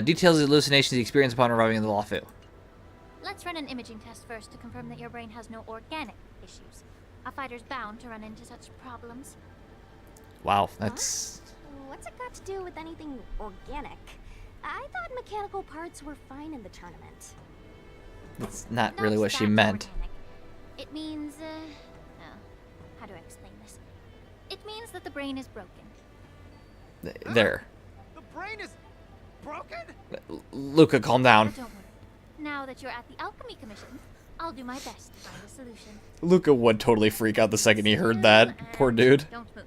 Details the hallucinations he experienced upon arriving in the Lafu. Let's run an imaging test first to confirm that your brain has no organic issues. A fighter's bound to run into such problems. Wow, that's... What's it got to do with anything organic? I thought mechanical parts were fine in the tournament. That's not really what she meant. It means, oh, how do I explain this? It means that the brain is broken. There. The brain is broken? Luca, calm down. Don't worry. Now that you're at the Alchemy Commission, I'll do my best to find a solution. Luca would totally freak out the second he heard that. Poor dude. Don't move.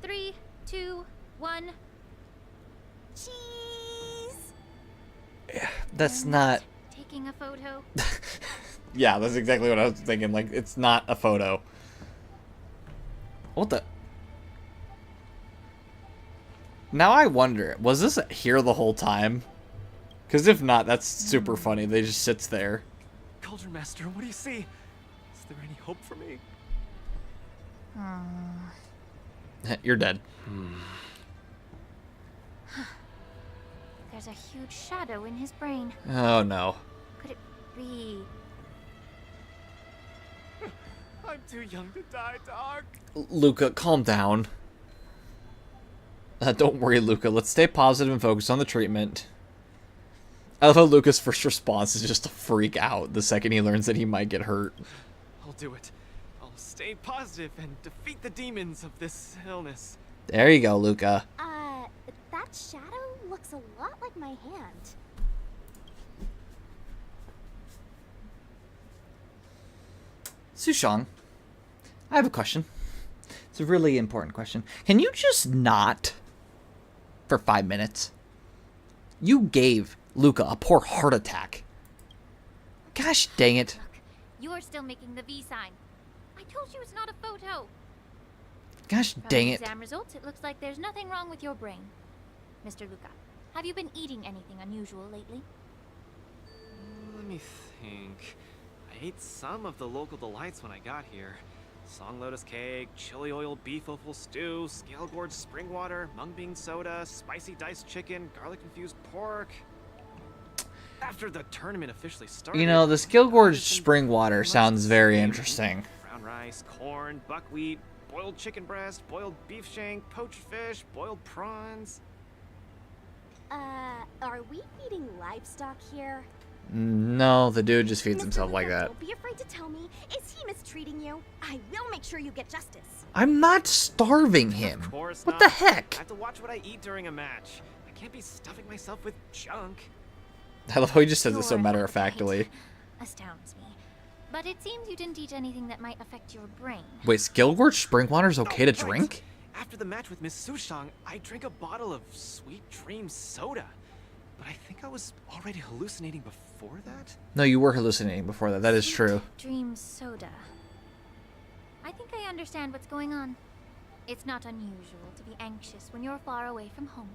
3, 2, 1. Cheese! Yeah, that's not... Taking a photo. Yeah, that's exactly what I was thinking. Like, it's not a photo. What the... Now I wonder, was this here the whole time? Because if not, that's super funny. They just sits there. Cauldron Master, what do you see? Is there any hope for me? You're dead. There's a huge shadow in his brain. Oh no. Could it be... I'm too young to die, dog. Luca, calm down. Don't worry, Luca. Let's stay positive and focus on the treatment. I love how Luca's first response is just to freak out the second he learns that he might get hurt. I'll do it. I'll stay positive and defeat the demons of this illness. There you go, Luca. That shadow looks a lot like my hand. Sushang, I have a question. It's a really important question. Can you just not for 5 minutes? You gave Luca a poor heart attack. Gosh dang it. Look, you are still making the V sign. I told you it's not a photo. Gosh From dang the it. exam results, it looks like there's nothing wrong with your brain. Mr. Luca, have you been eating anything unusual lately? Let me think. I ate some of the local delights when I got here. Song lotus cake, chili oil beef offal stew, scale gorge spring water, mung bean soda, spicy diced chicken, garlic infused pork. After the tournament officially started, You know, the Skill Gorge spring water sounds very interesting. brown rice, corn, buckwheat, boiled chicken breast, boiled beef shank, poached fish, boiled prawns. Are we feeding livestock here? No, the dude just feeds Mr. himself like Luca, that. Don't be afraid to tell me. Is he mistreating you? I will make sure you get justice. I'm not starving him. Of course What not. the heck? I have to watch what I eat during a match. I can't be stuffing myself with junk. I love how he just says it so Your matter-of-factly. Astounds me. But it seems you didn't eat anything that might affect your brain. Wait, Skill Gorge spring water's okay to drink? After the match with Miss Sushang, I drank a bottle of Sweet Dream soda. But I think I was already hallucinating before that? No, you were hallucinating before that. That is true. Dream soda. I think I understand what's going on. It's not unusual to be anxious when you're far away from home.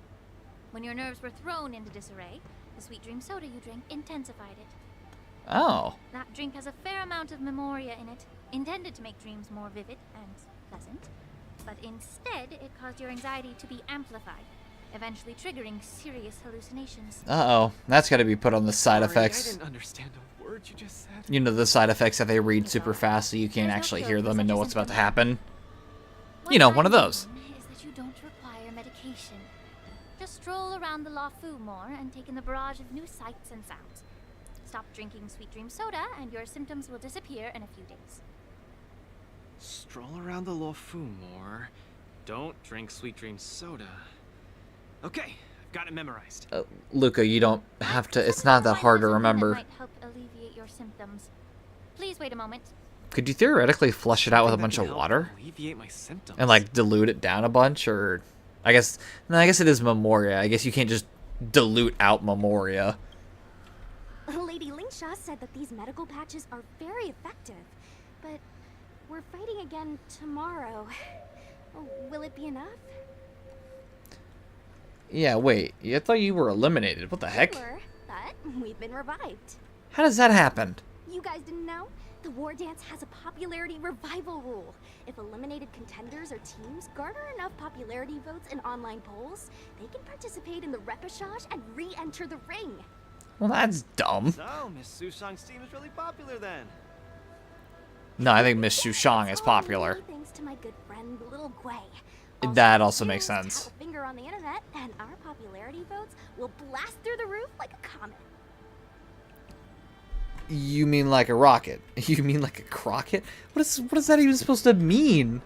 When your nerves were thrown into disarray, the sweet dream soda you drank intensified it. Oh. That drink has a fair amount of memoria in it, intended to make dreams more vivid and pleasant. But instead, it caused your anxiety to be amplified, eventually triggering serious hallucinations. Uh-oh. That's got to be put on the side Sorry, effects. I didn't understand a word you just said. You know, the side effects that they read super fast so you can't actually hear them and know what's about to happen. You know, one of those. Is that you don't require medication. Just stroll around the Lafu more and take in the barrage of new sights and sounds. Stop drinking Sweet Dream soda and your symptoms will disappear in a few days. Stroll around the Lafu more. Don't drink Sweet Dream soda. Okay, I've got it memorized. Luca, you don't have to. It's not that hard to remember. That might help alleviate your symptoms. Please wait a moment. Could you theoretically flush it out with a bunch of water? Alleviate my symptoms. And like dilute it down a bunch, or I guess it is Memoria. I guess you can't just dilute out Memoria. Lady Lingshaw said that these medical patches are very effective, but we're fighting again tomorrow. Will it be enough? Yeah, wait. I thought you were eliminated. What the heck? We were, but we've been revived. How does that happen? You guys didn't know? The Wardance has a popularity revival rule. If eliminated contenders or teams garner enough popularity votes in online polls, they can participate in the repechage and re-enter the ring. Well, that's dumb. So, Miss Sushang's team is really popular then. No, I think Miss Sushang is popular. Thanks to my good friend, Little Gwei. That also makes sense. Tap a finger on the internet, and our popularity votes will blast through the roof like a comet. You mean like a rocket? You mean like a crocket? What is that even supposed to mean?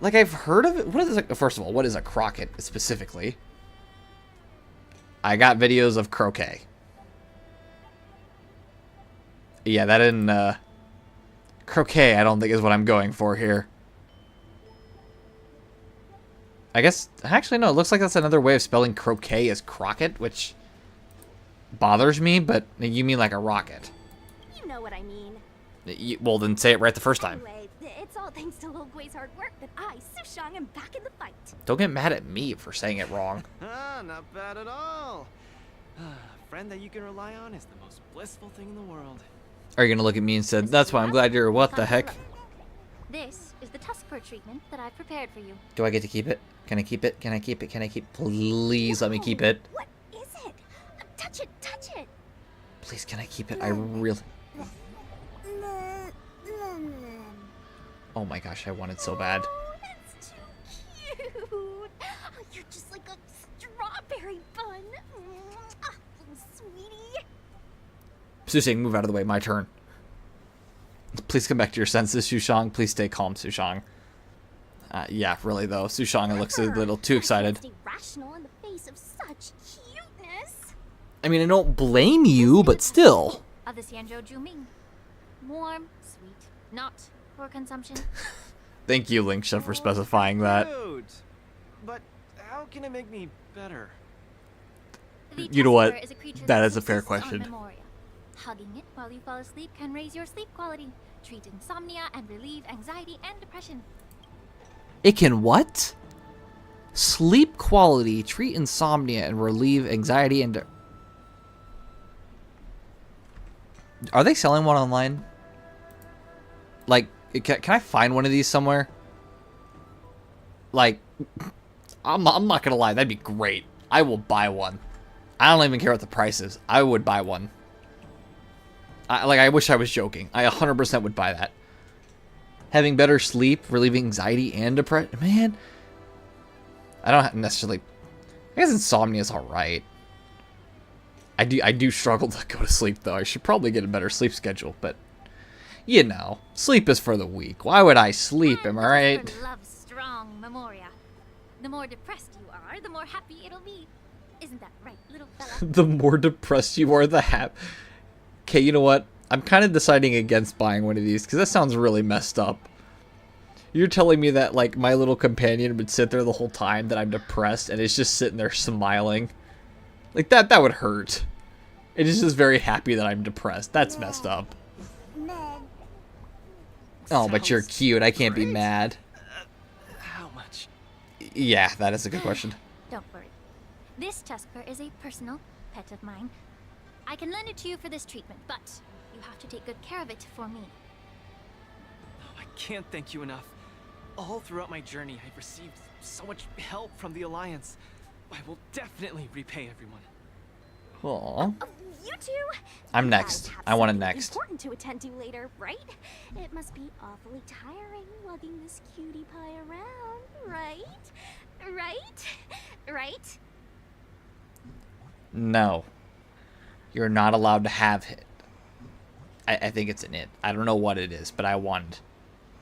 Like, I've heard of it. What is it? First of all, what is a crocket specifically? I got videos of croquet. Yeah, that didn't, croquet, I don't think is what I'm going for here. I guess, actually, no, it looks like that's another way of spelling croquet as crocket, which bothers me, but you mean like a rocket. You know what I mean. Well, then say it right the first time. Anyway, it's all thanks to Little Gwei's hard work that I, Sushang, am back in the fight. Don't get mad at me for saying it wrong. Not bad at all. A friend that you can rely on is the most blissful thing in the world. Are you going to look at me and say, that's why I'm glad you're what the heck? This is the tusk fur treatment that I've prepared for you. Do I get to keep it? Can I keep it? Can I keep it? Can I keep? Please let me keep it. What is it? Touch it, touch it. Please, can I keep it? I really... Oh my gosh, I want it so bad. Oh, that's too cute. Oh, you're just like a strawberry bun. Ah, little sweetie. Susing, move out of the way. My turn. Please come back to your senses, Sushang. Please stay calm, Sushang. Yeah, really though. Sushang looks a little too excited. Stay rational in the face of such cuteness. I mean, I don't blame you, but still. Of the Xianzhou Juming. Warm, sweet, not for consumption. Thank you, Lingsha, for specifying that. Dude, but how can it make me better? You know what? That is a fair question. Hugging it while you fall asleep can raise your sleep quality, treat insomnia, and relieve anxiety and depression. It can what? Sleep quality, treat insomnia, and relieve anxiety and... Are they selling one online? Like, can I find one of these somewhere? Like, I'm not gonna lie, that'd be great. I will buy one. I don't even care what the price is. I would buy one. I wish I was joking. I 100% would buy that. Having better sleep, relieving anxiety and depression. Man, I don't necessarily... I guess insomnia is alright. I do struggle to go to sleep, though. I should probably get a better sleep schedule, but... You know, sleep is for the weak. Why would I sleep, am I right? Love strong, Memoria. The more depressed you are, the more happy it'll be. Isn't that right, little fella? The more depressed you are, the happier. Okay, you know what? I'm kind of deciding against buying one of these because that sounds really messed up. You're telling me that, like, my little companion would sit there the whole time that I'm depressed and it's just sitting there smiling? Like, that would hurt. It is just very happy that I'm depressed. That's messed up. Oh, but you're cute. I can't be mad. How much? Yeah, that is a good question. Don't worry. This tusk fur is a personal pet of mine. I can lend it to you for this treatment, but you have to take good care of it for me. Oh, I can't thank you enough. All throughout my journey, I've received so much help from the Alliance. I will definitely repay everyone. Aw. You two? I'm next. I want it next. Important to attend to later, right? It must be awfully tiring lugging this cutie pie around, right? Right? No. You're not allowed to have it. I think it's an it. I don't know what it is, but I want it.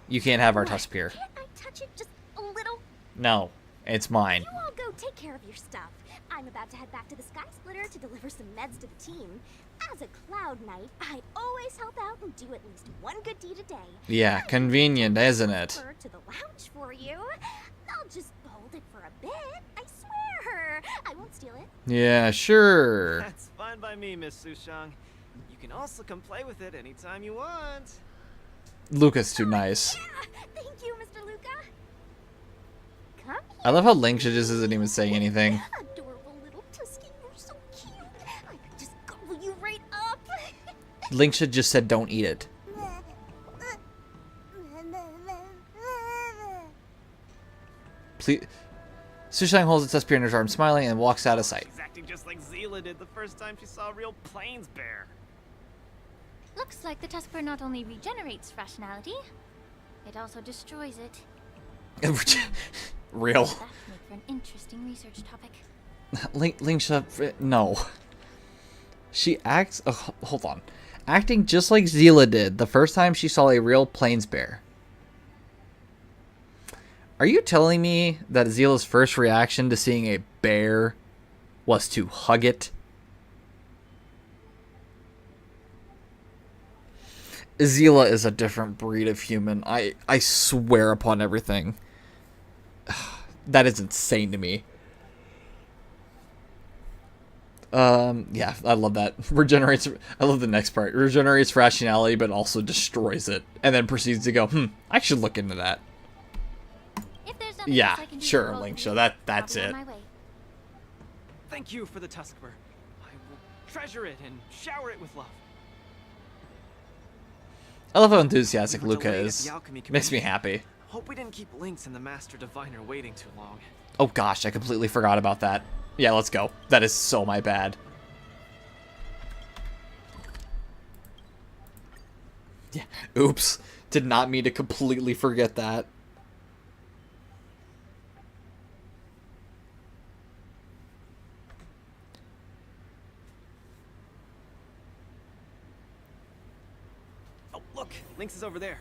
You can't have our tusk here. Can't I touch it just a little? No. It's mine. You all go take care of your stuff. I'm about to head back to the Sky Splitter to deliver some meds to the team. As a Cloud Knight, I always help out and do at least one good deed a day. Yeah, convenient, isn't it? To the lounge for you. I'll just hold it for a bit. I swear. I won't steal it. Yeah, sure. That's fine by me, Miss Sushang. You can also come play with it anytime you want. Luca's too nice. Yeah. Thank you, Mr. Luca. Come here. I love how Lingsha just isn't even saying anything. Adorable little Tusky, you're so cute. I could just gobble you right up. Lingsha just said don't eat it. Please. Sushang holds its spear in his arm, smiling, and walks out of sight. She's acting just like Zila did the first time she saw a real plains bear. Looks like the tusk bear not only regenerates rationality, it also destroys it. Real. That would make for an interesting research topic. Lingsha, no. She acts. Oh, hold on. Acting just like Zila did the first time she saw a real plains bear. Are you telling me that Zila's first reaction to seeing a bear was to hug it? Zila is a different breed of human. I swear upon everything. That is insane to me. Yeah, I love that. Regenerates. I love the next part. Regenerates rationality, but also destroys it, and then proceeds to go, I should look into that. Yeah, sure, Lingsha. That's it. Thank you for the Tuskber. I will treasure it and shower it with love. I love how enthusiastic Luca is. Makes me happy. Hope we didn't keep Lynx and the Master Diviner waiting too long. Oh gosh, I completely forgot about that. Yeah, let's go. That is so my bad. Yeah, oops. Did not mean to completely forget that. Oh, look, Lynx is over there.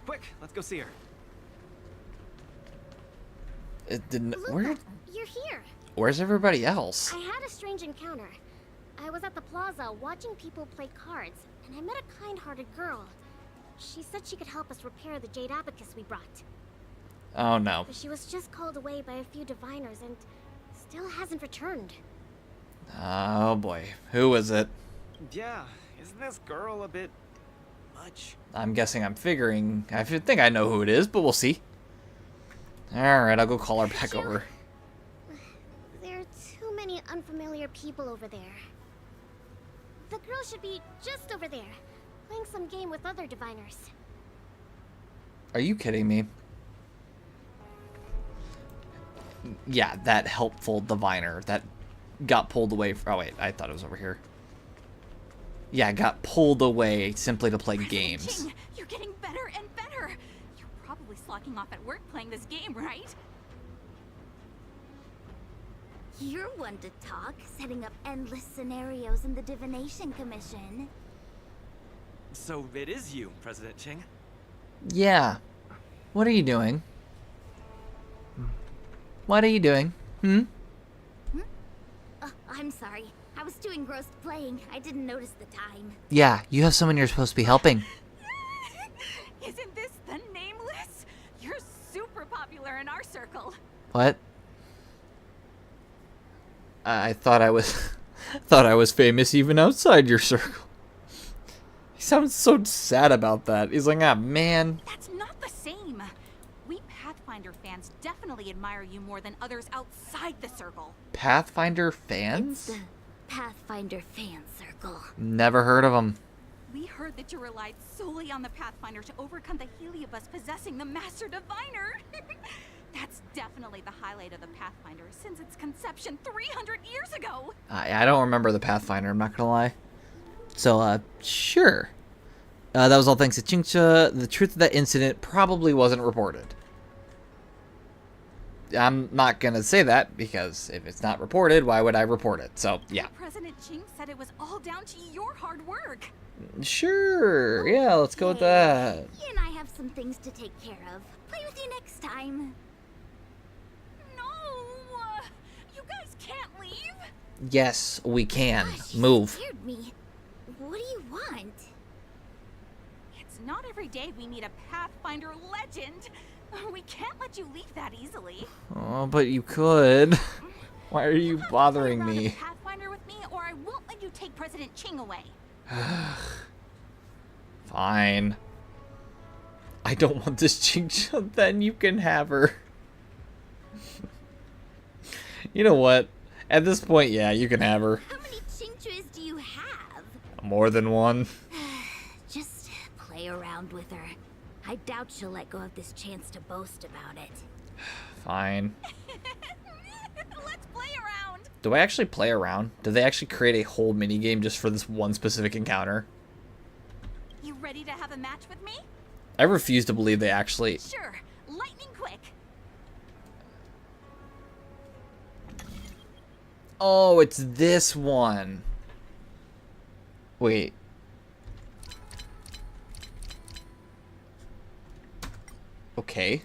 Quick, let's go see her. It didn't. Luca, you're here. Where's everybody else? I had a strange encounter. I was at the plaza watching people play cards, and I met a kind-hearted girl. She said she could help us repair the jade abacus we brought. Oh no. But she was just called away by a few diviners and still hasn't returned. Oh boy. Who is it? Yeah, isn't this girl a bit much? I'm guessing I think I know who it is, but we'll see. Alright, I'll go call her back over. There are too many unfamiliar people over there. The girl should be just over there, playing some game with other diviners. Are you kidding me? Yeah, that helpful diviner that got pulled away. Oh wait, I thought it was over here. Yeah, got pulled away simply to play games. Ching, you're getting better and better. You're probably slacking off at work playing this game, right? You're one to talk, setting up endless scenarios in the Divination Commission. So it is you, President Ching. Yeah. What are you doing? What are you doing? I'm sorry. I was too engrossed playing. I didn't notice the time. Yeah, you have someone you're supposed to be helping. Isn't this the Nameless? You're super popular in our circle. What? I thought I was famous even outside your circle. He sounds so sad about that. He's like, ah, man. That's not the same. We Pathfinder fans definitely admire you more than others outside the circle. Pathfinder fans? It's the Pathfinder fan circle. Never heard of them. We heard that you relied solely on the Pathfinder to overcome the Heliobus possessing the Master Diviner. That's definitely the highlight of the Pathfinder since its conception 300 years ago. I don't remember the Pathfinder, I'm not gonna lie. So, sure. That was all thanks to Chingcha. The truth of that incident probably wasn't reported. I'm not gonna say that because if it's not reported, why would I report it? So, yeah. President Ching said it was all down to your hard work. Sure. Yeah, let's go with that. He and I have some things to take care of. Play with you next time. You guys can't leave. Yes, we can. Gosh, Move. Scared me. What do you want? It's not every day we meet a Pathfinder legend. We can't let you leave that easily. Oh, but you could. Why are you bothering me? Pathfinder with me, or I won't let you take President Ching away. Fine. I don't want this Chingcha, then you can have her. You know what? At this point, yeah, you can have her. How many Chingchas do you have? More than one. around with her. I doubt she'll let go of this chance to boast about it. Fine. Let's play around. Do I actually play around? Did they actually create a whole minigame just for this one specific encounter? You ready to have a match with me? I refuse to believe they actually... Sure. Lightning quick. Oh, it's this one. Wait. Okay.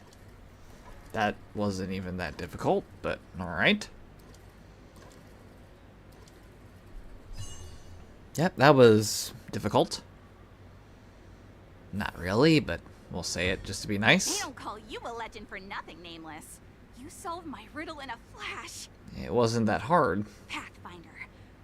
That wasn't even that difficult, but alright. Yep, that was difficult. Not really, but we'll say it just to be nice. They don't call you a legend for nothing, Nameless. You solved my riddle in a flash. It wasn't that hard. Pathfinder.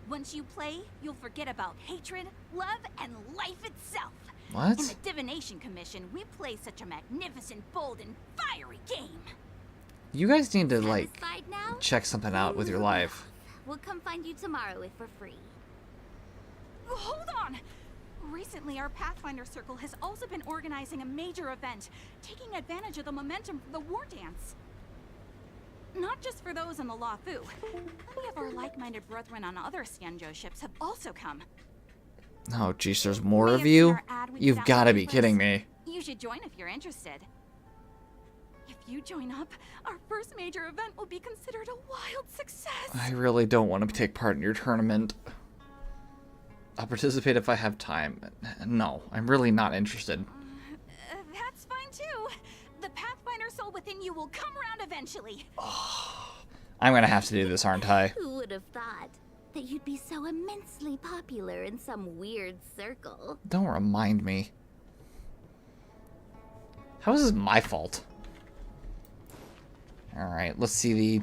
Once you play, you'll forget about hatred, love, and life itself. What? In the Divination Commission, we play such a magnificent, bold, and fiery game. You guys need to, like, Satisfied now? check something out with your life. We'll come find you tomorrow if we're free. Hold on! Recently, our Pathfinder Circle has also been organizing a major event, taking advantage of the momentum from the Wardance. Not just for those in the Lafu. Many of our like-minded brethren on other Xianzhou ships have also come. Oh, jeez, there's more of you? You've got to be kidding me. You should join if you're interested. If you join up, our first major event will be considered a wild success. I really don't want to take part in your tournament. I'll participate if I have time. No, I'm really not interested. That's fine too. The Pathfinder soul within you will come around eventually. I'm going to have to do this, aren't I? Who would have thought that you'd be so immensely popular in some weird circle? Don't remind me. How is this my fault? Alright, let's see the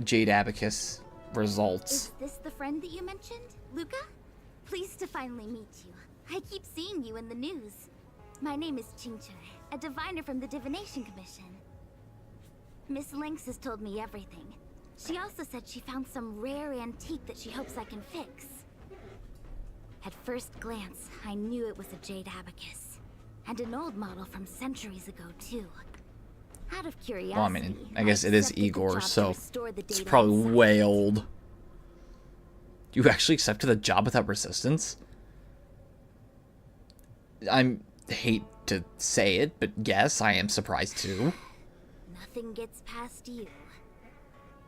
Jade Abacus results. Is this the friend that you mentioned, Luca? Pleased to finally meet you. I keep seeing you in the news. My name is Qingche, a diviner from the Divination Commission. Miss Lynx has told me everything. She also said she found some rare antique that she hopes I can fix. At first glance, I knew it was a Jade Abacus. And an old model from centuries ago, too. Out of curiosity, Well, I mean, I guess it is accepted the Igor, job to so restore the it's data probably inside. way old. You actually accepted the job without resistance? I hate to say it, but yes, I am surprised too. Nothing gets past you.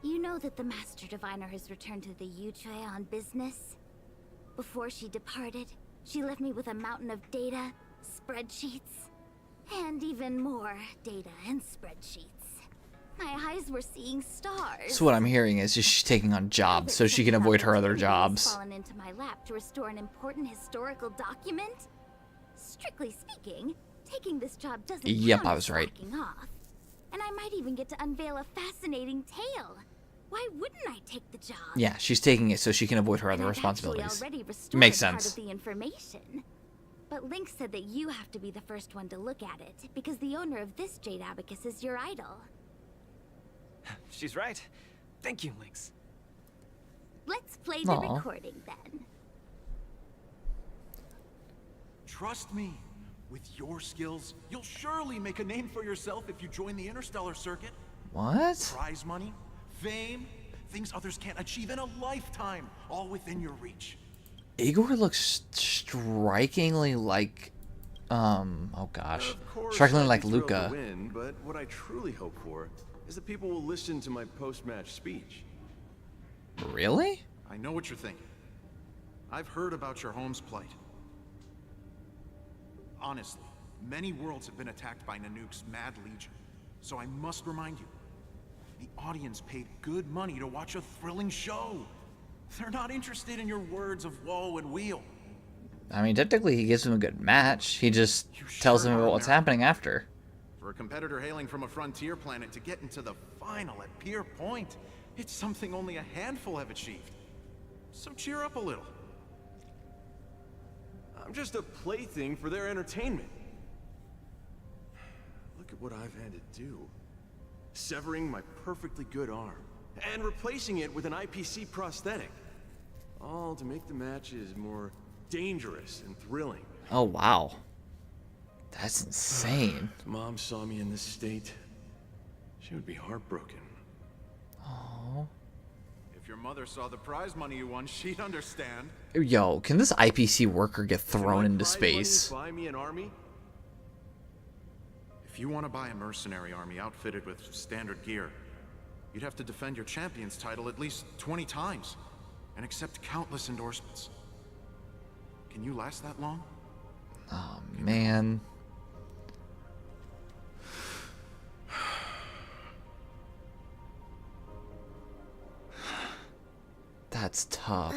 You know that the Master Diviner has returned to the Yuchue on business? Before she departed, she left me with a mountain of data, spreadsheets, and even more data and spreadsheets. My eyes were seeing stars. So what I'm hearing is she's taking on jobs so she can avoid her other jobs. Fallen into my lap to restore an important historical document? Strictly speaking, taking this job doesn't Yep, count I was as right. slacking off. And I might even get to unveil a fascinating tale. Why wouldn't I take the job? Yeah, she's taking it so she can avoid her other And I've responsibilities. actually already restored Makes part sense. of the information. But Link said that you have to be the first one to look at it, because the owner of this Jade Abacus is your idol. She's right. Thank you, Lynx. Let's play the Aw. recording then. Trust me, with your skills, you'll surely make a name for yourself if you join the Interstellar Circuit. What? Prize money, fame, things others can't achieve in a lifetime, all within your reach. Igor looks strikingly like, oh gosh, Of course, strikingly I'd like be thrilled to Luca. win, but what I truly hope for is that people will listen to my post-match speech. Really? I know what you're thinking. I've heard about your home's plight. Honestly, many worlds have been attacked by Nanook's Mad Legion, so I must remind you, the audience paid good money to watch a thrilling show. They're not interested in your words of woe and weal. I mean, technically he gives him a good match. He just tells him about what's happening after. For a competitor hailing from a frontier planet to get into the final at Pier Point, it's something only a handful have achieved. So cheer up a little. I'm just a plaything for their entertainment. Look at what I've had to do. Severing my perfectly good arm, and replacing it with an IPC prosthetic. All to make the matches more dangerous and thrilling. Oh, wow. That's insane. If Mom saw me in this state, she would be heartbroken. Oh. If your mother saw the prize money you won, she'd understand. Yo, can this IPC worker get thrown into space? Buy me an army? If you want to buy a mercenary army outfitted with standard gear, you'd have to defend your champion's title at least 20 times and accept countless endorsements. Can you last that long? Oh, man. That's tough.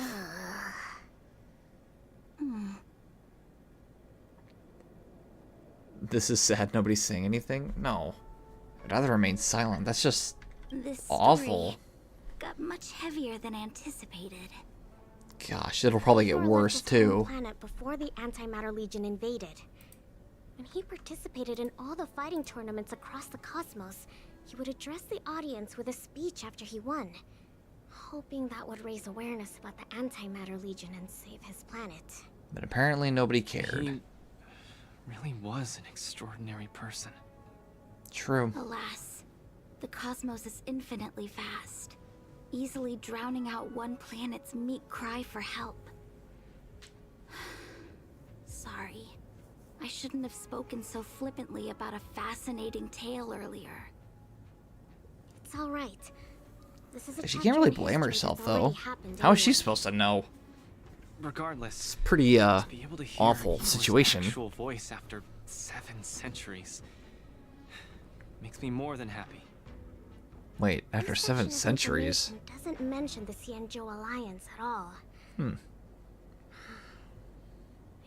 This is sad. Nobody's saying anything? No. I'd rather remain silent. That's just This awful. story got much heavier than anticipated. Gosh, it'll probably get worse too. Planet before the Antimatter Legion invaded. When he participated in all the fighting tournaments across the cosmos, he would address the audience with a speech after he won, hoping that would raise awareness about the Antimatter Legion and save his planet. But apparently nobody cared. He really was an extraordinary person. True. Alas, the cosmos is infinitely vast, easily drowning out one planet's meek cry for help. Sorry. I shouldn't have spoken so flippantly about a fascinating tale earlier. It's all right. This is a She can't really chapter in blame history herself that's already though. happened How is she anyway. supposed to know? Regardless, Pretty to be able to hear awful Ego's situation. actual voice after 7 centuries makes me more than happy. Wait, after This 7 section of centuries. information doesn't mention the Xianzhou Alliance at all.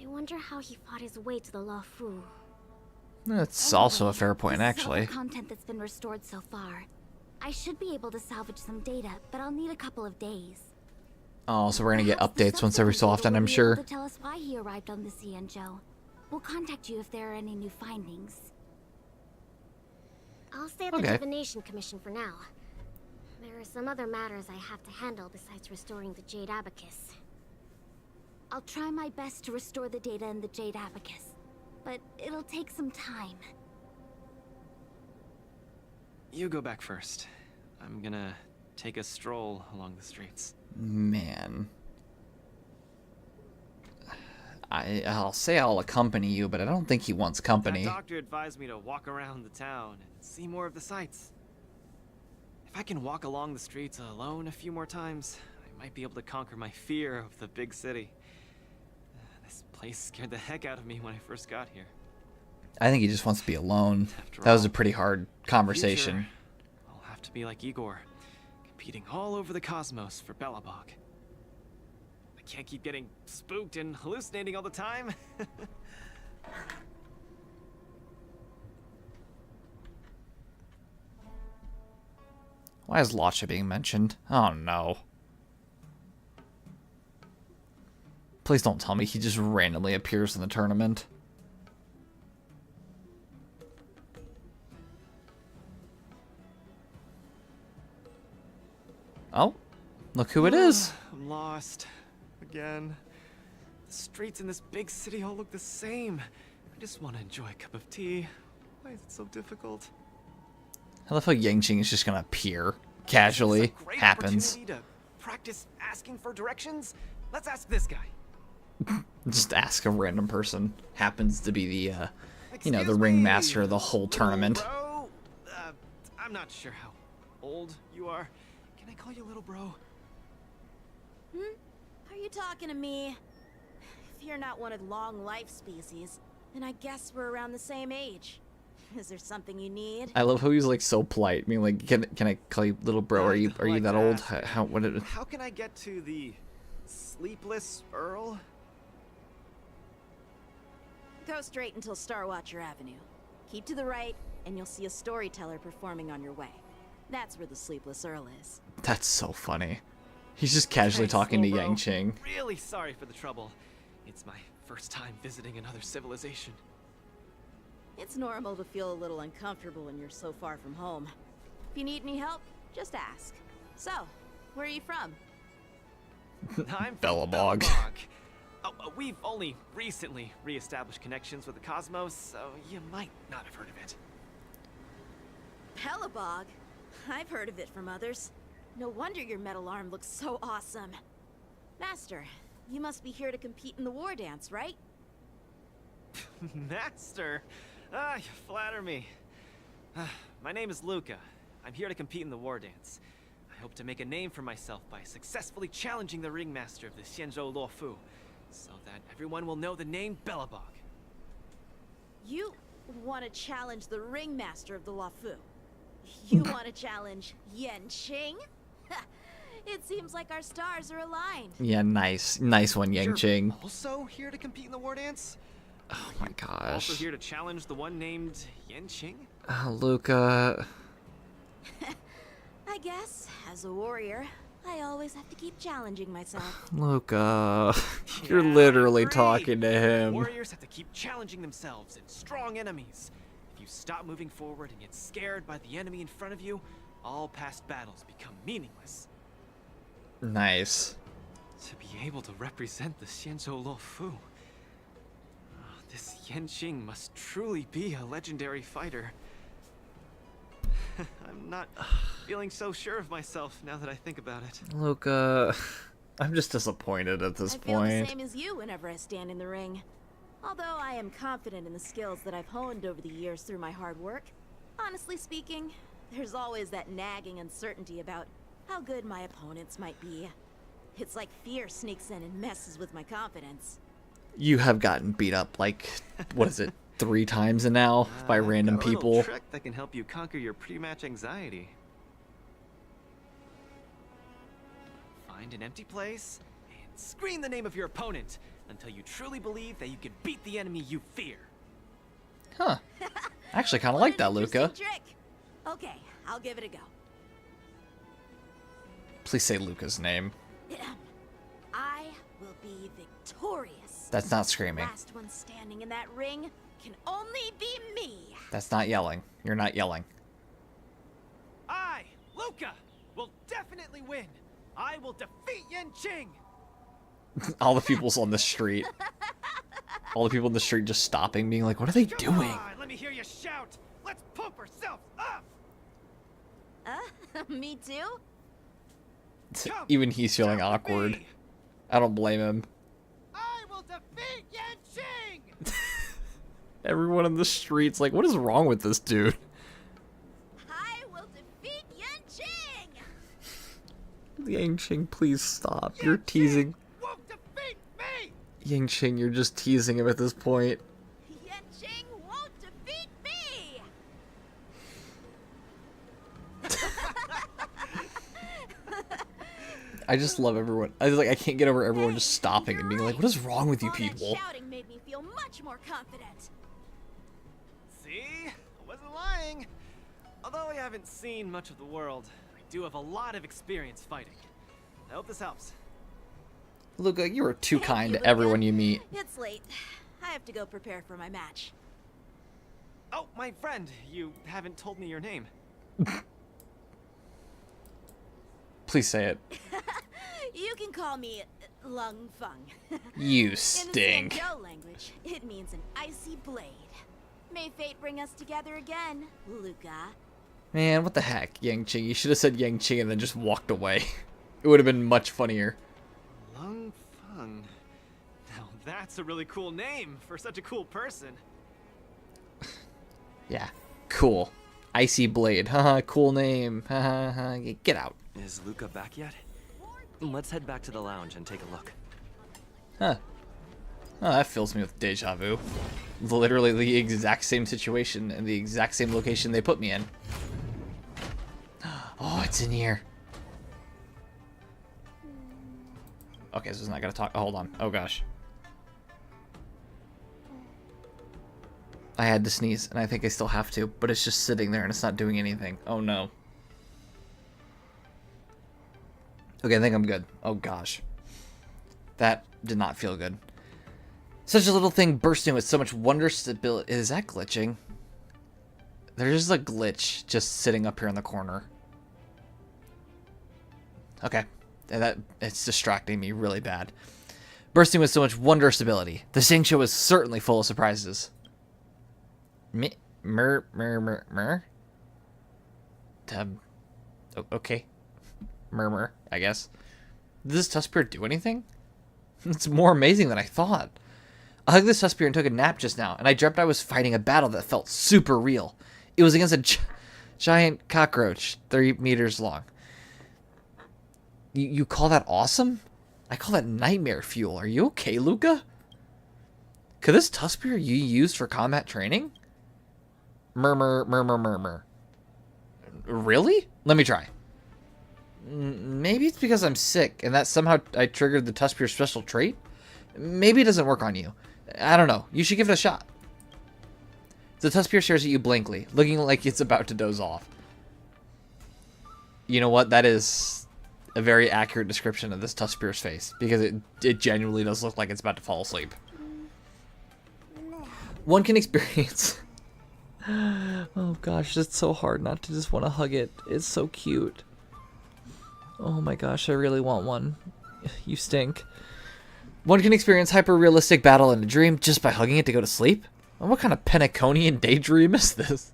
I wonder how he fought his way to the Luofu. That's also a fair point, This is all actually. the content that's been restored so far. I should be able to salvage some data, but I'll need a couple of days. Oh, so we're gonna get Perhaps the updates once every so subsequent often, data I'm will be sure. able to tell us why he arrived on the Xianzhou. We'll contact you if there are any new findings. I'll stay at the Okay. Divination Commission for now. There are some other matters I have to handle besides restoring the Jade Abacus. I'll try my best to restore the data in the Jade Abacus, but it'll take some time. You go back first. I'm gonna take a stroll along the streets. Man. I'll say I'll accompany you, but I don't think he wants company. That doctor advised me to walk around the town and see more of the sights. If I can walk along the streets alone a few more times, I might be able to conquer my fear of the big city. This place scared the heck out of me when I first got here. I think he just wants to be alone. After That was all, a pretty hard conversation. Future, I'll have to be like Igor, competing all over the cosmos for Belobog. I can't keep getting spooked and hallucinating all the time. Why is Lasha being mentioned? Oh no. Please don't tell me he just randomly appears in the tournament. Oh, look who it is. I'm lost. Again. The streets in this big city all look the same. I just want to enjoy a cup of tea. Why is it so difficult? I love how Yangqing is just gonna appear casually. This is a great Happens. opportunity to practice asking for directions. Let's ask this guy. Just ask a random person. Happens to be the, you know, the ringmaster of the whole tournament. Bro, I'm not sure how old you are. Can I call you little bro? Are you talking to me? If you're not one of the long life species, then I guess we're around the same age. Is there something you need? I love how he's like so polite. I mean, like, can I call you little bro? Are you like that to old? ask, How what? How can I get to the Sleepless Earl? Go straight until Starwatcher Avenue. Keep to the right, and you'll see a storyteller performing on your way. That's where the Sleepless Earl is. That's so funny. He's just casually Thanks, talking to little bro. Yangqing. Really sorry for the trouble. It's my first time visiting another civilization. It's normal to feel a little uncomfortable when you're so far from home. If you need any help, just ask. So, where are you from? I'm from Belobog. Oh, we've only recently re-established connections with the cosmos, so you might not have heard of it. Pelabog? I've heard of it from others. No wonder your metal arm looks so awesome. Master, you must be here to compete in the war dance, right? Master? Ah, you flatter me. My name is Luca. I'm here to compete in the war dance. I hope to make a name for myself by successfully challenging the ringmaster of the Xianzhou Luofu, so that everyone will know the name Belobog. You want to challenge the ringmaster of the Luofu? You want to challenge Yanqing? It seems like our stars are aligned. Yeah, nice one, Yanqing. You're also here to compete in the war dance? Oh my gosh. Also here to challenge the one named Yanqing? Luca. I guess, as a warrior, I always have to keep challenging myself. Luca. You're literally talking to him. Warriors have to keep challenging themselves and strong enemies. If you stop moving forward and get scared by the enemy in front of you, all past battles become meaningless. Nice. To be able to represent the Xianzhou Luofu. This Yanqing must truly be a legendary fighter. I'm not feeling so sure of myself now that I think about it. Luca, I'm just disappointed at this I feel the point. same as you whenever I stand in the ring. Although I am confident in the skills that I've honed over the years through my hard work, honestly speaking, there's always that nagging uncertainty about how good my opponents might be. It's like fear sneaks in and messes with my confidence. You have gotten beat up like, what is it, 3 times now by random I've got a people. little trick that can help you conquer your pre-match anxiety. Find an empty place and scream the name of your opponent until you truly believe that you can beat the enemy you fear. Huh. I actually kind of like that, Luca. Trick. Okay, I'll give it a go. Please say Luca's name. I will be victorious. That's not screaming. Last one standing in that ring can only be me. That's not yelling. You're not yelling. I, Luca, will definitely win. I will defeat Yanqing. All the people's on the street. All the people in the street just stopping, being like, what are they doing? Let me hear you shout. Let's pump ourselves up. Me too? Even he's feeling awkward. I don't blame him. I will defeat Yanqing. Everyone in the street's like, what is wrong with this dude? I will defeat Yanqing. Yanqing, please stop. You're teasing. Won't defeat me. Yanqing, you're just teasing him at this point. Yanqing won't defeat me. I just love everyone. I can't get over everyone just stopping and being like, what is wrong with you people? Shouting made me feel much more confident. See? I wasn't lying. Although I haven't seen much of the world, I do have a lot of experience fighting. I hope this helps. Luca, you are too kind to everyone you meet. It's late. I have to go prepare for my match. Oh, my friend, you haven't told me your name. Please say it. You can call me Lung Feng. You stink. In the Xianzhou language, it means an icy blade. May fate bring us together again, Luca. Man, what the heck, Yanqing? You should have said Yanqing and then just walked away. It would have been much funnier. Lung Feng. Now that's a really cool name for such a cool person. Yeah, cool. Icy Blade. Haha, cool name. Haha, get out. Is Luca back yet? Let's head back to the lounge and take a look. Huh. Oh, that fills me with deja vu. Literally the exact same situation and the exact same location they put me in. Oh, it's in here. Okay, so it's not gonna talk. Oh, hold on. Oh gosh. I had to sneeze, and I think I still have to, but it's just sitting there and it's not doing anything. Oh no. Okay, I think I'm good. Oh gosh. That did not feel good. Such a little thing bursting with so much wonder stability. Is that glitching? There's a glitch just sitting up here in the corner. Okay. It's distracting me really bad. bursting with so much wondrous ability. The Sing Show is certainly full of surprises. Mer. Okay. Murmur, I guess. Did this Tuskbear do anything? It's more amazing than I thought. I hugged this Tuskbear and took a nap just now, and I dreamt I was fighting a battle that felt super real. It was against a giant cockroach, 3 meters long. You call that awesome? I call that nightmare fuel. Are you okay, Luca? Could this Tuskbear you used for combat training? Murmur. Really? Let me try. Maybe it's because I'm sick, and that somehow I triggered the Tuskbear special trait? Maybe it doesn't work on you. I don't know. You should give it a shot. The Tuskbear stares at you blankly, looking like it's about to doze off. You know what? That is a very accurate description of this Tuskbear's face, because it genuinely does look like it's about to fall asleep. One can experience... Oh gosh, it's so hard not to just want to hug it. It's so cute. Oh my gosh, I really want one. You stink. One can experience hyper-realistic battle in a dream just by hugging it to go to sleep? What kind of Penaconian daydream is this?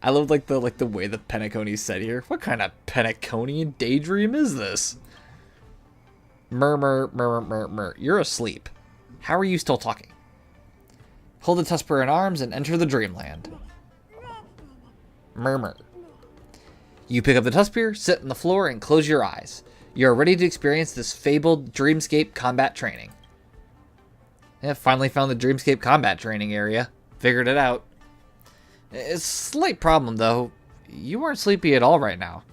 I love like the way the Penacony is said here. What kind of Penaconian daydream is this? Murmur. You're asleep. How are you still talking? Hold the Tuskbear in arms and enter the dreamland. Murmur. You pick up the Tuskbear, sit on the floor, and close your eyes. You are ready to experience this fabled Dreamscape combat training. Yeah, finally found the Dreamscape combat training area. Figured it out. It's a slight problem, though. You aren't sleepy at all right now.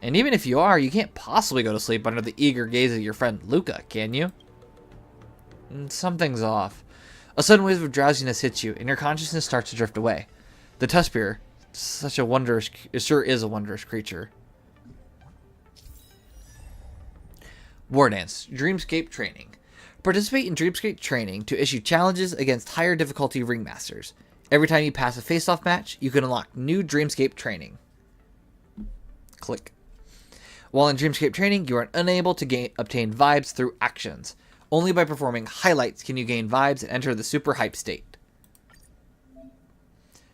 And even if you are, you can't possibly go to sleep under the eager gaze of your friend Luca, can you? Something's off. A sudden wave of drowsiness hits you, and your consciousness starts to drift away. The Tuskbear, it sure is a wondrous creature. Wardance, Dreamscape Training. Participate in Dreamscape Training to issue challenges against higher difficulty ringmasters. Every time you pass a face-off match, you can unlock new Dreamscape Training. Click. While in Dreamscape Training, you are unable to obtain vibes through actions. Only by performing highlights can you gain vibes and enter the super hype state.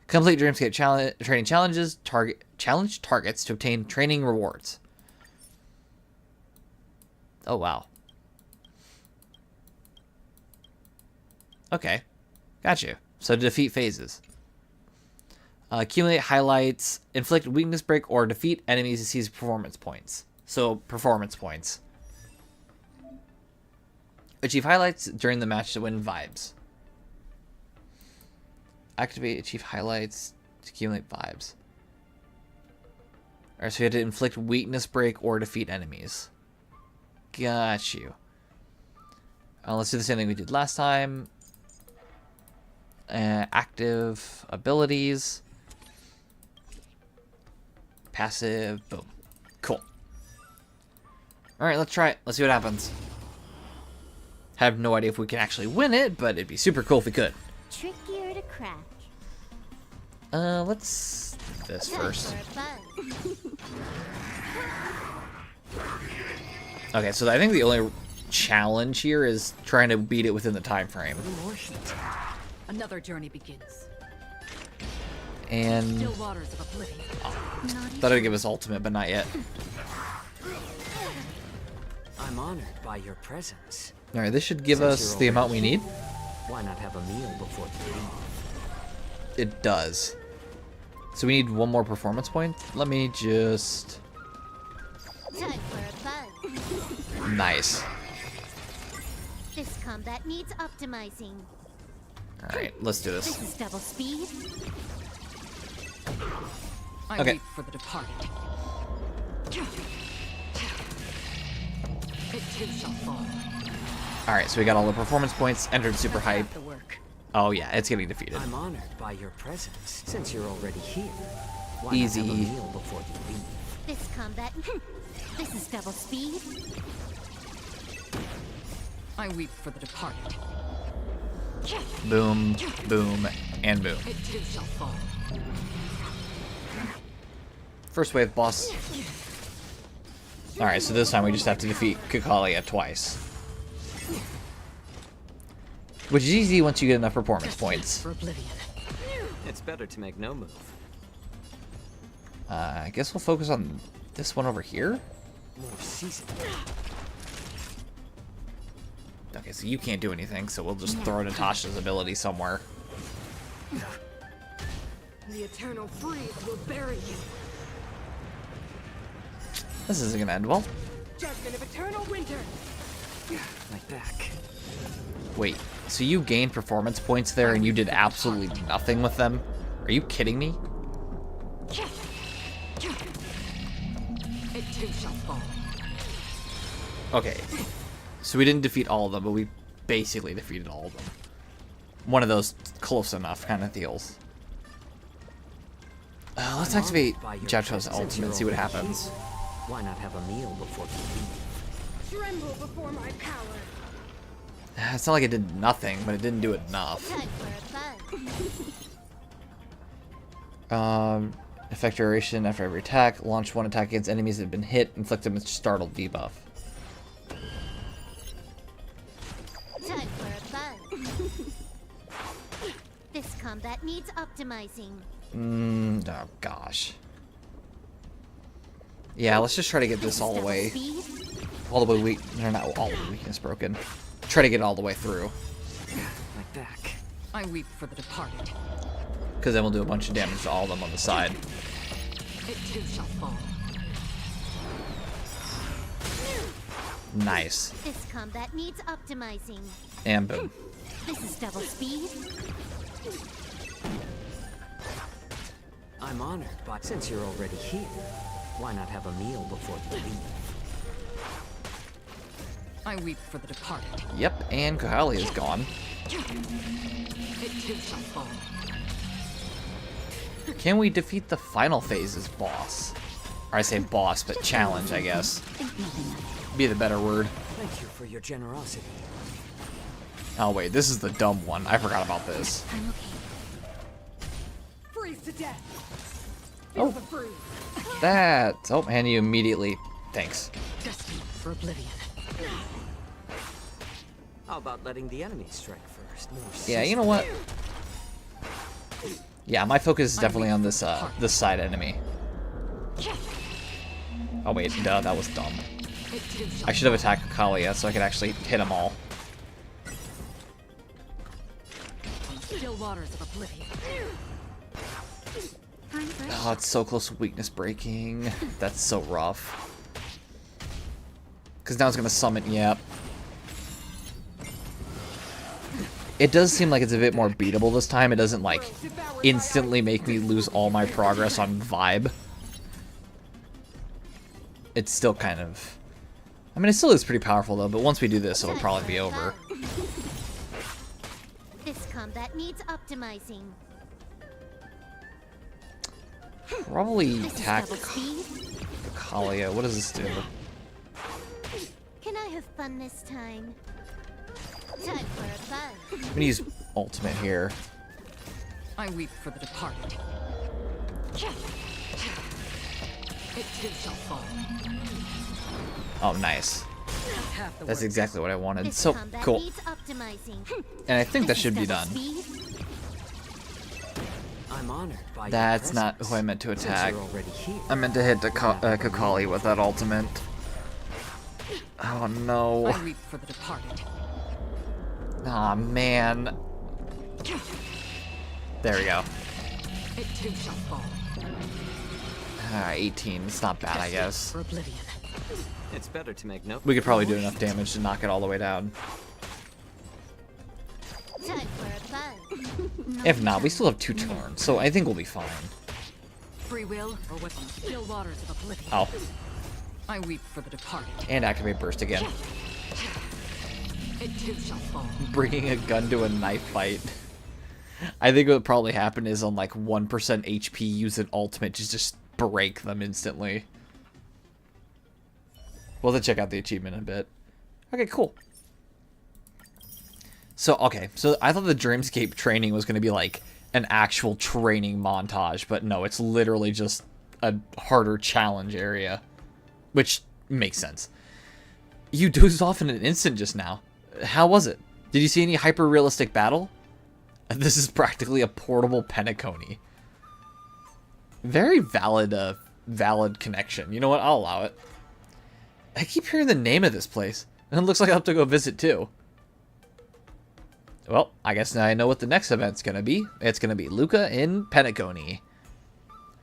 Complete Dreamscape training challenges. Challenge targets to obtain training rewards. Oh, wow. Okay. Got you. So to defeat phases. Accumulate highlights, inflict weakness break, or defeat enemies to seize performance points. So, performance points. Achieve highlights during the match to win vibes. Activate, achieve highlights to accumulate vibes. Alright, so you had to inflict weakness break or defeat enemies. Got you. Let's do the same thing we did last time. Active abilities. Passive. Boom. Cool. Alright, let's try it. Let's see what happens. Have no idea if we can actually win it, but it'd be super cool if we could. Trickier to crack. Let's do this first. Okay, so I think the only challenge here is trying to beat it within the time frame. Another journey begins. And Still waters of oblivion. thought it'd give us ultimate, but not yet. I'm honored by your presence. All right, this should give us the amount we need. Why not have a meal before you leave? It does. So we need one more performance point. Let me just. Time for a buzz. Nice. This combat needs optimizing. All right, let's do this. This is double speed. I Okay. weep for the departed. It too shall fall. All right, so we got all the performance points. Entered super hype. Oh yeah, it's getting defeated. I'm honored by your presence. Since you're already here, why Easy. not have a meal before you leave? This combat. This is double speed. I weep for the departed. Boom, boom, and boom. It too shall fall. First wave boss. All right, so this time we just have to defeat Kakalia twice. Which is easy once you get enough performance points. It's better to make no move. I guess we'll focus on this one over here. More season. Okay, so you can't do anything, so we'll just throw Natasha's ability somewhere. The eternal freeze will bury you. This isn't gonna end well. Judgment of eternal winter. My back. Wait, so you gained performance points there and you did absolutely nothing with them? Are you kidding me? It too shall fall. Okay, so we didn't defeat all of them, but we basically defeated all of them. One of those close enough kind of deals. Let's activate Jacho's ultimate and see what happens. Why not have a meal before you leave? Tremble before my power. It's not like it did nothing, but it didn't do enough. Effect duration after every attack. Launch one attack against enemies that have been hit. Inflict them with startled debuff. Time for a buzz. This combat needs optimizing. Oh gosh. Yeah, let's just try to get this all the way. All the way weak. No, not all the way weakness broken. Try to get it all the way through. My back. I weep for the departed. Because then we'll do a bunch of damage to all of them on the side. It too shall fall. Nice. This combat needs optimizing. And boom. This is double speed. I'm honored, but since you're already here, why not have a meal before you leave? I weep for the departed. Yep, and Kahali is gone. It too shall fall. Can we defeat the final phase's boss? Or I say boss, but challenge, I guess. Be the better word. Thank you for your generosity. Oh wait, this is the dumb one. I forgot about this. Freeze to death. Oh. Feel the freeze. That. Oh, and you immediately. Thanks. Destined for oblivion. How about letting the enemy strike first? More Yeah, you know what? Yeah, my focus is definitely on this this side enemy. Oh wait, duh, that was dumb. I should have attacked Kalia so I could actually hit them all. Still waters of oblivion. Oh, it's so close to weakness breaking. That's so rough. Because now it's going to summon, yep. It does seem like it's a bit more beatable this time. It doesn't, like, instantly make me lose all my progress on vibe. It's still kind of... I mean, it still is pretty powerful, though, but once we do this, it'll probably be over. This combat needs optimizing. Probably attack Kalia. What does this do? Can I have fun this time? Time for a buzz. I'm gonna use ultimate here. I weep for the departed. It too shall fall. Oh, nice. Half the That's work. exactly what I wanted. This So combat cool. needs optimizing. And I think that should be done. I'm honored by your That's not presence. who I meant to Since attack. you're already here, I meant to hit Kakali with that ultimate. Oh no. I weep for the departed. Aw, man. There we go. It too shall fall. 18. It's not bad, I guess. For oblivion. it's better to make no. We could probably do enough damage to knock it all the way down. Time for a buzz. If not, we still have 2 turns, so I think we'll be fine. Free will or what? Still waters of oblivion. Oh, I weep for the departed. and activate burst again. It too shall fall. Bringing a gun to a knife fight. I think what would probably happen is on like 1% HP, use an ultimate, just break them instantly. We'll have to check out the achievement in a bit. Okay, cool. So, okay, so I thought the Dreamscape training was going to be like an actual training montage, but no, it's literally just a harder challenge area, which makes sense. You dozed off in an instant just now. How was it? Did you see any hyper-realistic battle? This is practically a portable Penacony. Very valid, valid connection. You know what? I'll allow it. I keep hearing the name of this place, and it looks like I'll have to go visit too. Well, I guess now I know what the next event's gonna be. It's gonna be Luca in Penacony.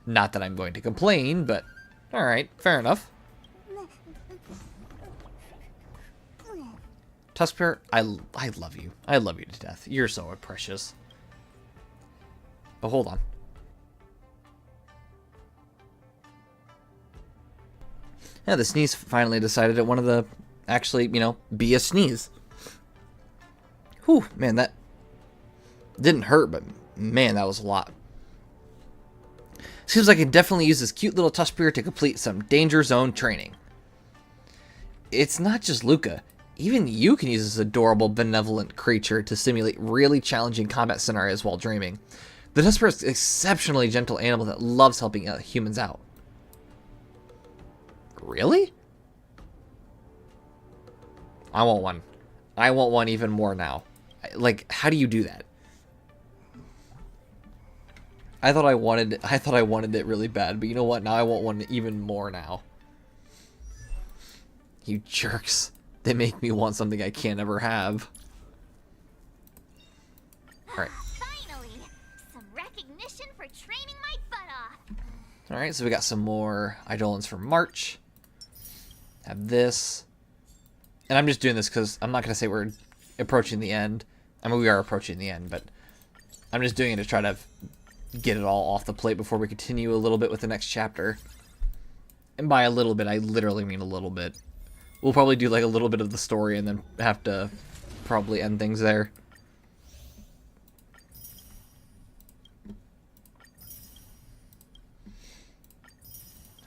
Not that I'm going to complain, but alright, fair enough. Tuskbear, I love you. I love you to death. You're so precious. But hold on. Yeah, the sneeze finally decided it wanted to actually, you know, be a sneeze. Whew, man, that didn't hurt, but man, that was a lot. Seems like I can definitely use this cute little Tuskbear to complete some danger zone training. It's not just Luca. Even you can use this adorable, benevolent creature to simulate really challenging combat scenarios while dreaming. The Tuskbear is an exceptionally gentle animal that loves helping humans out. Really? I want one. I want one even more now. Like, how do you do that? I thought I wanted it really bad, but you know what? Now I want one even more now. You jerks. They make me want something I can't ever have. Alright. Finally! Some recognition for training my butt off! Alright, so we got some more Eidolons for March. Have this. And I'm just doing this because I'm not going to say we're approaching the end. I mean, we are approaching the end, but I'm just doing it to try to get it all off the plate before we continue a little bit with the next chapter. And by a little bit, I literally mean a little bit. We'll probably do like a little bit of the story and then have to probably end things there.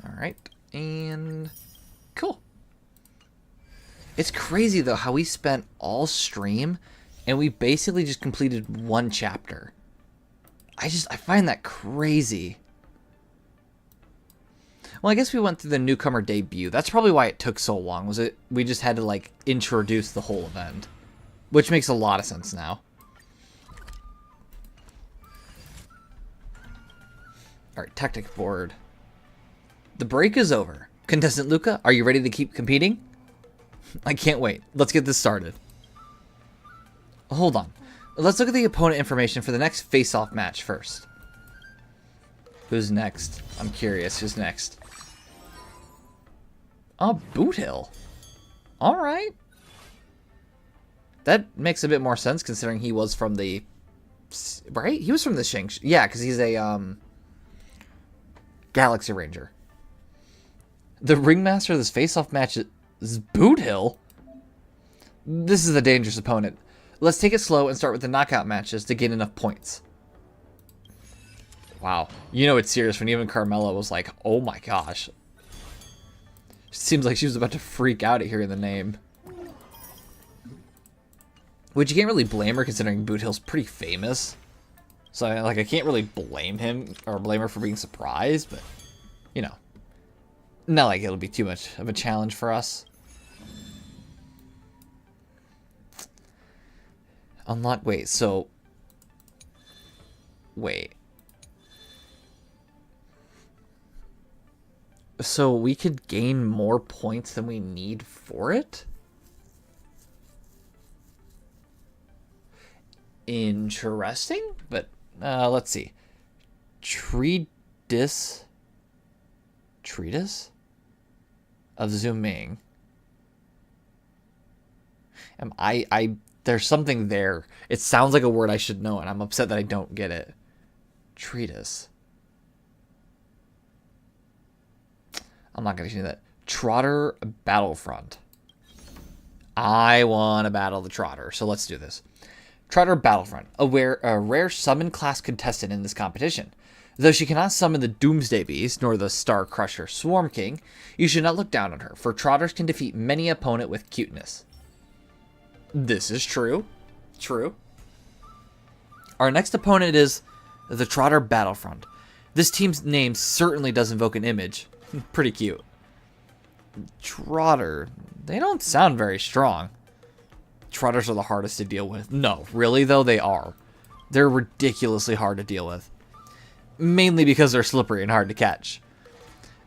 Alright, and cool. It's crazy though how we spent all stream and we basically just completed one chapter. I find that crazy. Well, I guess we went through the newcomer debut. That's probably why it took so long. We just had to like introduce the whole event, which makes a lot of sense now. All right, tactic board. The break is over. Contestant Luca, are you ready to keep competing? I can't wait. Let's get this started. Hold on. Let's look at the opponent information for the next face-off match first. Who's next? I'm curious. Who's next? Oh, Boot Hill. Alright. That makes a bit more sense considering he was from the... Right? He was from the Shang... Yeah, because he's a, Galaxy Ranger. The ringmaster of this face-off match is Boot Hill? This is a dangerous opponent. Let's take it slow and start with the knockout matches to gain enough points. Wow. You know it's serious when even Carmela was like, oh my gosh. Seems like she was about to freak out at hearing the name. Which you can't really blame her considering Boot Hill's pretty famous. So like I can't really blame him or blame her for being surprised, but you know. Not like it'll be too much of a challenge for us. Unlock, wait, so... Wait. So we could gain more points than we need for it? Interesting, but let's see. Treatise of Zooming. There's something there. It sounds like a word I should know, and I'm upset that I don't get it. Treatise. I'm not going to do that. Trotter Battlefront. I want to battle the Trotter, so let's do this. Trotter Battlefront, a rare summon class contestant in this competition. Though she cannot summon the Doomsday Beast, nor the Star Crusher Swarm King, you should not look down on her, for Trotters can defeat many opponent with cuteness. This is true. True. Our next opponent is the Trotter Battlefront. This team's name certainly does invoke an image. Pretty cute. Trotter. They don't sound very strong. Trotters are the hardest to deal with. No, really though, they are. They're ridiculously hard to deal with. Mainly because they're slippery and hard to catch.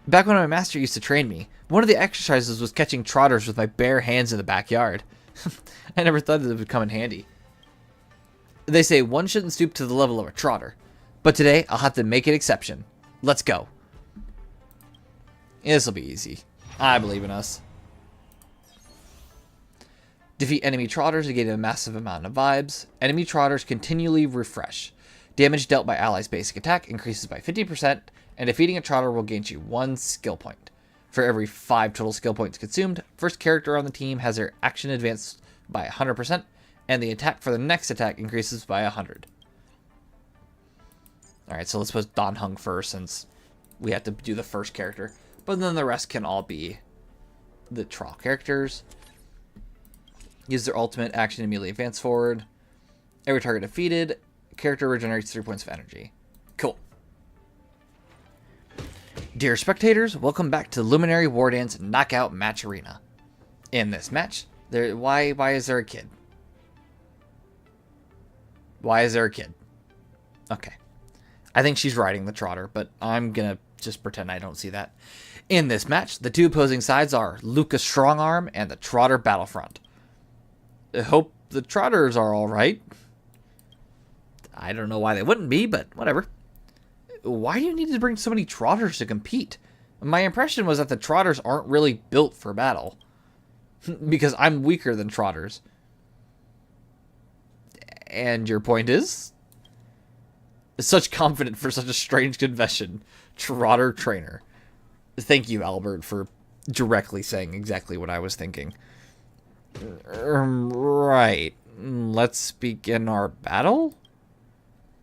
Back when my master used to train me, one of the exercises was catching trotters with my bare hands in the backyard. I never thought it would come in handy. They say one shouldn't stoop to the level of a trotter, but today I'll have to make an exception. Let's go. This'll be easy. I believe in us. Defeat enemy trotters to gain a massive amount of vibes. Enemy trotters continually refresh. Damage dealt by allies' basic attack increases by 50%, and defeating a trotter will gain you 1 skill point. For every 5 total skill points consumed, first character on the team has their action advanced by 100%, and the attack for the next attack increases by 100. Alright, so let's put Dan Heng first, since we have to do the first character. But then the rest can all be the trial characters. Use their ultimate action to immediately advance forward. Every target defeated, character regenerates 3 points of energy. Cool. Dear spectators, welcome back to Luminary Wardance Knockout Match Arena. In this match, why is there a kid? Why is there a kid? Okay. I think she's riding the trotter, but I'm gonna just pretend I don't see that. In this match, the two opposing sides are Luca Strongarm and the Trotter Battlefront. I hope the trotters are alright. I don't know why they wouldn't be, but whatever. Why do you need to bring so many trotters to compete? My impression was that the trotters aren't really built for battle. Because I'm weaker than trotters. And your point is? Such confident for such a strange confession. Trotter trainer. Thank you, Albert, for directly saying exactly what I was thinking. Right. Let's begin our battle?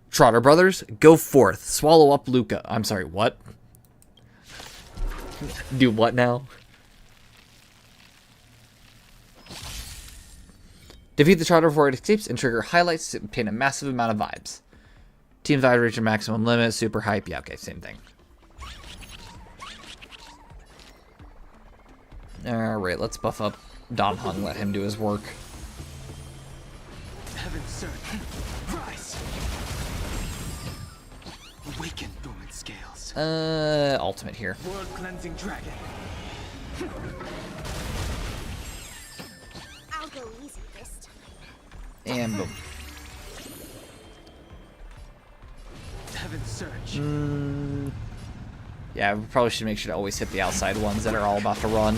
Trotter brothers, go forth. Swallow up Luca. I'm sorry, what? Do what now? Defeat the Trotter before it escapes and trigger highlights to obtain a massive amount of vibes. Team vibe reach a maximum limit, super hype. Yeah, okay, same thing. Alright, let's buff up Dan Heng, let him do his work. Heaven surge. Rise. Awaken dormant scales. Ultimate here. World cleansing dragon. I'll go easy this time. And boom. Heaven surge. Yeah, we probably should make sure to always hit the outside ones that are all about to run.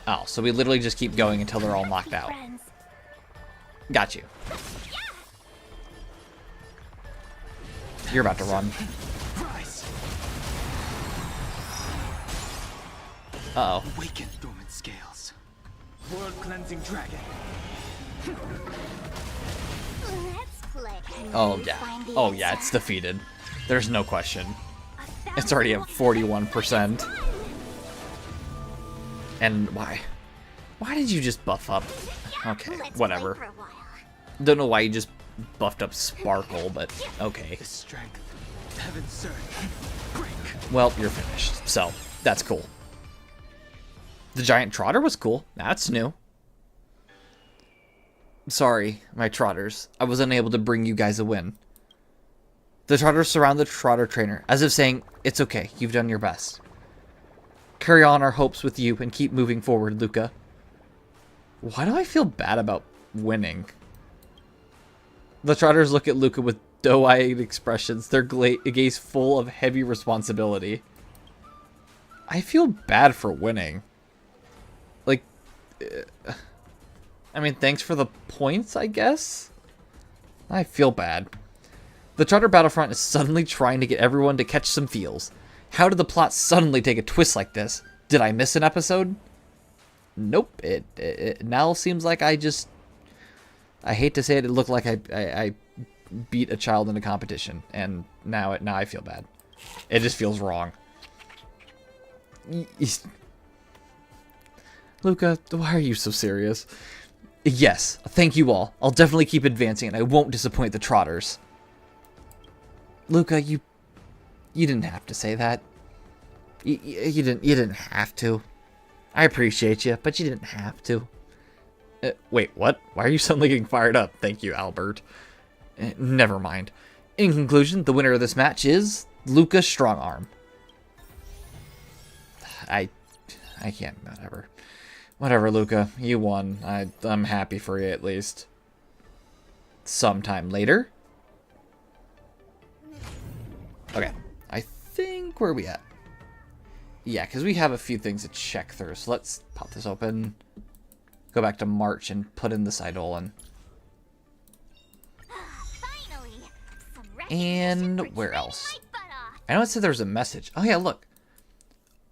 Oh, so we literally just keep going until they're all knocked out. Got you. You're about to run. Uh-oh. Awaken dormant scales. World cleansing dragon. Let's play. Oh, yeah. Oh, yeah, it's defeated. There's no question. It's already at 41%. And why? Why did you just buff up? Okay, whatever. Don't know why you just buffed up Sparkle, but okay. Well, you're finished, so that's cool. The giant trotter was cool. That's new. Sorry, my trotters. I was unable to bring you guys a win. The trotters surround the trotter trainer, as if saying, it's okay, you've done your best. Carry on our hopes with you and keep moving forward, Luca. Why do I feel bad about winning? The trotters look at Luca with doe-eyed expressions, their gaze full of heavy responsibility. I feel bad for winning. Like, I mean, thanks for the points, I guess? I feel bad. The Trotter Battlefront is suddenly trying to get everyone to catch some feels. How did the plot suddenly take a twist like this? Did I miss an episode? Nope. It now seems like I hate to say it, it looked like I beat a child in a competition, and now I feel bad. It just feels wrong. Luca, why are you so serious? Yes, thank you all. I'll definitely keep advancing, and I won't disappoint the Trotters. Luca, you didn't have to say that. You didn't have to. I appreciate you, but you didn't have to. Wait, what? Why are you suddenly getting fired up? Thank you, Albert. Never mind. In conclusion, the winner of this match is Luca Strongarm. I can't, whatever. Whatever, Luca. You won. I'm happy for you, at least. Sometime later. Okay. I think, where are we at? Yeah, because we have a few things to check through. So let's pop this open. Go back to March and put in this Eidolon. And where else? I know it said there was a message. Oh yeah, look.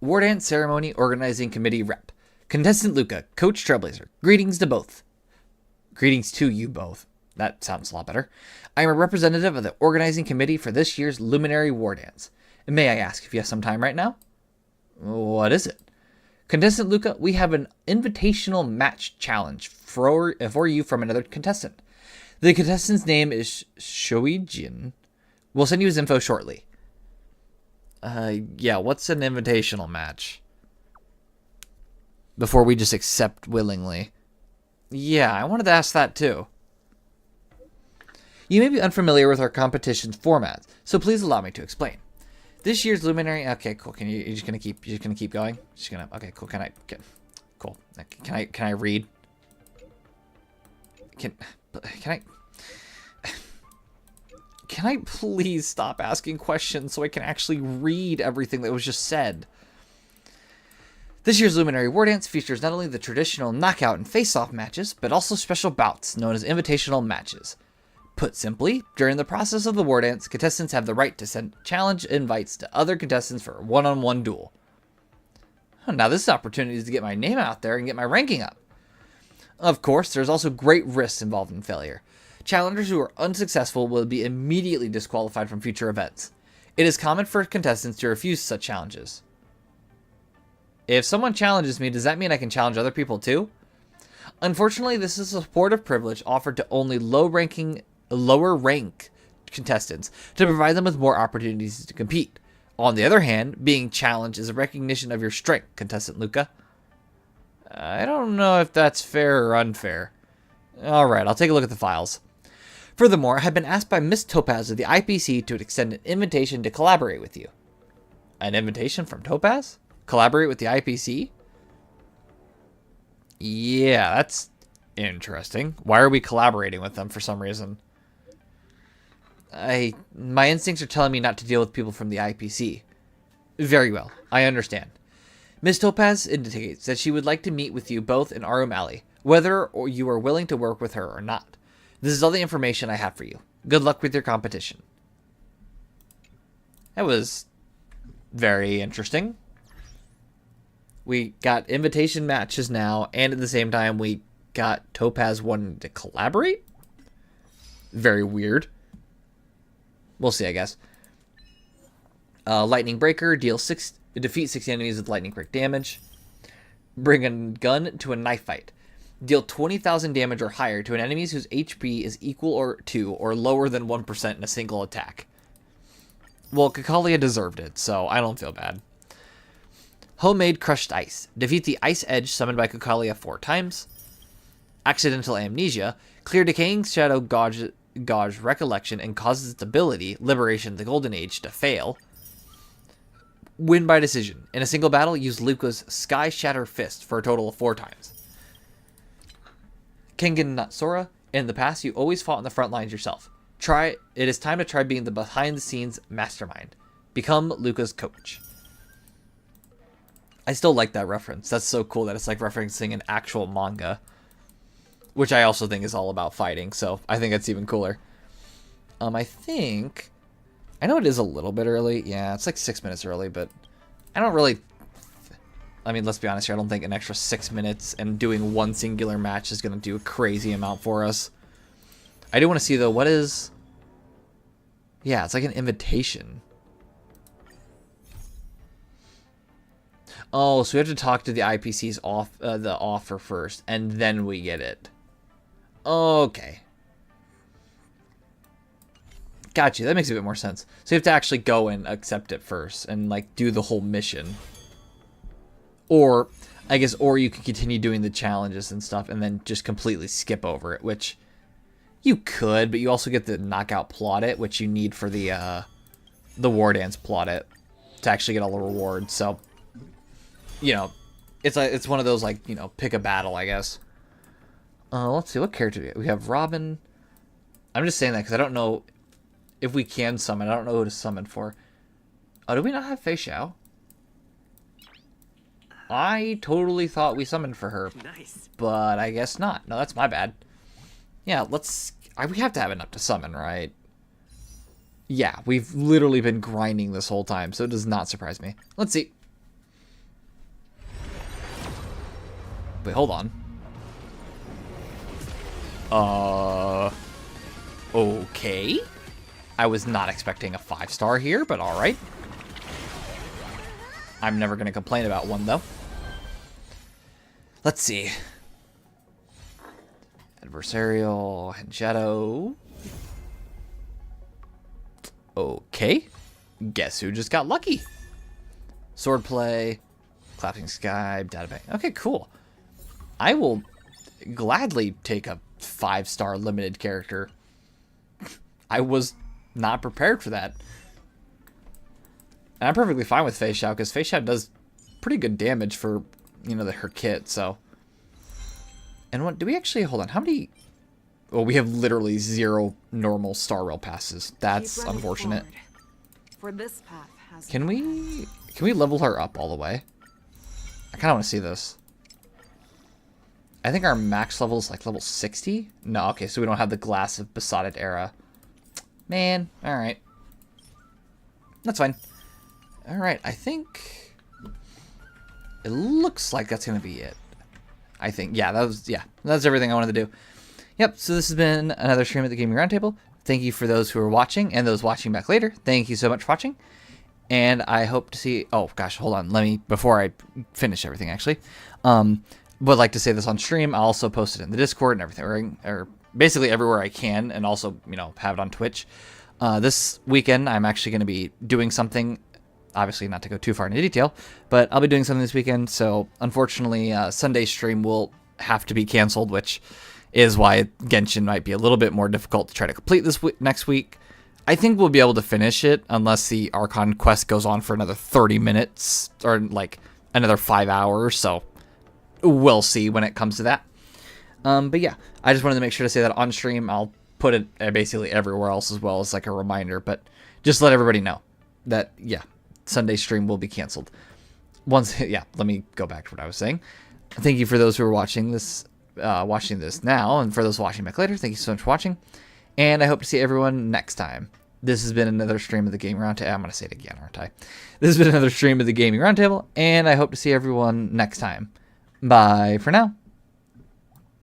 Wardance Ceremony Organizing Committee Rep. Contestant Luca, Coach Trailblazer. Greetings to both. Greetings to you both. That sounds a lot better. I am a representative of the organizing committee for this year's Luminary Wardance. May I ask if you have some time right now? What is it? Contestant Luca, we have an invitational match challenge for you from another contestant. The contestant's name is Shoijin. We'll send you his info shortly. Yeah, what's an invitational match? Before we just accept willingly. Yeah, I wanted to ask that too. You may be unfamiliar with our competition's formats, so please allow me to explain. This year's Luminary. Okay, cool. You're just gonna keep going. Okay, cool. Cool. Can I read? Can I please stop asking questions so I can actually read everything that was just said? This year's Luminary Wardance features not only the traditional knockout and face-off matches, but also special bouts known as invitational matches. Put simply, during the process of the Wardance, contestants have the right to send challenge invites to other contestants for a one-on-one duel. Now this is opportunities to get my name out there and get my ranking up. Of course, there's also great risks involved in failure. Challengers who are unsuccessful will be immediately disqualified from future events. It is common for contestants to refuse such challenges. If someone challenges me, does that mean I can challenge other people too? Unfortunately, this is a supportive privilege offered to only lower rank contestants to provide them with more opportunities to compete. On the other hand, being challenged is a recognition of your strength, contestant Luca. I don't know if that's fair or unfair. Alright, I'll take a look at the files. Furthermore, I have been asked by Miss Topaz of the IPC to extend an invitation to collaborate with you. An invitation from Topaz? Collaborate with the IPC? Yeah, that's interesting. Why are we collaborating with them for some reason? My instincts are telling me not to deal with people from the IPC. Very well, I understand. Ms. Topaz indicates that she would like to meet with you both in Arum Alley, whether or you are willing to work with her or not. This is all the information I have for you. Good luck with your competition. That was very interesting. We got invitation matches now, and at the same time we got Topaz wanting to collaborate? Very weird. We'll see, I guess. Lightning Breaker, defeat 6 enemies with lightning quick damage. Bring a gun to a knife fight. Deal 20,000 damage or higher to an enemy whose HP is equal to or lower than 1% in a single attack. Well, Kakalia deserved it, so I don't feel bad. Homemade Crushed Ice. Defeat the Ice Edge summoned by Kakalia 4 times. Accidental Amnesia. Clear Decaying Shadow Gauge recollection and causes its ability, Liberation the Golden Age, to fail. Win by decision. In a single battle, use Luca's Sky Shatter Fist for a total of 4 times. Kengan Natsura. In the past, you always fought on the front lines yourself. It is time to try being the behind-the-scenes mastermind. Become Luca's coach. I still like that reference. That's so cool that it's like referencing an actual manga. Which I also think is all about fighting, so I think that's even cooler. I know it is a little bit early. Yeah, it's like 6 minutes early, but I don't really... I mean, let's be honest here. I don't think an extra 6 minutes and doing one singular match is going to do a crazy amount for us. I do want to see, though, what is... Yeah, it's like an invitation. Oh, so we have to talk to the IPC's the offer first, and then we get it. Okay. Gotcha, that makes a bit more sense. So you have to actually go and accept it first, and, like, do the whole mission. Or, I guess, or you can continue doing the challenges and stuff and then just completely skip over it, which you could, but you also get the knockout plaudit, which you need for the Wardance plaudit to actually get all the rewards. So, you know, it's one of those, like, you know, pick a battle, I guess. Let's see, what character do we have? We have Robin. I'm just saying that because I don't know if we can summon. I don't know who to summon for. Oh, do we not have Fei Xiao? I totally thought we summoned for her. Nice. But I guess not. No, that's my bad. Yeah, we have to have enough to summon, right? Yeah, we've literally been grinding this whole time, so it does not surprise me. Let's see. Wait, hold on. Okay. I was not expecting a 5-star here, but alright. I'm never going to complain about one, though. Let's see. Adversarial and Shadow. Okay. Guess who just got lucky? Swordplay, Clapping Sky, Databank. Okay, cool. I will gladly take a 5-star limited character. I was not prepared for that. And I'm perfectly fine with Fei Xiao, because Fei Xiao does pretty good damage for, you know, her kit, so. And what, do we actually, hold on, how many? Well, we have literally 0 normal Star Rail passes. That's unfortunate. For this path has Can we level her up all the way? I kind of want to see this. I think our max level is like level 60. No, okay, so we don't have the Glass of Besotted Era. Man, alright. That's fine. Alright, I think it looks like that's going to be it. I think, yeah, that's everything I wanted to do. Yep, so this has been another stream at the Gaming Roundtable. Thank you for those who are watching and those watching back later. Thank you so much for watching. And I hope to see, oh gosh, hold on, before I finish everything actually, would like to say this on stream. I'll also post it in the Discord and everything, or basically everywhere I can, and also, you know, have it on Twitch. This weekend, I'm actually going to be doing something, obviously not to go too far into detail, but I'll be doing something this weekend, so unfortunately, Sunday's stream will have to be canceled, which is why Genshin might be a little bit more difficult to try to complete this next week. I think we'll be able to finish it, unless the Archon quest goes on for another 30 minutes, or like another 5 hours, so we'll see when it comes to that. But yeah, I just wanted to make sure to say that on stream. I'll put it basically everywhere else as well as like a reminder, but just let everybody know that, yeah, Sunday stream will be canceled. Yeah, let me go back to what I was saying. Thank you for those who are watching this now, and for those watching back later, thank you so much for watching, and I hope to see everyone next time. This has been another stream of the Gaming Roundtable. I'm going to say it again, aren't I? This has been another stream of the Gaming Roundtable, and I hope to see everyone next time. Bye for now.